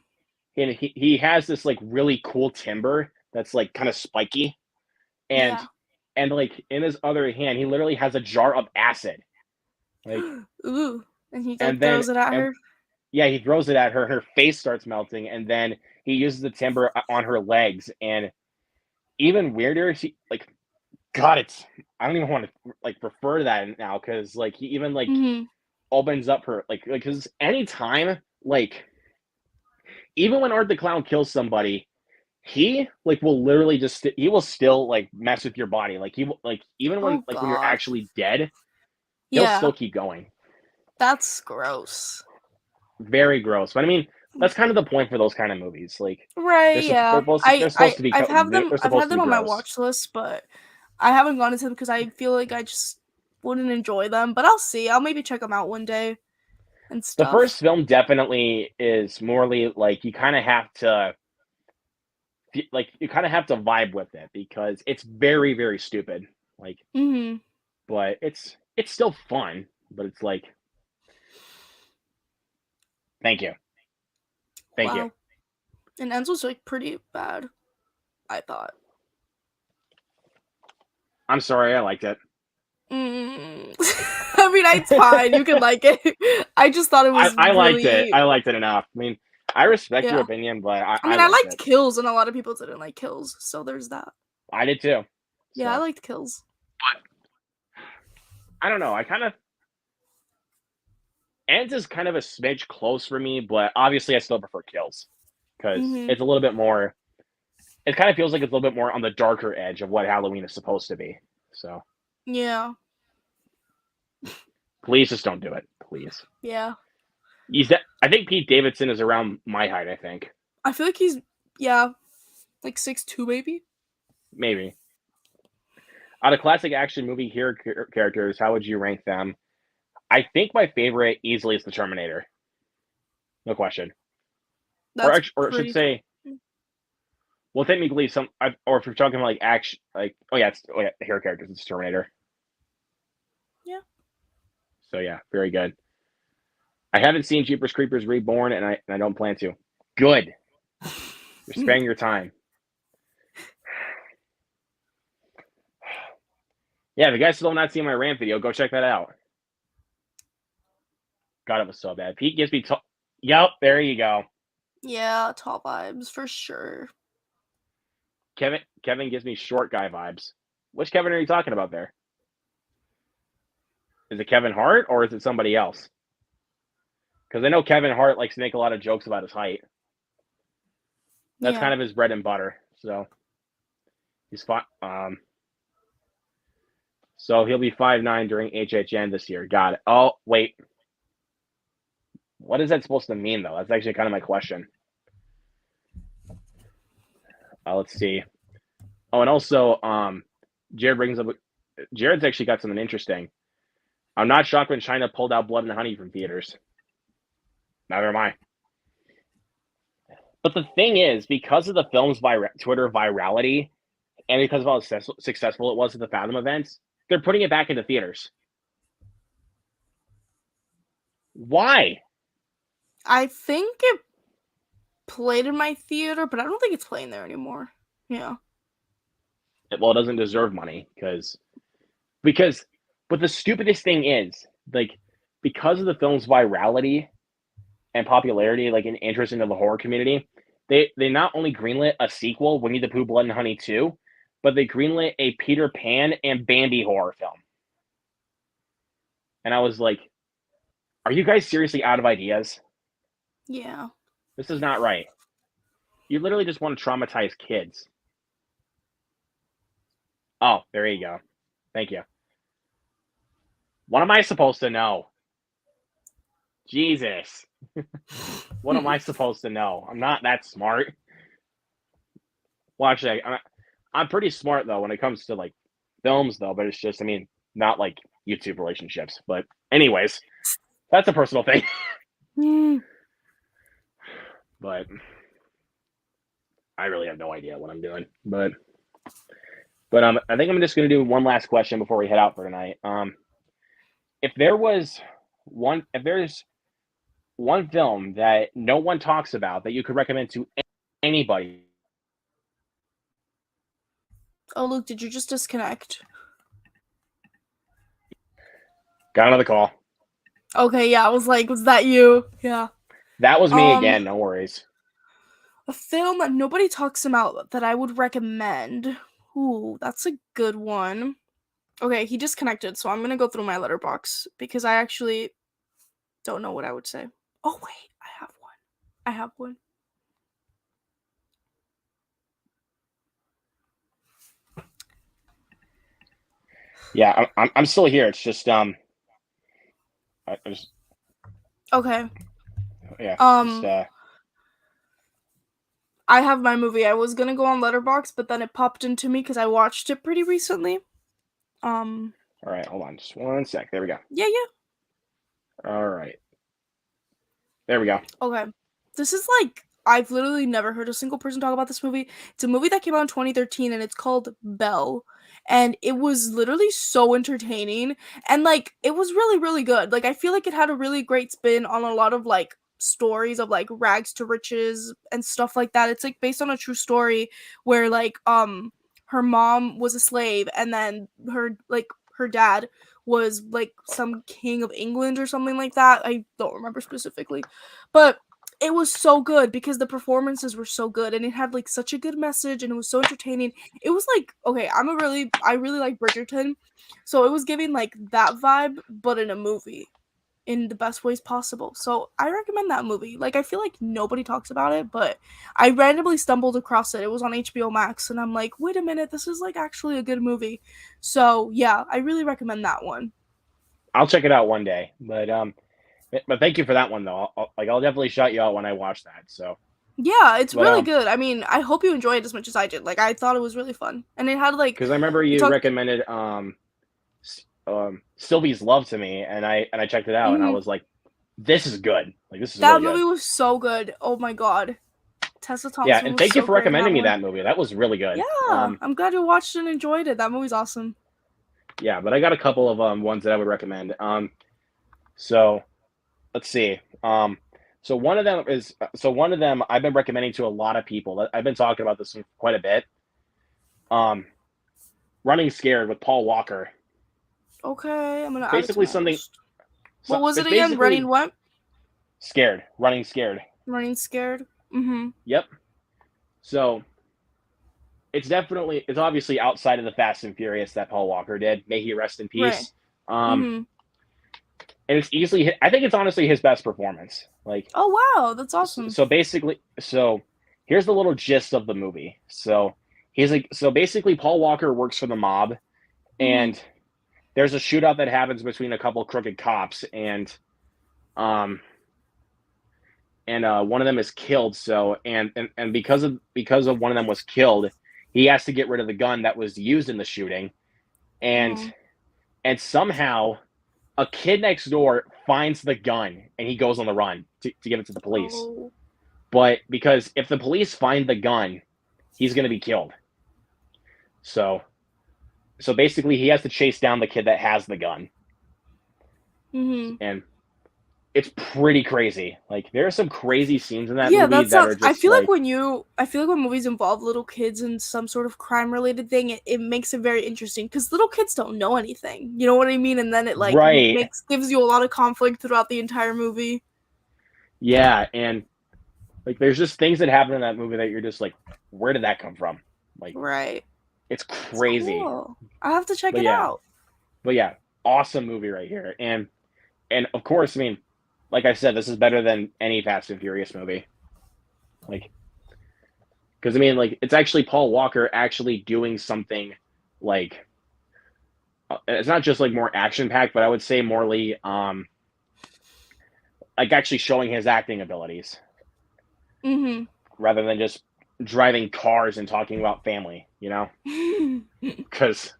he has this like really cool timber that's like kind of spiky, and Yeah. like in his other hand he literally has a jar of acid, like, Ooh, and he and like then throws it at and her. yeah, he throws it at her, her face starts melting, and then he uses the timber on her legs, and even weirder, she like, God, it's, I don't even want to like refer to that now because like he even like Mhm. opens up her like because anytime, like, even when Art the Clown kills somebody, he like will literally just he will still like mess with your body. Like, he will like, even Oh when you're god. actually dead, he'll Yeah, still keep going. that's gross. Very gross. But I mean, that's kind of the point for those kind of movies. Like, Right, yeah. they're supposed to be they're I've supposed had to them be on my gross. watch list, but I haven't gone into them because I feel like I just wouldn't enjoy them. But I'll see. I'll maybe check them out one day and The stuff. first film definitely is morely like, you kind of have to vibe with it because it's very, very stupid. Like, Mhm. but it's still fun. But it's like, thank you, thank you. Wow. And Ends was like pretty bad, I thought. I'm sorry, I liked it. Mm. I mean, it's fine. You can like it. I just thought it was I liked it. really I liked it enough. I mean, I respect your yeah. opinion, but I I mean, I liked liked it. Kills, and a lot of people didn't like Kills, so there's that. I did too. Yeah, I So, liked Kills. but I don't know. I kind of, Ends is kind of a smidge close for me, but obviously I still prefer Kills because Mhm. it's a little bit more. It kind of feels like it's a little bit more on the darker edge of what Halloween is supposed to be. So Yeah. please just don't do it, please. Yeah. I think Pete Davidson is around my height. I think I feel like he's yeah, like 6'2" maybe. maybe out of classic action movie hero characters, how would you rank them? I think my favorite easily is the Terminator, no question. That's Or I should pretty say, well, technically or if you're talking like action, like, oh yeah, hero characters, it's Terminator. yeah. So yeah, very good. I haven't seen Jeepers Creepers Reborn, and I don't plan to. Good, you're sparing your time. Yeah, if you guys still have not seen my rant video, go check that out. God, it was so bad. Pete gives me Yep, there you go. Yeah, tall vibes for sure. Kevin gives me short guy vibes. Which Kevin are you talking about there? Is it Kevin Hart or is it somebody else? Because I know Kevin Hart likes to make a lot of jokes about his height. That's Yeah. kind of his bread and butter. So he's fine. So he'll be 5'9" during HHN this year. Got it. Oh, wait. What is that supposed to mean, though? That's actually kind of my question. Let's see. Oh, and also, Jared brings up. Jared's actually got something interesting. I'm not shocked when China pulled out Blood and Honey from theaters. Neither am I. But the thing is, because of the film's Twitter virality, and because of how successful it was at the Fathom events, they're putting it back into theaters. Why? I think it played in my theater, but I don't think it's playing there anymore. Yeah. Well, it doesn't deserve money because but the stupidest thing is, like, because of the film's virality and popularity, like, an interest into the horror community, they not only greenlit a sequel, Winnie the Pooh Blood and Honey 2, but they greenlit a Peter Pan and Bambi horror film. And I was like, are you guys seriously out of ideas? Yeah. This is not right. You literally just want to traumatize kids. Oh, there you go. Thank you. What am I supposed to know? Jesus. What am I supposed to know? I'm not that smart. Well, actually, I'm pretty smart, though, when it comes to, like, films, though, but it's just, I mean, not, like, YouTube relationships. But anyways, that's a personal thing. But I really have no idea what I'm doing. But I think I'm just going to do one last question before we head out for tonight. If there's one film that no one talks about that you could recommend to anybody. Oh, Luke, did you just disconnect? Got another call. Okay, yeah, I was like, was that you? Yeah. That was me again, no worries. A film that nobody talks about that I would recommend. Ooh, that's a good one. Okay, he disconnected, so I'm going to go through my letterbox because I actually don't know what I would say. Oh, wait, I have one. Yeah, I'm still here. It's just I just okay. Yeah. I have my movie. I was gonna go on Letterboxd, but then it popped into me because I watched it pretty recently. All right, hold on, just one sec. There we go. Yeah. All right. There we go. Okay. This is like, I've literally never heard a single person talk about this movie. It's a movie that came out in 2013 and it's called Belle. And it was literally so entertaining. And like, it was really, really good. Like, I feel like it had a really great spin on a lot of like stories of like rags to riches and stuff like that. It's like based on a true story where like, her mom was a slave and then her dad was like some king of England or something like that. I don't remember specifically. But it was so good because the performances were so good and it had like such a good message and it was so entertaining. It was like, okay, I really like Bridgerton. So it was giving like that vibe, but in a movie in the best ways possible. So I recommend that movie. Like, I feel like nobody talks about it, but I randomly stumbled across it. It was on HBO Max and I'm like, wait a minute, this is like actually a good movie. So yeah, I really recommend that one. I'll check it out one day. But thank you for that one though. I'll definitely shout you out when I watch that. So yeah, it's really good. I mean, I hope you enjoy it as much as I did. Like, I thought it was really fun, and it had like because I remember you recommended Sylvie's Love to me, and I checked it out, and I was like, this is good. Like, this is that really movie good. was so good. Oh my god, Tessa Thompson. Yeah, and thank you for recommending me one. that movie. That was really good. Yeah, I'm glad you watched and enjoyed it. That movie's awesome. Yeah, but I got a couple of ones that I would recommend. So let's see. So one of them I've been recommending to a lot of people. I've been talking about this quite a bit. Running Scared with Paul Walker. Okay, I'm gonna add it to Basically my something. list. What was it It's again? Running basically what? scared, running scared. Running scared. Mm-hmm. Yep. So it's obviously outside of the Fast and Furious that Paul Walker did. May he rest in Right. peace. Um, Mm-hmm. and it's easily, I think it's honestly his best performance. Like, Oh wow, that's awesome. so here's the little gist of the movie. So so basically Paul Walker works for the mob, Mm-hmm. and there's a shootout that happens between a couple crooked cops, and um one of them is killed. So and because of one of them was killed, he has to get rid of the gun that was used in the shooting, and Mm-hmm. somehow a kid next door finds the gun and he goes on the run to give it to the police. Oh. But because if the police find the gun, he's going to be killed. So basically he has to chase down the kid that has the gun. Mm-hmm. And it's pretty crazy. Like there are some crazy scenes in that Yeah, movie that that sounds. are just I feel like when movies involve little kids in some sort of crime-related thing, it makes it very interesting because little kids don't know anything. You know what I mean? And then it like right. gives you a lot of conflict throughout the entire movie. Yeah, and like there's just things that happen in that movie that you're just like, where did that come from? Like Right. it's It's crazy. cool. I have to check But it yeah, out. awesome movie right here. And of course, I mean, like I said, this is better than any Fast and Furious movie. Like, because I mean, like it's actually Paul Walker actually doing something like it's not just like more action packed, but I would say morely like actually showing his acting abilities Mm-hmm. rather than just driving cars and talking about family, you know, because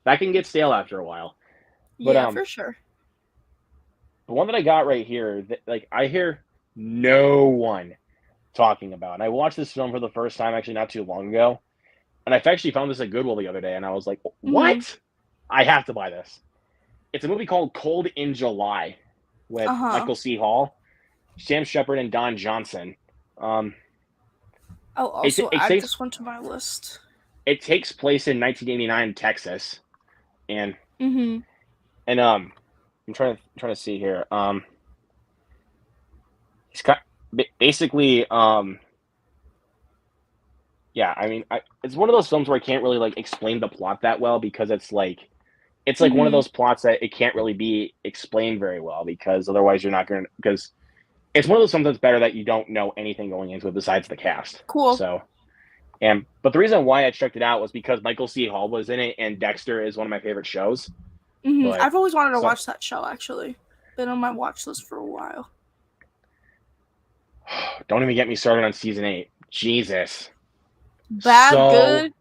that can get stale after a while. But Yeah, for sure. the one that I got right here, like I hear no one talking about. And I watched this film for the first time actually not too long ago, and I actually found this at Goodwill the other day, and I was like, Mm-hmm. "What? I have to buy this." It's a movie called Cold in July with Uh-huh. Michael C. Hall, Sam Shepard, and Don Johnson. Um, I'll it, also it add takes this one to my list. it takes place in 1989 Texas, and Mm-hmm. I'm trying to see here. He's got basically yeah, I mean, it's one of those films where I can't really like explain the plot that well because it's like one of Mm-hmm. those plots that it can't really be explained very well because otherwise you're not going to because it's one of those films that's better that you don't know anything going into it besides the cast. Cool. So but the reason why I checked it out was because Michael C. Hall was in it and Dexter is one of my favorite shows. Mm-hmm. But I've always wanted to watch that show actually. Been on my watch list for a while. don't even get me started on season 8. Jesus. Bad, good.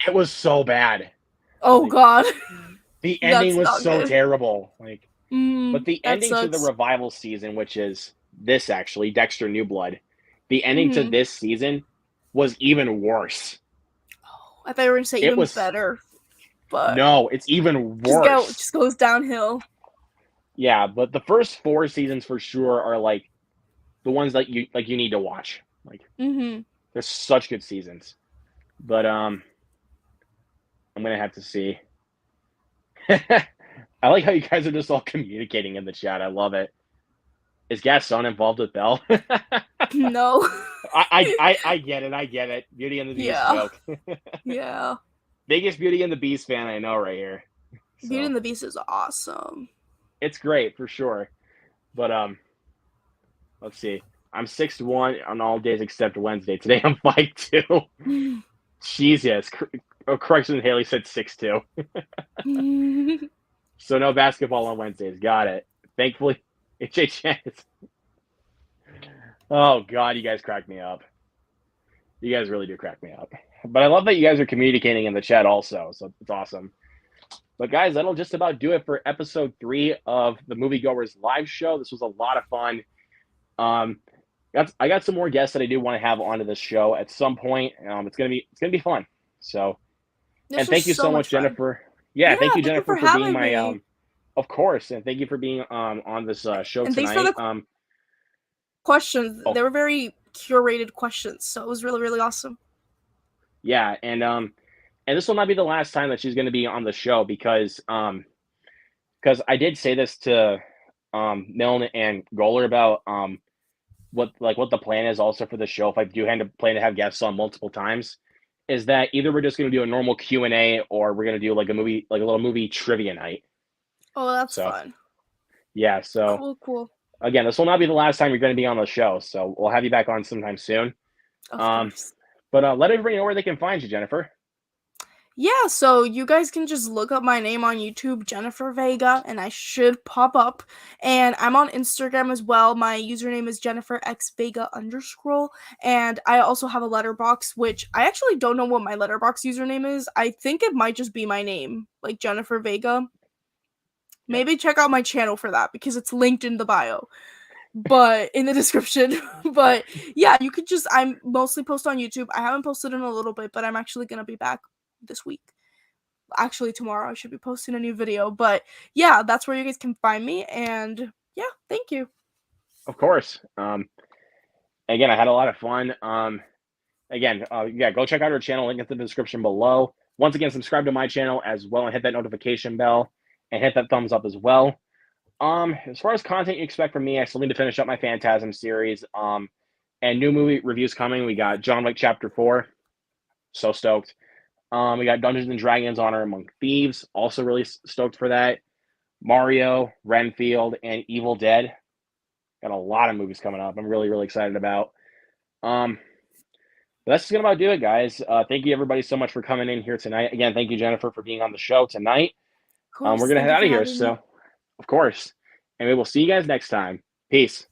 It was so bad. Oh like, god. The ending was so good. terrible. Like but the ending sucks. to the revival season, which is this actually, Dexter New Blood, the ending to this season was even worse. Oh, I thought you were going to say even better. But no, it's even worse. Just goes downhill. Yeah, but the first 4 seasons for sure are like the ones that you need to watch. Like they're such good seasons. But I'm gonna have to see. I like how you guys are just all communicating in the chat. I love it. Is Gaston involved with Belle? No. I get it. I get it. Beauty and the Beast joke. Yeah. Biggest Beauty and the Beast fan I know right here. So, Beauty and the Beast is awesome. It's great for sure. But let's see. I'm 6'1" on all days except Wednesday. Today I'm 5'2". Jesus. Correction, Haley said 6'2". So no basketball on Wednesdays. Got it. Thankfully, HHS. Oh God, you guys crack me up. You guys really do crack me up. But I love that you guys are communicating in the chat also. So it's awesome. But guys, that'll just about do it for episode 3 of the Moviegoers Live Show. This was a lot of fun. I got some more guests that I do want to have onto this show at some point. It's gonna be fun. So, and thank you so much, Jennifer. Yeah, thank you, Jennifer, for being my of course, and thank you for being on this show and tonight. Thanks for the questions. They were very curated questions, so it was really, really awesome. Yeah, and this will not be the last time that she's going to be on the show because because I did say this to Milne and Goller about what the plan is also for the show. If I do plan to have guests on multiple times, is that either we're just going to do a normal Q&A or we're going to do like a little movie trivia night. Oh, that's So fun. yeah, so Cool. again, this will not be the last time you're going to be on the show, so we'll have you back on sometime soon. Of Um, course. but let everybody know where they can find you, Jennifer. Yeah, so you guys can just look up my name on YouTube, Jennifer Vega, and I should pop up. And I'm on Instagram as well. My username is JenniferXVega_. And I also have a letterbox, which I actually don't know what my letterbox username is. I think it might just be my name, like Jennifer Vega. Yep. Maybe check out my channel for that because it's linked in the bio. But in the description. But yeah, you could just I'm mostly post on YouTube. I haven't posted in a little bit, but I'm actually gonna be back this week. Actually, tomorrow I should be posting a new video. But yeah, that's where you guys can find me. And yeah, thank you. Of course. Again, I had a lot of fun. Again, go check out our channel. Link in the description below. Once again, subscribe to my channel as well and hit that notification bell and hit that thumbs up as well. As far as content you expect from me, I still need to finish up my Phantasm series. And new movie reviews coming. We got John Wick Chapter 4. So stoked. We got Dungeons and Dragons Honor Among Thieves. Also really stoked for that. Mario, Renfield, and Evil Dead. Got a lot of movies coming up. I'm really, really excited about. That's just gonna about do it, guys. Thank you everybody so much for coming in here tonight. Again, thank you, Jennifer, for being on the show tonight. Of course, We're gonna thank head you out for of here, having me. so of course. And we will see you guys next time. Peace.